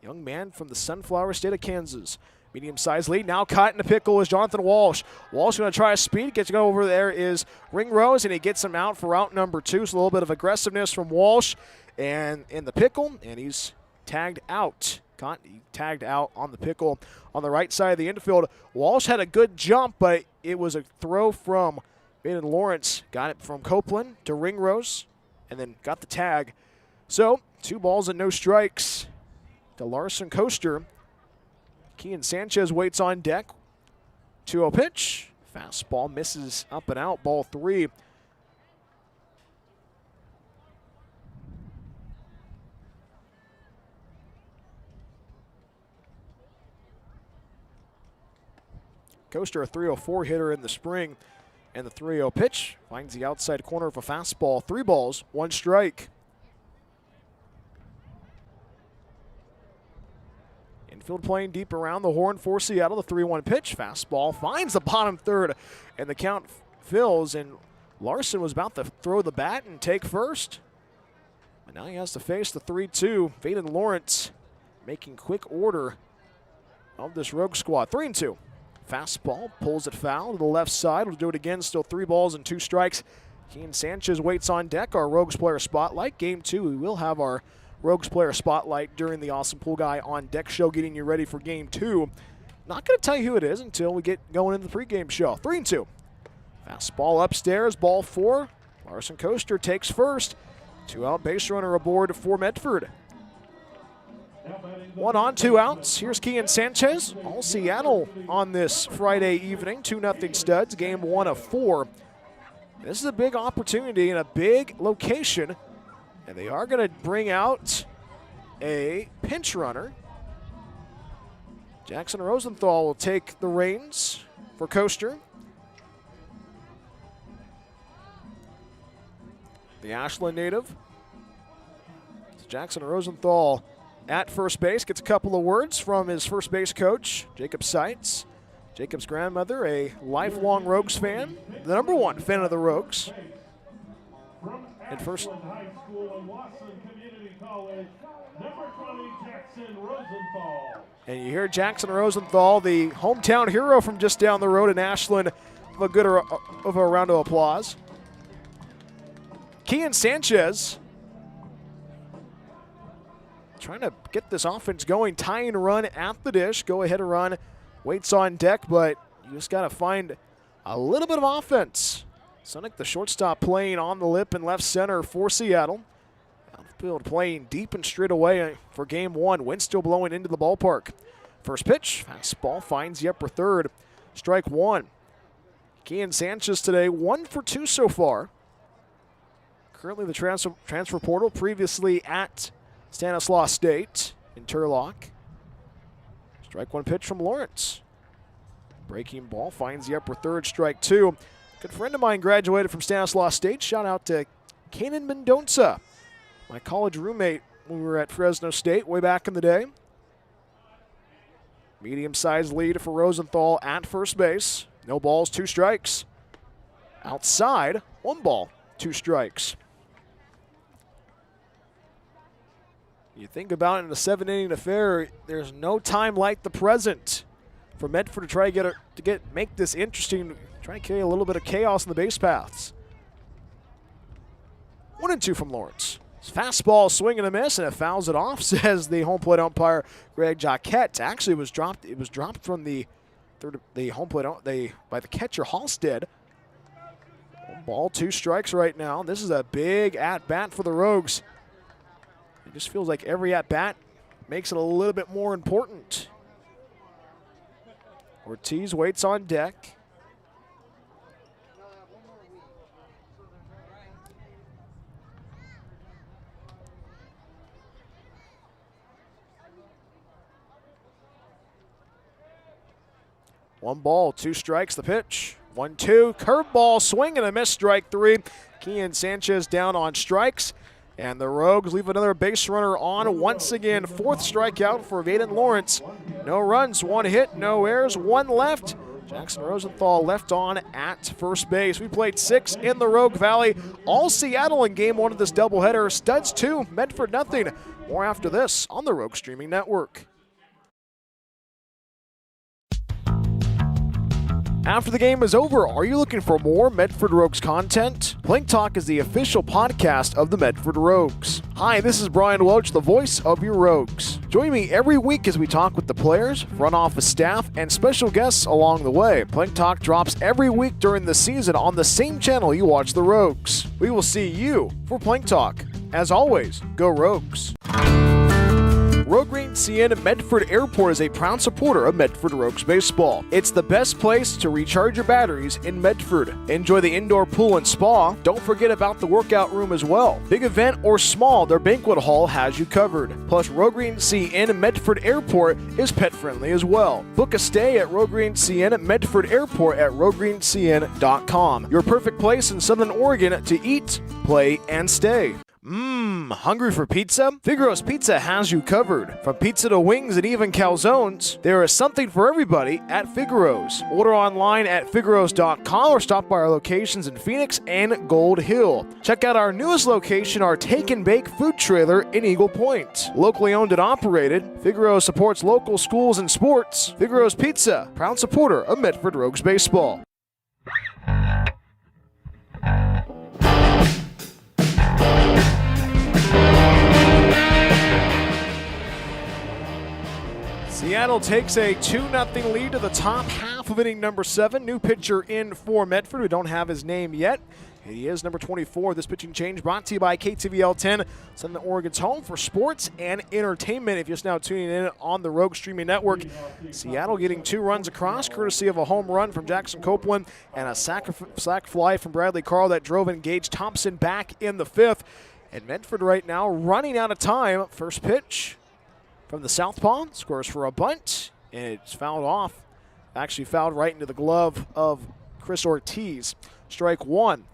young man from the Sunflower State of Kansas. Medium-sized lead. Now caught in the pickle is Jonathan Walsh. Walsh going to try a speed. Gets to go over there is Ringrose, and he gets him out for out number 2. So a little bit of aggressiveness from Walsh and in the pickle, and he's tagged out. He tagged out on the pickle on the right side of the infield. Walsh had a good jump, but it was a throw from Baden Lawrence. Got it from Copeland to Ringrose, and then got the tag. So 2 balls and no strikes to Larson Coaster. Kean Sanchez waits on deck. 2-0 pitch. Fastball misses up and out. Ball 3. Coaster, a 304 hitter in the spring, and the 3-0 pitch finds the outside corner of a fastball. 3 balls, 1 strike. Infield playing deep around the horn for Seattle. The 3-1 pitch, fastball finds the bottom third, and the count fills. And Larson was about to throw the bat and take first, but now he has to face the 3-2. Baden Lawrence making quick order of this Rogue squad. 3-2. Fastball, pulls it foul to the left side. We'll do it again, still 3 balls and 2 strikes. Kean Sanchez waits on deck, our Rogues player spotlight. Game 2, we will have our Rogues player spotlight during the Awesome Pool Guy on Deck show, getting you ready for Game 2. Not going to tell you who it is until we get going into the pregame show. 3-2. Fastball upstairs, ball 4. Larson Coaster takes first. 2 out, base runner aboard for Medford. 1 on, 2 outs. Here's Kean Sanchez. All Seattle on this Friday evening. 2-0 Studs, game 1 of 4. This is a big opportunity in a big location, and they are going to bring out a pinch runner. Jackson Rosenthal will take the reins for Coaster. The Ashland native. Jackson Rosenthal at first base, gets a couple of words from his first base coach, Jacob Seitz. Jacob's grandmother, a lifelong Rogues fan, the #1 fan of the Rogues. And first, High School and Watson Community College, number 20, Jackson Rosenthal. And you hear Jackson Rosenthal, the hometown hero from just down the road in Ashland, of a round of applause. Kean Sanchez trying to get this offense going, tying run at the dish, go ahead and run, waits on deck, but you just got to find a little bit of offense. Sonic, the shortstop, playing on the lip in left center for Seattle. Outfield playing deep and straight away for game 1. Wind still blowing into the ballpark. First pitch, fastball finds the upper third. Strike 1. Kean Sanchez today, 1 for 2 so far. Currently the transfer portal, previously at Stanislaus State in Turlock. Strike 1 pitch from Lawrence. Breaking ball finds the upper third, strike 2. Good friend of mine graduated from Stanislaus State. Shout out to Kanan Mendoza, my college roommate when we were at Fresno State way back in the day. Medium-sized lead for Rosenthal at first base. No balls, 2 strikes. Outside, 1 ball, 2 strikes. You think about it in a 7-inning affair, there's no time like the present for Medford to try to make this interesting, try to carry a little bit of chaos in the base paths. 1-2 from Lawrence. Fastball, swing and a miss, and it fouls it off, says the home plate umpire Greg Jacquette. Actually, it was dropped from the home plate by the catcher Halstead. 1 ball, 2 strikes right now. This is a big at bat for the Rogues. It just feels like every at-bat makes it a little bit more important. Ortiz waits on deck. One ball, 2 strikes, the pitch. 1-2, curveball, swing and a miss, strike 3. Kian Sanchez down on strikes. And the Rogues leave another base runner on once again. 4th strikeout for Vaden Lawrence. No runs, 1 hit, no errors, 1 left. Jackson Rosenthal left on at first base. We played 6 in the Rogue Valley. All Seattle in game 1 of this doubleheader. Studs 2, Medford nothing. More after this on the Rogue Streaming Network. After the game is over, are you looking for more Medford Rogues content? Plank Talk is the official podcast of the Medford Rogues. Hi, this is Brian Welch, the voice of your Rogues. Join me every week as we talk with the players, front office staff, and special guests along the way. Plank Talk drops every week during the season on the same channel you watch the Rogues. We will see you for Plank Talk. As always, go Rogues. Rogue Green CN Medford Airport is a proud supporter of Medford Rogues baseball. It's the best place to recharge your batteries in Medford. Enjoy the indoor pool and spa. Don't forget about the workout room as well. Big event or small, their banquet hall has you covered. Plus, Rogue Green CN Medford Airport is pet friendly as well. Book a stay at Rogue Green CN Medford Airport at roguegreencn.com. Your perfect place in Southern Oregon to eat, play, and stay. Hungry for pizza? Figaro's Pizza has you covered. From pizza to wings and even calzones, there is something for everybody at Figaro's. Order online at figaros.com or stop by our locations in Phoenix and Gold Hill. Check out our newest location, our Take and Bake food trailer in Eagle Point. Locally owned and operated, Figaro's supports local schools and sports. Figaro's Pizza, proud supporter of Medford Rogues baseball. Seattle takes a 2-0 lead to the top half of inning number 7. New pitcher in for Medford. We don't have his name yet. He is number 24. This pitching change brought to you by KTVL 10, Southern Oregon's home for sports and entertainment. If you're just now tuning in on the Rogue Streaming Network, Seattle getting 2 runs across, courtesy of a home run from Jackson Copeland and a sac fly from Bradley Carl that drove in Gage Thompson back in the 5th. And Medford right now running out of time. First pitch from the southpaw, scores for a bunt, and it's fouled off. Actually fouled right into the glove of Chris Ortiz. Strike 1.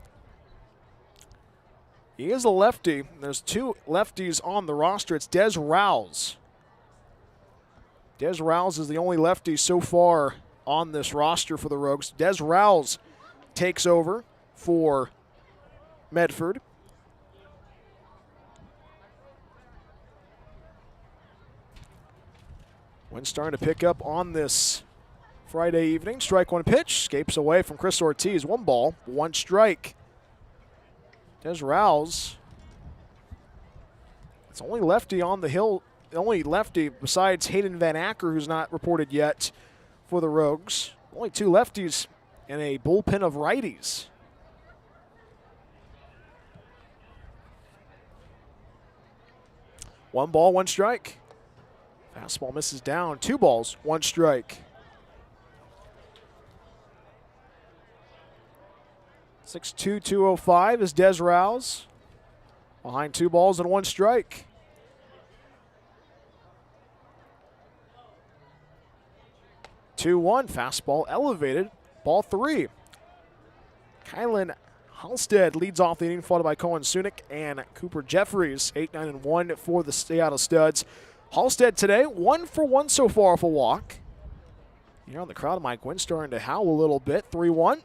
He is a lefty. There's 2 lefties on the roster. It's Des Rouse. Des Rouse is the only lefty so far on this roster for the Rogues. Des Rouse takes over for Medford. Wind starting to pick up on this Friday evening. Strike 1 pitch. Escapes away from Chris Ortiz. 1 ball, 1 strike. Des Rouse. It's only lefty on the hill. The only lefty besides Hayden Van Acker, who's not reported yet for the Rogues. Only 2 lefties and a bullpen of righties. One ball, 1 strike. Fastball misses down. 2 balls, 1 strike. 6'2", 205 is Des Rouse. Behind 2 balls and 1 strike. 2-1, fastball elevated. Ball 3. Kylan Halstead leads off the inning, followed by Cohen Sunick and Cooper Jeffries. 8-9-1 for the Seattle Studs. Halstead today, 1 for 1 so far off a walk. Here on the crowd, Mike Wynn starting to howl a little bit. 3-1.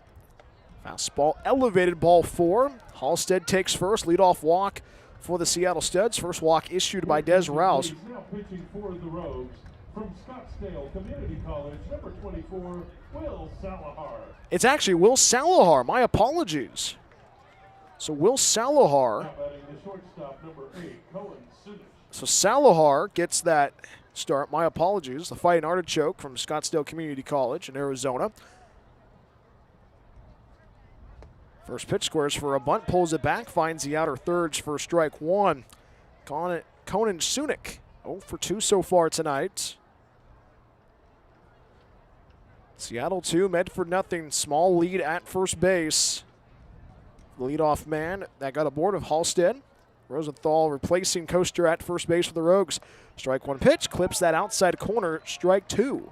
Fastball elevated, ball 4. Halstead takes first, leadoff walk for the Seattle Studs. First walk issued by Des Rouse. He's now pitching for the Rogues from Scottsdale Community College, number 24, Will Salahar. It's actually Will Salahar. My apologies. So Will Salahar. Now batting the shortstop, number 8, Cohen Sunic. So Salahar gets that start. My apologies. The Fighting Artichoke from Scottsdale Community College in Arizona. First pitch squares for a bunt, pulls it back, finds the outer thirds for strike 1. Conan Sunic, 0 for 2 so far tonight. Seattle 2, Medford nothing. Small lead at first base. The leadoff man that got aboard of Halstead. Rosenthal replacing Coaster at first base for the Rogues. Strike 1 pitch, clips that outside corner, strike 2.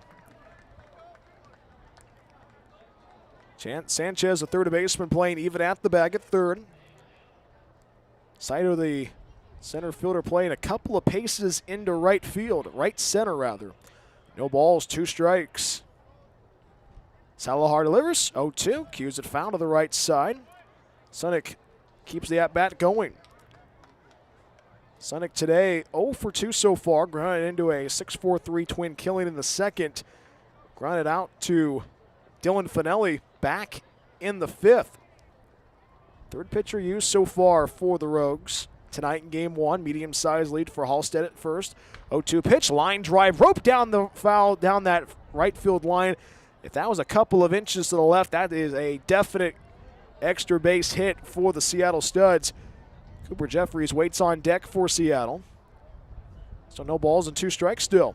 Sanchez, the third baseman, playing even at the bag at third. Saito, the center fielder, playing a couple of paces into right field, right center rather. No balls, 2 strikes. Salahar delivers, 0-2, cues it foul to the right side. Sunic keeps the at-bat going. Sunic today 0 for 2 so far, grounded into a 6-4-3 twin killing in the second. Grounded out to Dylan Finelli back in the 5th. Third pitcher used so far for the Rogues. Tonight in game 1, medium-sized lead for Halstead at first. 0-2 pitch, line drive, rope down the foul, down that right field line. If that was a couple of inches to the left, that is a definite extra base hit for the Seattle Studs. Cooper Jeffries waits on deck for Seattle. So no balls and 2 strikes still.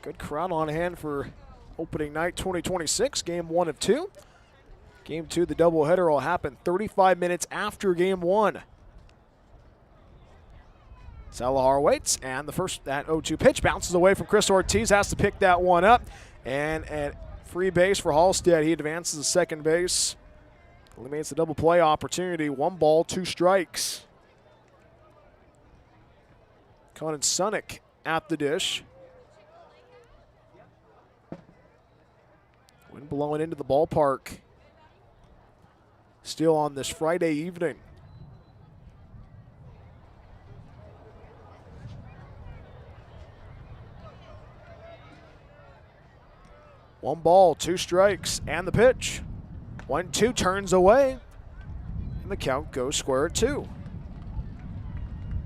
Good crowd on hand for opening night 2026, game 1 of 2. Game 2, the doubleheader, will happen 35 minutes after game 1. Salahar waits, and the first, that 0-2 pitch bounces away from Chris Ortiz, has to pick that one up. And at free base for Halstead, he advances to second base. Eliminates the double play opportunity. 1 ball, 2 strikes. Conan Sunic at the dish. Wind blowing into the ballpark. Still on this Friday evening. One ball, 2 strikes, and the pitch. 1-2 turns away, and the count goes square at 2.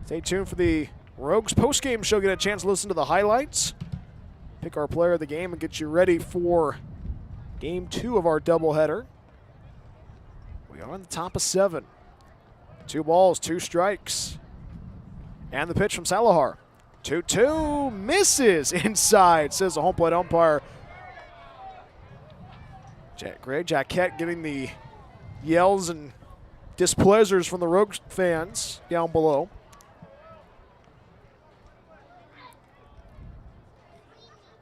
Stay tuned for the Rogues postgame show. Get a chance to listen to the highlights, pick our player of the game, and get you ready for game 2 of our doubleheader. We are on the top of 7. 2 balls, 2 strikes, and the pitch from Salahar. 2-2 misses inside, says the home plate umpire. Greg Jaquette getting the yells and displeasures from the Rogues fans down below.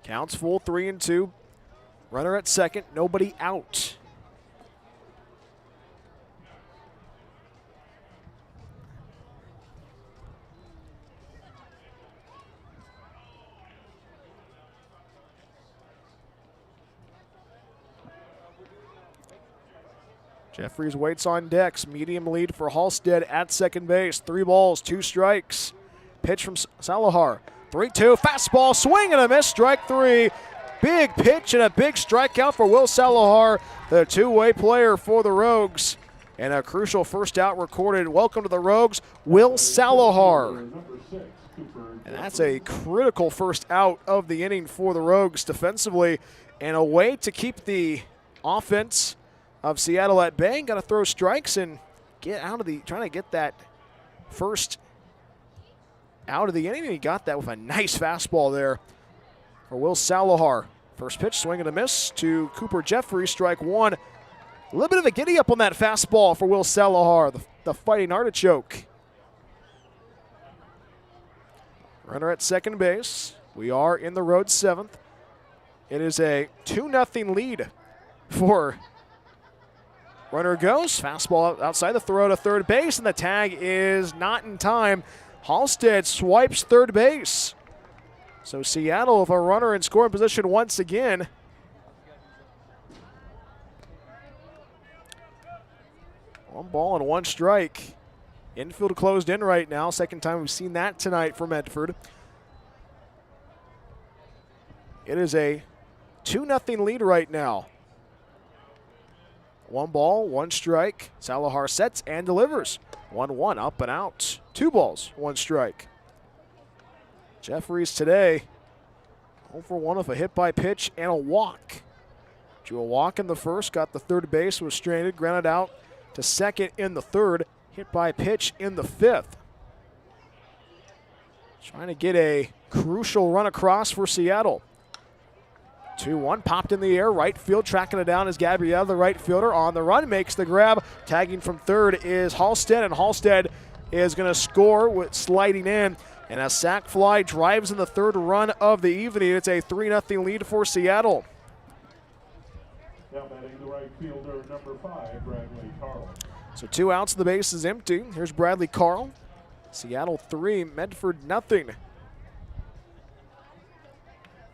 Counts full, 3-2. Runner at second, nobody out. Jeffries waits on decks. Medium lead for Halstead at second base. 3 balls, 2 strikes. Pitch from Salahar. 3-2, fastball, swing and a miss, strike 3. Big pitch and a big strikeout for Will Salahar, the two-way player for the Rogues. And a crucial first out recorded. Welcome to the Rogues, Will Salahar. And that's a critical first out of the inning for the Rogues defensively. And a way to keep the offense of Seattle at bay. Got to throw strikes and get out of the, trying to get that first out of the inning. And he got that with a nice fastball there for Will Salahar. First pitch, swing and a miss to Cooper Jeffries, strike 1. A little bit of a giddy up on that fastball for Will Salahar, the fighting artichoke. Runner at second base. We are in the road 7th. It is a 2-0 lead for runner goes. Fastball outside the throw to third base, and the tag is not in time. Halstead swipes third base. So Seattle with a runner in scoring position once again. One ball and 1 strike. Infield closed in right now. Second time we've seen that tonight for Medford. It is a 2-0 lead right now. 1 ball, 1 strike. Salahar sets and delivers. 1-1, up and out. 2 balls, 1 strike. Jeffries today 0 for 1 with a hit by pitch and a walk. Drew a walk in the first, got the third base, was stranded, grounded out to second in the third, hit by pitch in the 5th. Trying to get a crucial run across for Seattle. 2-1, popped in the air, right field, tracking it down is Gabrielle, the right fielder, on the run, makes the grab. Tagging from third is Halstead, and Halstead is going to score with sliding in. And a sac fly drives in the third run of the evening. It's a 3-0 lead for Seattle. Now batting the right fielder, number 5, Bradley Carl. So 2 outs, the base is empty. Here's Bradley Carl. Seattle 3, Medford nothing.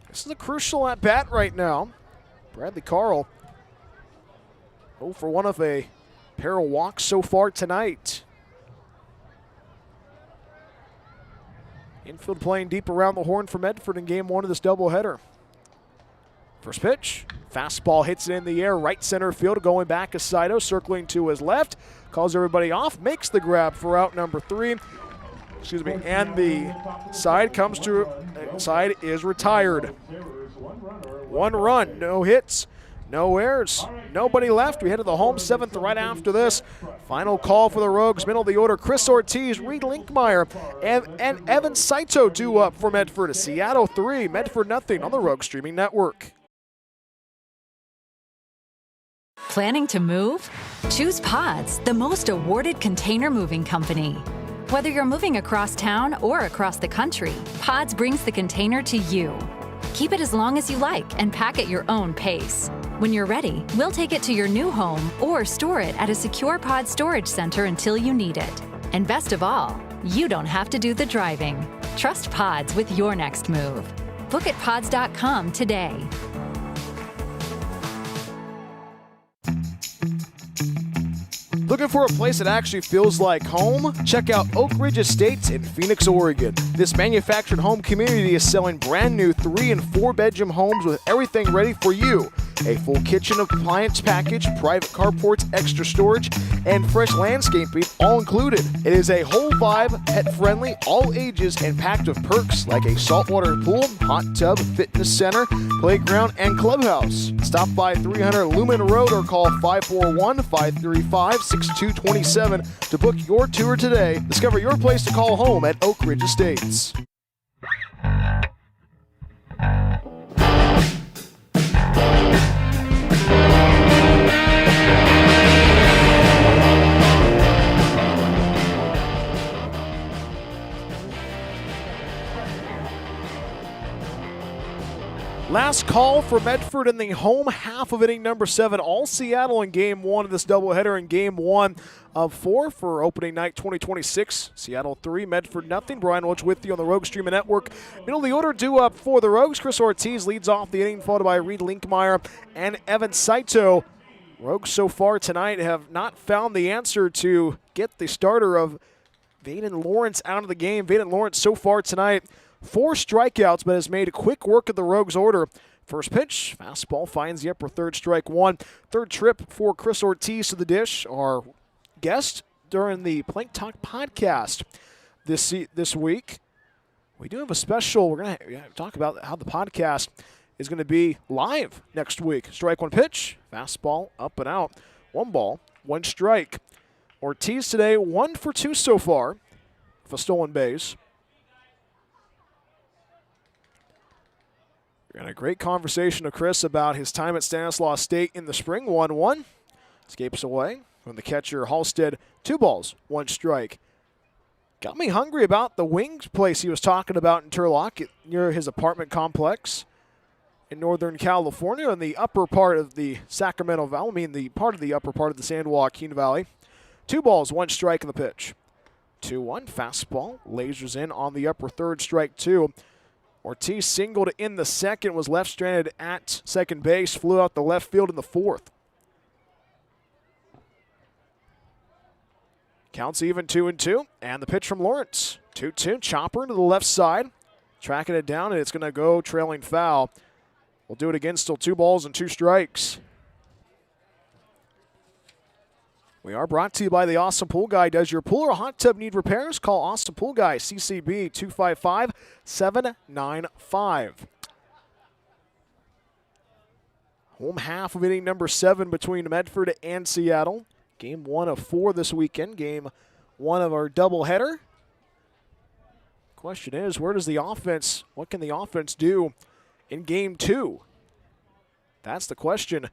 This is a crucial at bat right now. Bradley Carl 0 for 1 of a pair of walks so far tonight. Infield playing deep around the horn for Medford in game 1 of this doubleheader. First pitch, fastball hits it in the air, right center field, going back is Saito, circling to his left, calls everybody off, makes the grab for out number 3. Excuse me, and the side comes to, side is retired. 1 run, no hits, no errors, nobody left. We head to the home 7th right after this. Final call for the Rogues, middle of the order, Chris Ortiz, Reed Linkmeyer, and Evan Saito due up for Medford. Seattle 3, Medford nothing on the Rogue Streaming Network. Planning to move? Choose Pods, the most awarded container moving company. Whether you're moving across town or across the country, Pods brings the container to you. Keep it as long as you like and pack at your own pace. When you're ready, we'll take it to your new home or store it at a secure Pod storage center until you need it. And best of all, you don't have to do the driving. Trust Pods with your next move. Book at pods.com today. Looking for a place that actually feels like home? Check out Oak Ridge Estates in Phoenix, Oregon. This manufactured home community is selling brand new 3- and 4-bedroom homes with everything ready for you. A full kitchen appliance package, private carports, extra storage, and fresh landscaping all included. It is a whole vibe, pet-friendly, all ages, and packed with perks like a saltwater pool, hot tub, fitness center, playground, and clubhouse. Stop by 300 Lumen Road or call 541-535-6227 to book your tour today. Discover your place to call home at Oak Ridge Estates. Last call for Medford in the home half of inning number 7. All Seattle in game 1 of this doubleheader in game 1 of 4 for opening night 2026. Seattle 3, Medford nothing. Brian Welch with you on the Rogue Streaming Network. Middle of the order due up for the Rogues. Chris Ortiz leads off the inning, followed by Reed Linkmeyer and Evan Saito. Rogues so far tonight have not found the answer to get the starter of Vaden Lawrence out of the game. Vaden Lawrence so far tonight 4 strikeouts, but has made quick work of the Rogues' order. First pitch, fastball finds the upper third, strike 1. Third trip for Chris Ortiz to the dish, our guest during the Plank Talk podcast this week. We do have a special. We're going to talk about how the podcast is going to be live next week. Strike 1 pitch, fastball up and out. 1 ball, 1 strike. Ortiz today 1 for 2 so far for stolen base. And a great conversation of Chris about his time at Stanislaus State in the spring. 1-1. Escapes away from the catcher Halstead. 2 balls, 1 strike. Got me hungry about the wings place he was talking about in Turlock near his apartment complex in Northern California in the upper part of the Sacramento Valley. I mean the part of the upper part of the San Joaquin Valley. 2 balls, 1 strike in the pitch. 2-1. Fastball. Lasers in on the upper third, strike 2. Ortiz singled in the second, was left stranded at second base, flew out the left field in the 4th. Counts even 2-2, and the pitch from Lawrence. 2-2, chopper to the left side, tracking it down, and it's going to go trailing foul. We'll do it again, still 2 balls and 2 strikes. We are brought to you by the Awesome Pool Guy. Does your pool or hot tub need repairs? Call Awesome Pool Guy, CCB 255-795. Home half of inning number 7 between Medford and Seattle. Game 1 of 4 this weekend. Game 1 of our doubleheader. Question is, what can the offense do in game 2? That's the question.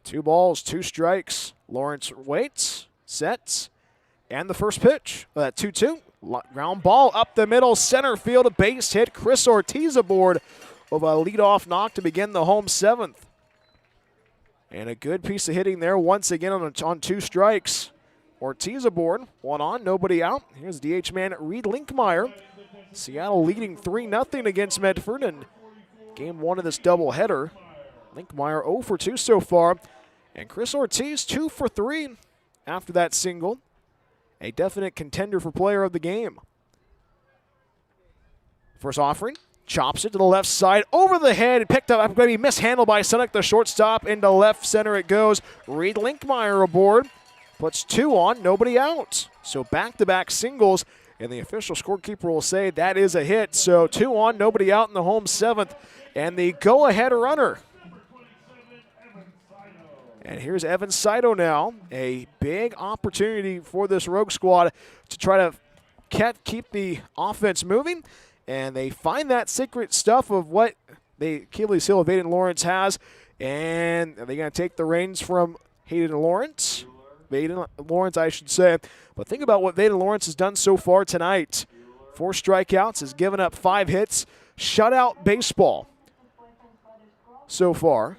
2 balls, 2 strikes. Lawrence waits, sets, and the first pitch. That 2-2. Ground ball up the middle, center field, a base hit. Chris Ortiz aboard with a leadoff knock to begin the home 7th. And a good piece of hitting there once again on 2 strikes. Ortiz aboard, 1 on, nobody out. Here's DH man Reed Linkmeyer. Seattle leading 3-0 against Medford in game 1 of this doubleheader. Linkmeyer 0 for 2 so far. And Chris Ortiz 2 for 3 after that single. A definite contender for player of the game. First offering, chops it to the left side, over the head, picked up, maybe mishandled by Sunik, the shortstop, into left center it goes. Reed Linkmeyer aboard, puts 2 on, nobody out. So back-to-back singles, and the official scorekeeper will say that is a hit. So 2 on, nobody out in the home 7th, and the go-ahead runner. And here's Evan Saito now. A big opportunity for this Rogue squad to try to keep the offense moving. And they find that secret stuff of what the Achilles heel of Hayden Lawrence has. And are they going to take the reins from Hayden Lawrence? Hayden Lawrence, I should say. But think about what Hayden Lawrence has done so far tonight. 4 strikeouts, has given up 5 hits. Shutout baseball so far.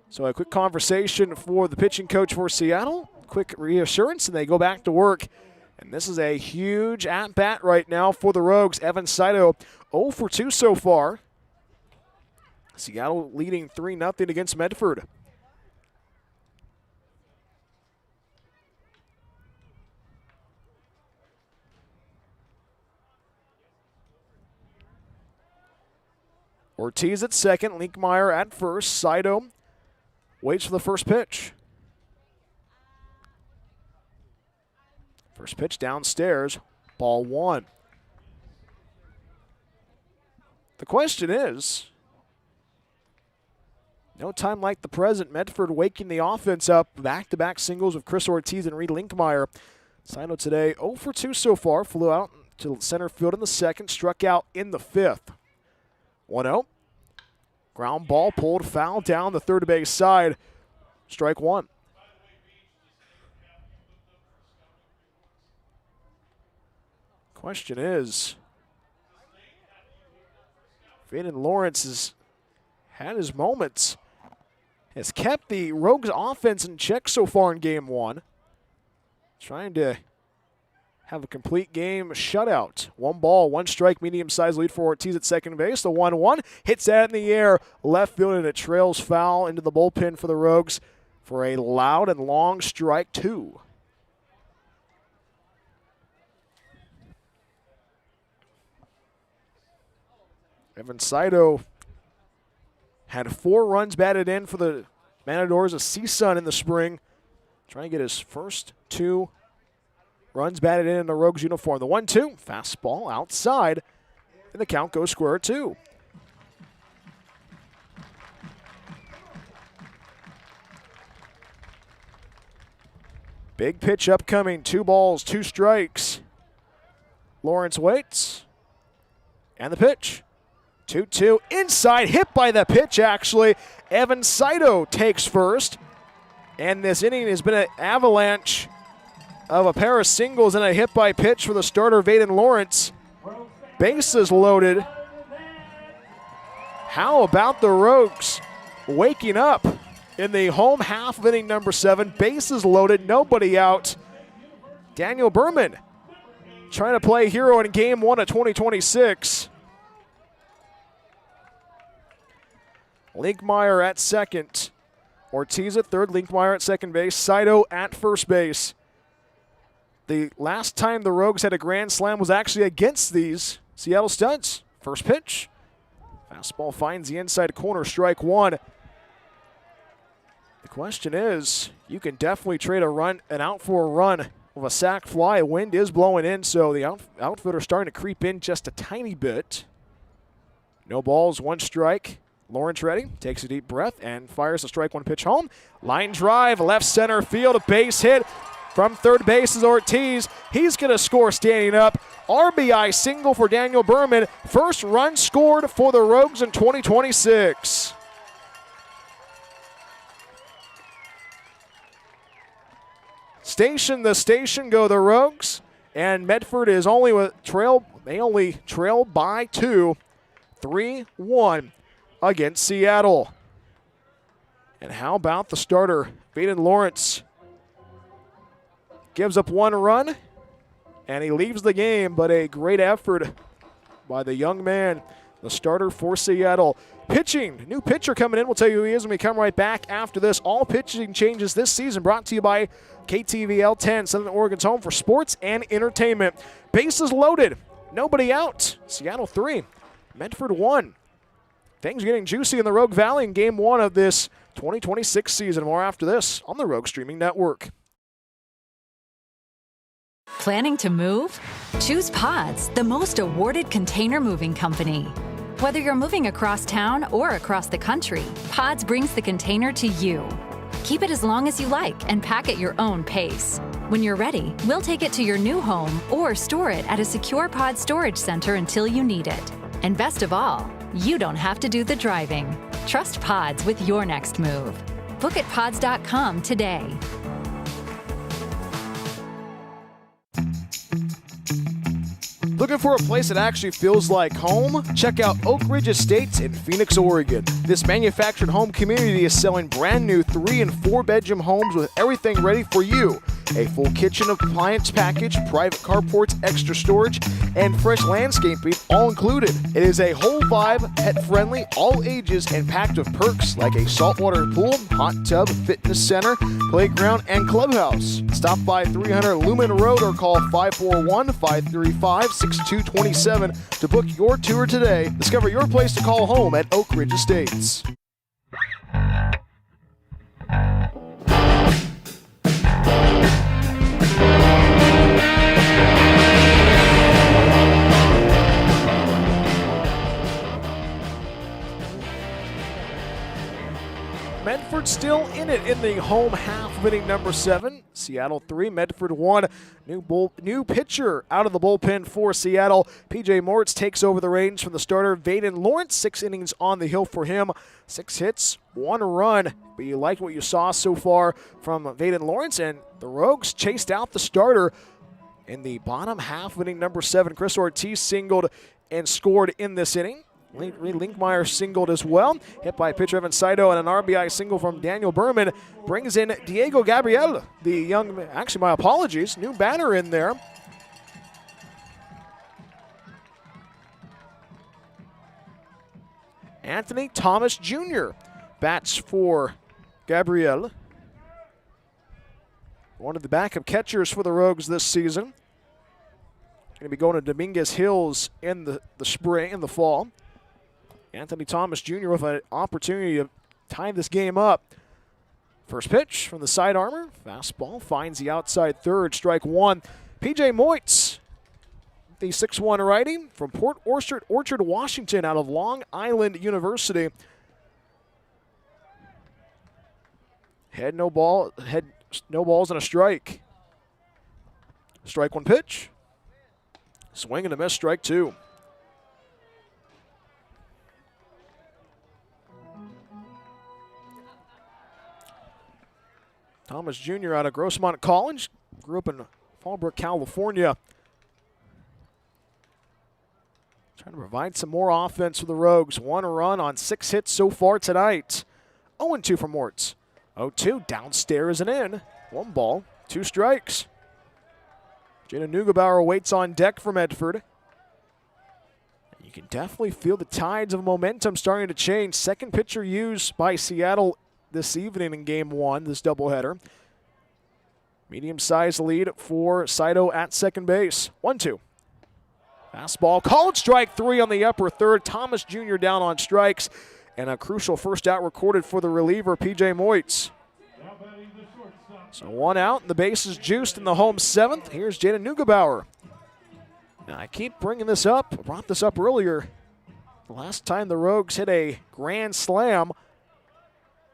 So a quick conversation for the pitching coach for Seattle. Quick reassurance, and they go back to work. And this is a huge at-bat right now for the Rogues. Evan Saito 0 for 2 so far. Seattle leading 3-0 against Medford. Ortiz at second, Linkmeyer at first. Saito waits for the first pitch. First pitch downstairs, ball 1. The question is, no time like the present. Medford waking the offense up. Back-to-back singles with Chris Ortiz and Reed Linkmeyer. Saito today 0 for 2 so far. Flew out to center field in the 2nd, struck out in the 5th. 1-0. Ground ball pulled foul down the third base side. Strike 1. Question is, Hayden Lawrence has had his moments, has kept the Rogues offense in check so far in game 1. Trying to have a complete game shutout. 1 ball, 1 strike, medium-sized lead for Ortiz at second base. The 1-1 hits that in the air, left field, and it trails foul into the bullpen for the Rogues for a loud and long strike 2. Evan Saito had 4 runs batted in for the Matadors of CSUN in the spring. Trying to get his first 2 runs batted in the Rogues uniform. The 1-2, fastball outside, and the count goes square 2. Big pitch upcoming, 2 balls, 2 strikes. Lawrence waits, and the pitch. 2-2, inside, hit by the pitch actually. Evan Saito takes first, and this inning has been an avalanche of a pair of singles and a hit by pitch for the starter, Hayden Lawrence. Bases loaded. How about the Rogues waking up in the home half of inning number 7? Bases loaded, nobody out. Daniel Berman trying to play hero in game 1 of 2026. Linkmeyer at second. Ortiz at third, Linkmeyer at second base, Saito at first base. The last time the Rogues had a grand slam was actually against these Seattle Studs. First pitch. Fastball finds the inside corner, strike 1. The question is, you can definitely trade an out for a run with a sac fly. Wind is blowing in, so the outfielder starting to creep in just a tiny bit. No balls, 1 strike. Lawrence ready, takes a deep breath, and fires a strike 1 pitch home. Line drive, left center field, a base hit from third base is Ortiz. He's going to score standing up. RBI single for Daniel Berman. First run scored for the Rogues in 2026. Station the station go the Rogues, and Medford is only they only trail by 2, 3-1 against Seattle. And how about the starter, Vaden Lawrence? Gives up 1 run, and he leaves the game, but a great effort by the young man, the starter for Seattle. Pitching, new pitcher coming in. We'll tell you who he is when we come right back after this. All pitching changes this season brought to you by KTVL 10, Southern Oregon's home for sports and entertainment. Bases loaded, nobody out. Seattle 3, Medford 1. Things are getting juicy in the Rogue Valley in Game 1 of this 2026 season. More after this on the Rogue Streaming Network. Planning to move? Choose Pods, the most awarded container moving company. Whether you're moving across town or across the country, Pods brings the container to you. Keep it as long as you like and pack at your own pace. When you're ready, we'll take it to your new home or store it at a secure Pod storage center until you need it. And best of all, you don't have to do the driving. Trust Pods with your next move. Book at pods.com today. Looking for a place that actually feels like home? Check out Oak Ridge Estates in Phoenix, Oregon. This manufactured home community is selling brand new 3- and 4-bedroom homes with everything ready for you. A full kitchen appliance package, private carports, extra storage, and fresh landscaping all included. It is a whole vibe, pet-friendly, all ages, and packed with perks like a saltwater pool, hot tub, fitness center, playground, and clubhouse. Stop by 300 Lumen Road or call 541-535-6227 to book your tour today. Discover your place to call home at Oak Ridge Estates. Medford still in it in the home half of inning number 7. Seattle 3, Medford 1. New pitcher out of the bullpen for Seattle. PJ Moritz takes over the reins from the starter, Vaden Lawrence. 6 innings on the hill for him. 6 hits, 1 run. But you liked what you saw so far from Vaden Lawrence, and the Rogues chased out the starter in the bottom half of inning number 7. Chris Ortiz singled and scored in this inning. Linkmeyer singled as well. Hit by pitcher Evan Saito, and an RBI single from Daniel Berman brings in Diego Gabriel, the young, actually my apologies, new batter in there. Anthony Thomas Jr. bats for Gabriel. One of the backup catchers for the Rogues this season. Going to be going to Dominguez Hills in the spring, in the fall. Anthony Thomas Jr. with an opportunity to tie this game up. First pitch from the side armor. Fastball finds the outside third. Strike 1. PJ Moitz, the 6'1 righty from Port Orchard, Washington, out of Long Island University. No balls and a strike. Strike 1 pitch. Swing and a miss, strike 2. Thomas Jr. out of Grossmont College, grew up in Fallbrook, California. Trying to provide some more offense for the Rogues. 1 run on 6 hits so far tonight. 0-2 for Mortz. 0-2 downstairs and in. 1 ball, 2 strikes. Jaden Neugebauer waits on deck for Medford. You can definitely feel the tides of momentum starting to change. Second pitcher used by Seattle this evening in Game 1, this doubleheader. Medium-sized lead for Saito at second base. 1-2. Fastball called, strike 3 on the upper third. Thomas Jr. down on strikes, and a crucial first out recorded for the reliever, PJ Moitz. So 1 out, and the base is juiced in the home 7th. Here's Jaden Neugebauer. Now I keep bringing this up. I brought this up earlier. The last time the Rogues hit a grand slam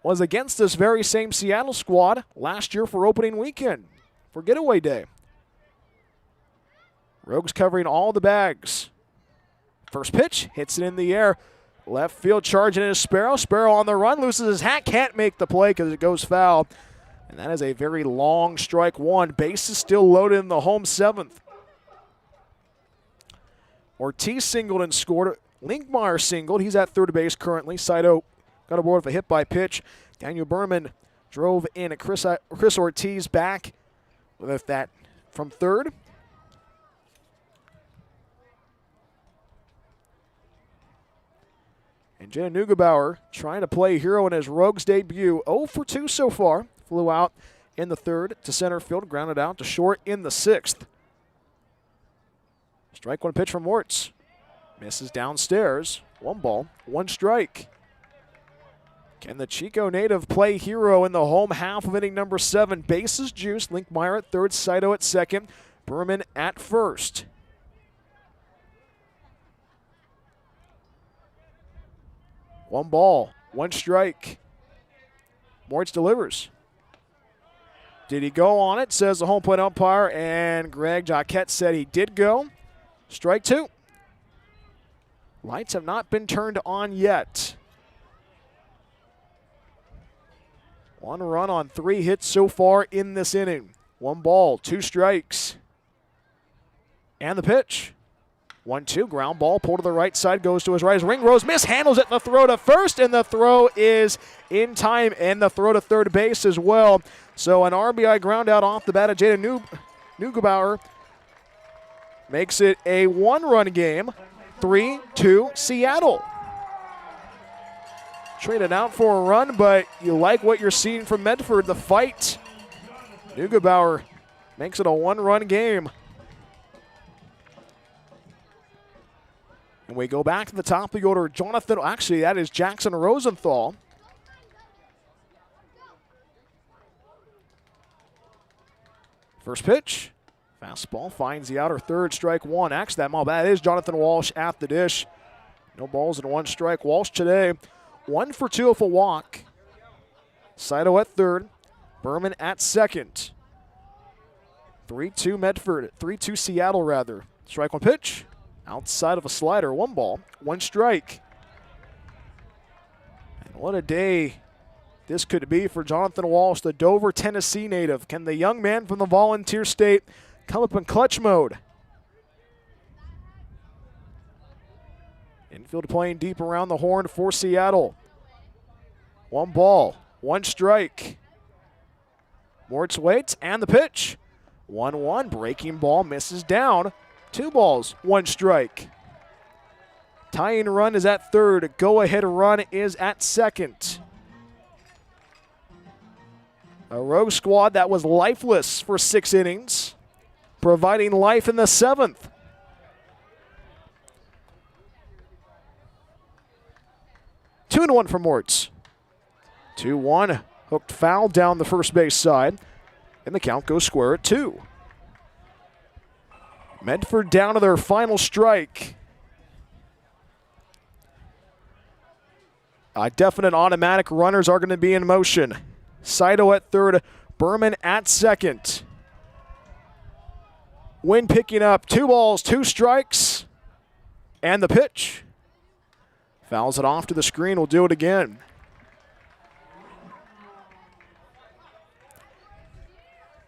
was against this very same Seattle squad last year for opening weekend, for getaway day. Rogues covering all the bags. First pitch, hits it in the air. Left field charging is Sparrow. Sparrow on the run, loses his hat, can't make the play because it goes foul. And that is a very long strike one. Base is still loaded in the home 7th. Ortiz singled and scored. Linkmeyer singled. He's at third base currently. Saito got aboard with a hit by pitch. Daniel Berman drove in. Chris Ortiz back with that from third. And Jenna Neugebauer trying to play hero in his Rogues debut. 0 for 2 so far. Flew out in the third to center field, grounded out to short in the 6th. Strike one pitch from Mortz. Misses downstairs. 1 ball, 1 strike. Can the Chico native play hero in the home half of inning number 7? Bases juiced. Linkmeyer at third, Saito at second, Berman at first. One ball, 1 strike. Mortz delivers. Did he go on it, says the home plate umpire, and Greg Jacquette said he did go. Strike 2. Lights have not been turned on yet. 1 run on 3 hits so far in this inning. 1 ball, 2 strikes. And the pitch. 1-2, ground ball, pulled to the right side, goes to his right. His Ringrose mishandles it, the throw to first, and the throw is in time, and the throw to third base as well. So an RBI ground out off the bat of Jada Neugebauer makes it a 1-run game, 3-2 Seattle. Traded out for a run, but you like what you're seeing from Medford, the fight. Neugebauer makes it a 1-run game. And we go back to the top of the order. Jonathan, actually, that is Jackson Rosenthal. First pitch. Fastball finds the outer third, strike 1. Actually, that is Jonathan Walsh at the dish. No balls and 1 strike. Walsh today, 1 for 2 off a walk. Saito at third. Berman at second. 3-2 Medford. 3-2 Seattle, rather. Strike 1 pitch. Outside of a slider, 1 ball, 1 strike. And what a day this could be for Jonathan Walsh, the Dover, Tennessee native. Can the young man from the Volunteer State come up in clutch mode? Infield playing deep around the horn for Seattle. 1 ball, 1 strike. Mortz waits, and the pitch. 1-1, breaking ball, misses down. 2 balls, 1 strike. Tying run is at third. Go-ahead run is at second. A Rogue squad that was lifeless for 6 innings, providing life in the 7th. Two and 1 for Mortz. 2-1, hooked foul down the first base side, and the count goes square at 2. Medford down to their final strike. Definite automatic runners are going to be in motion. Saito at third, Berman at second. Wind picking up, 2 balls, 2 strikes, and the pitch. Fouls it off to the screen, will do it again.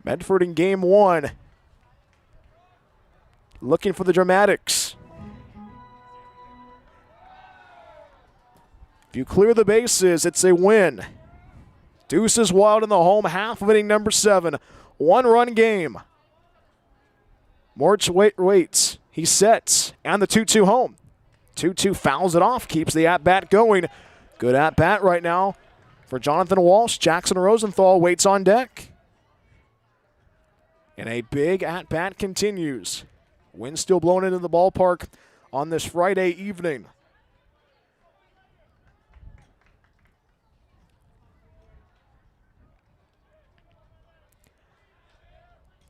Medford in game 1. Looking for the dramatics. If you clear the bases, it's a win. Deuces wild in the home half of inning number 7. 1-run game. Mortz waits. He sets. And the 2-2 home. 2-2 fouls it off. Keeps the at-bat going. Good at-bat right now for Jonathan Walsh. Jackson Rosenthal waits on deck. And a big at-bat continues. Wind still blowing into the ballpark on this Friday evening.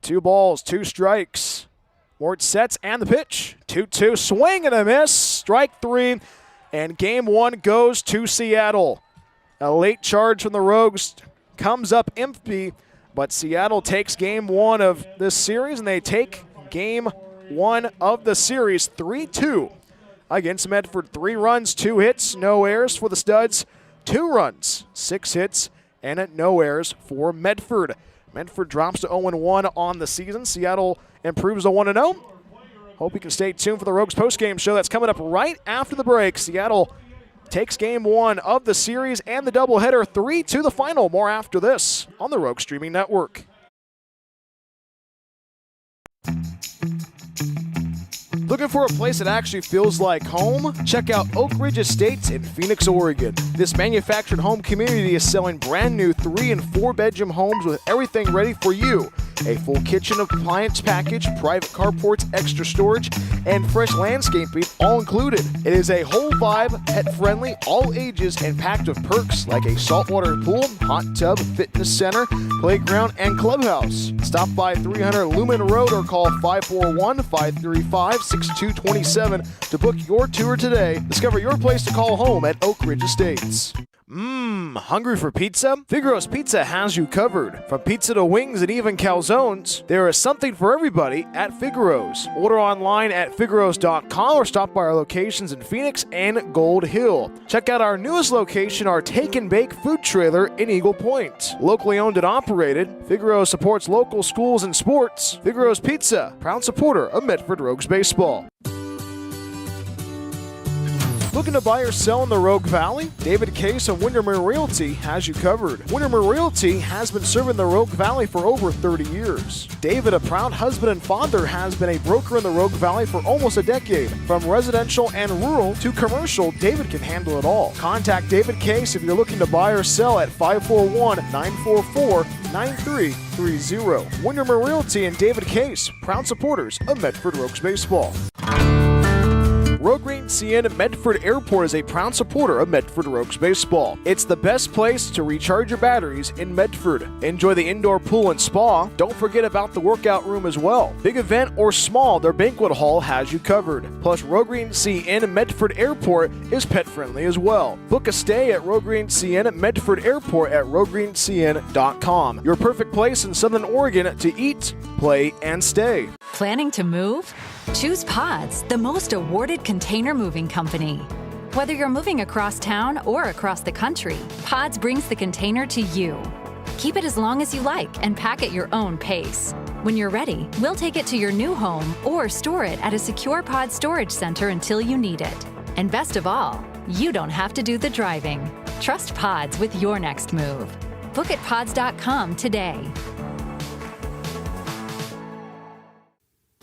Two balls, 2 strikes. Mortz sets and the pitch. 2-2, swing and a miss. Strike 3, and game 1 goes to Seattle. A late charge from the Rogues comes up empty, but Seattle takes game 1 of this series, and they take game 1 of the series, 3-2 against Medford. 3 runs, 2 hits, no errors for the Studs. 2 runs, 6 hits, and no errors for Medford. Medford drops to 0-1 on the season. Seattle improves to 1-0. Hope you can stay tuned for the Rogues postgame show that's coming up right after the break. Seattle takes game 1 of the series and the doubleheader 3 the final. More after this on the Rogue Streaming Network. Looking for a place that actually feels like home? Check out Oak Ridge Estates in Phoenix, Oregon. This manufactured home community is selling brand new 3 and 4 bedroom homes with everything ready for you. A full kitchen appliance package, private carports, extra storage, and fresh landscaping all included. It is a whole vibe, pet friendly, all ages, and packed with perks like a saltwater pool, hot tub, fitness center, playground, and clubhouse. Stop by 300 Lumen Road or call 541-535-6227 to book your tour today. Discover your place to call home at Oak Ridge Estates. Hungry for pizza? Figaro's Pizza has you covered. From pizza to wings and even calzones, there is something for everybody at Figaro's. Order online at figaros.com or stop by our locations in Phoenix and Gold Hill. Check out our newest location, our Take and Bake food trailer in Eagle Point. Locally owned and operated, Figaro's supports local schools and sports. Figaro's Pizza, proud supporter of Medford Rogues baseball. Looking to buy or sell in the Rogue Valley? David Case of Windermere Realty has you covered. Windermere Realty has been serving the Rogue Valley for over 30 years. David, a proud husband and father, has been a broker in the Rogue Valley for almost a decade. From residential and rural to commercial, David can handle it all. Contact David Case if you're looking to buy or sell at 541-944-9330. Windermere Realty and David Case, proud supporters of Medford Rogues baseball. Rogue CN Medford Airport is a proud supporter of Medford Rogues baseball. It's the best place to recharge your batteries in Medford. Enjoy the indoor pool and spa. Don't forget about the workout room as well. Big event or small, their banquet hall has you covered. Plus, Rogue CN Medford Airport is pet friendly as well. Book a stay at Rogue CN Medford Airport at roguegreenscn.com. Your perfect place in Southern Oregon to eat, play, and stay. Planning to move? Choose Pods, the most awarded container moving company. Whether you're moving across town or across the country, Pods brings the container to you. Keep it as long as you like and pack at your own pace. When you're ready, we'll take it to your new home or store it at a secure pod storage center until you need it. And best of all, you don't have to do the driving. Trust Pods with your next move. Book at pods.com today.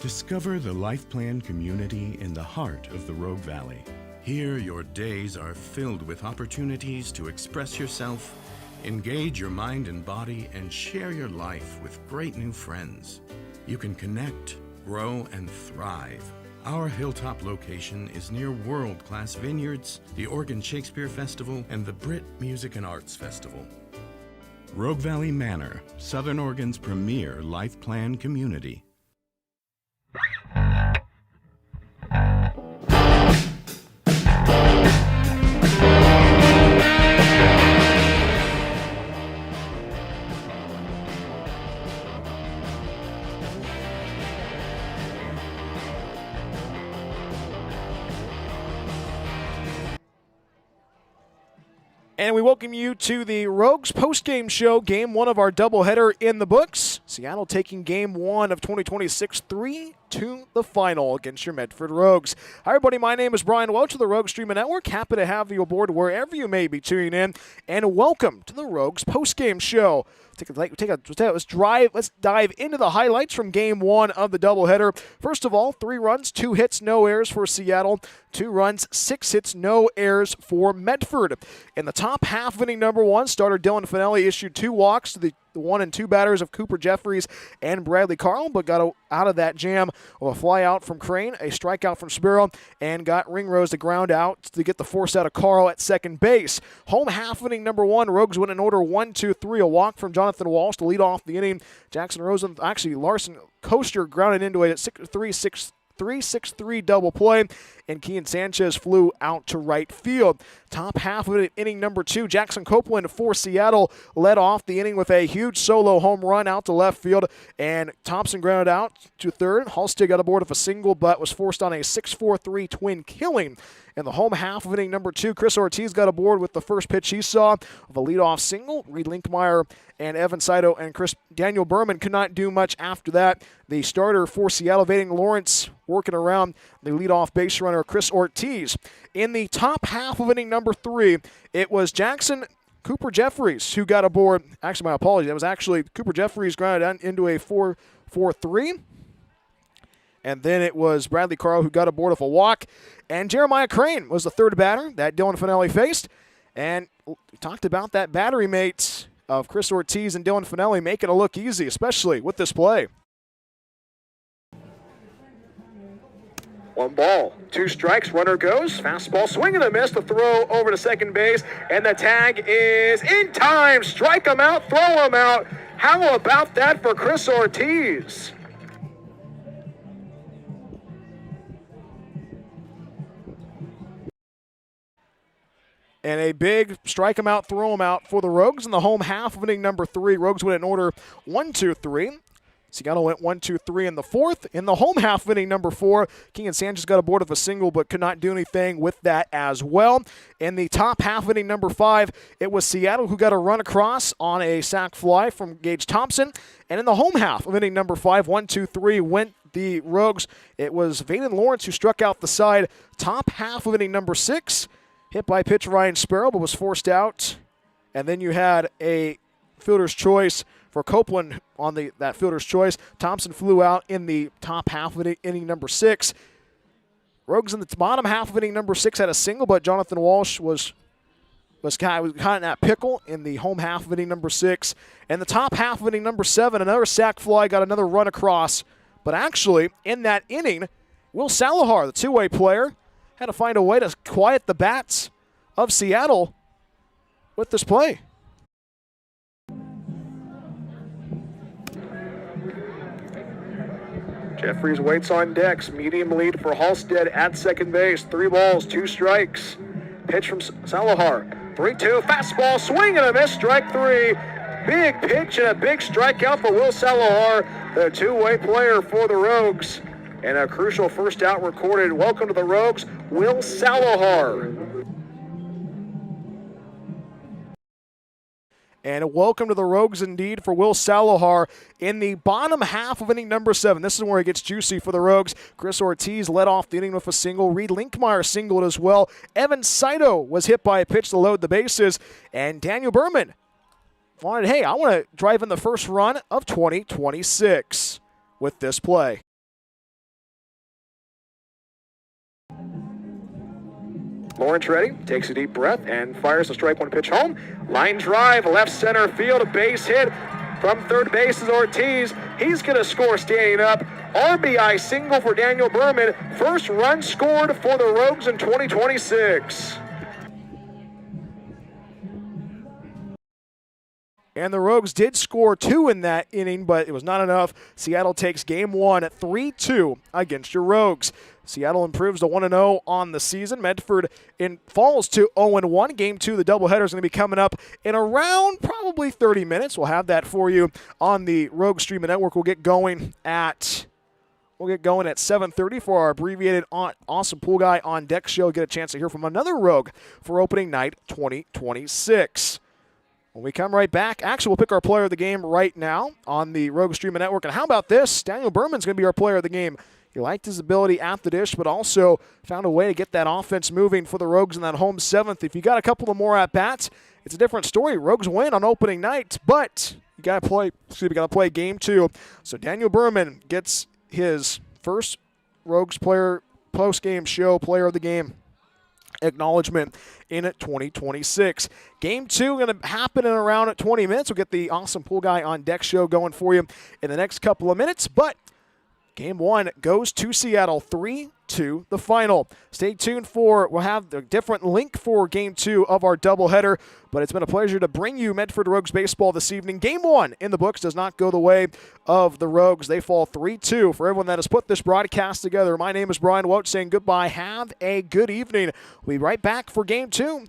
Discover the Life Plan community in the heart of the Rogue Valley. Here, your days are filled with opportunities to express yourself, engage your mind and body, and share your life with great new friends. You can connect, grow, and thrive. Our hilltop location is near world-class vineyards, the Oregon Shakespeare Festival, and the Brit Music and Arts Festival. Rogue Valley Manor, Southern Oregon's premier life plan community. And we welcome you to the Rogues postgame show, game 1 of our doubleheader in the books. Seattle taking game 1 of 2026 3 the final against your Medford Rogues. Hi, everybody. My name is Brian Welch of the Rogue Streaming Network. Happy to have you aboard wherever you may be tuning in. And welcome to the Rogues postgame show. Let's dive into the highlights from game 1 of the doubleheader. First of all, 3 runs, 2 hits, no errors for Seattle. 2 runs, 6 hits, no errors for Medford. In the top half of inning number 1, starter Dylan Finelli issued 2 walks to the 1 and 2 batters of Cooper Jeffries and Bradley Carl, but got out of that jam with a fly out from Crane, a strikeout from Sparrow, and got Ringrose to ground out to get the force out of Carl at second base. Home half inning number 1, Rogues win in order 1-2-3, a walk from Jonathan Walsh to lead off the inning. Larson Coaster grounded into it at 3-6-3 double play, and Kean Sanchez flew out to right field. Top half of inning number 2, Jackson Copeland for Seattle led off the inning with a huge solo home run out to left field, and Thompson grounded out to third. Halstead got aboard with a single, but was forced on a 6-4-3 twin killing In the home half of inning number 2, Chris Ortiz got aboard with the first pitch he saw of a leadoff single. Reed Linkmeyer and Evan Saito and Daniel Berman could not do much after that. The starter for Seattle, Vaden Lawrence, working around the leadoff base runner, Chris Ortiz. In the top half of inning number 3, it was Jackson Cooper Jeffries who got aboard. Actually, my apologies. That was actually Cooper Jeffries grounded into a 4-4-3. And then it was Bradley Carl who got aboard of a walk. And Jeremiah Crane was the third batter that Dylan Finelli faced. And we talked about that battery mate of Chris Ortiz and Dylan Finelli making it look easy, especially with this play. 1 ball, 2 strikes, runner goes, fastball, swing and a miss, the throw over to second base, and the tag is in time. Strike him out, throw him out. How about that for Chris Ortiz? And a big strike him out, throw him out for the Rogues in the home half of inning number 3. Rogues went in order 1-2-3. Seattle went 1-2-3 in the 4th. In the home half of inning number 4, King and Sanchez got aboard of a single but could not do anything with that as well. In the top half of inning number 5, it was Seattle who got a run across on a sac fly from Gage Thompson. And in the home half of inning number 5, 1-2-3 went the Rogues. It was Vaden Lawrence who struck out the side. Top half of inning number 6, hit by pitch Ryan Sparrow but was forced out. And then you had a fielder's choice for Copeland on that fielder's choice. Thompson flew out in the top half of inning number 6. Rogues in the bottom half of inning number 6 had a single, but Jonathan Walsh was caught in that pickle in the home half of inning number 6. And the top half of inning number 7, another sac fly got another run across. But actually, in that inning, Will Salahar, the two-way player, had to find a way to quiet the bats of Seattle with this play. Jeffries waits on decks. Medium lead for Halstead at second base. 3 balls, 2 strikes. Pitch from Salahar. 3-2, fastball, swing and a miss, strike 3. Big pitch and a big strikeout for Will Salahar, the two-way player for the Rogues. And a crucial first out recorded. Welcome to the Rogues, Will Salahar. And welcome to the Rogues indeed for Will Salahar in the bottom half of inning number 7. This is where it gets juicy for the Rogues. Chris Ortiz led off the inning with a single. Reed Linkmeyer singled as well. Evan Saito was hit by a pitch to load the bases. And Daniel Berman wanted, hey, I want to drive in the first run of 2026 with this play. Lawrence ready, takes a deep breath, and fires the strike 1 pitch home. Line drive, left center field, a base hit from third base is Ortiz. He's going to score standing up. RBI single for Daniel Berman. First run scored for the Rogues in 2026. And the Rogues did score 2 in that inning, but it was not enough. Seattle takes game 1 at 3-2 against your Rogues. Seattle improves to 1-0 on the season. Medford falls to 0-1. Game 2, the doubleheader, is going to be coming up in around probably 30 minutes. We'll have that for you on the Rogue Streaming Network. We'll get going at 7:30 for our abbreviated Awesome Pool Guy on Deck show. Get a chance to hear from another Rogue for opening night 2026. When we come right back, actually, we'll pick our player of the game right now on the Rogue Streaming Network. And how about this? Daniel Berman's going to be our player of the game. He liked his ability at the dish, but also found a way to get that offense moving for the Rogues in that home 7th. If you got a couple of more at-bats, it's a different story. Rogues win on opening night, but you got to play game 2. So Daniel Berman gets his first Rogues player post-game show player of the game acknowledgement in 2026. Game 2 going to happen in around 20 minutes. We'll get the Awesome Pool Guy on Deck show going for you in the next couple of minutes, but Game 1 goes to Seattle, 3-2 the final. Stay tuned we'll have a different link for Game 2 of our doubleheader, but it's been a pleasure to bring you Medford Rogues baseball this evening. Game 1 in the books does not go the way of the Rogues. They fall 3-2. For everyone that has put this broadcast together, my name is Brian Wout saying goodbye. Have a good evening. We'll be right back for Game 2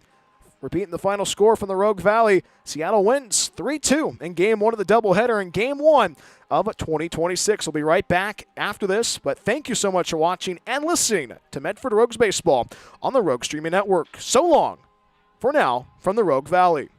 Repeating the final score from the Rogue Valley, Seattle wins 3-2 in Game 1 of the doubleheader in Game 1 of 2026. We'll be right back after this, but thank you so much for watching and listening to Medford Rogues Baseball on the Rogue Streaming Network. So long for now from the Rogue Valley.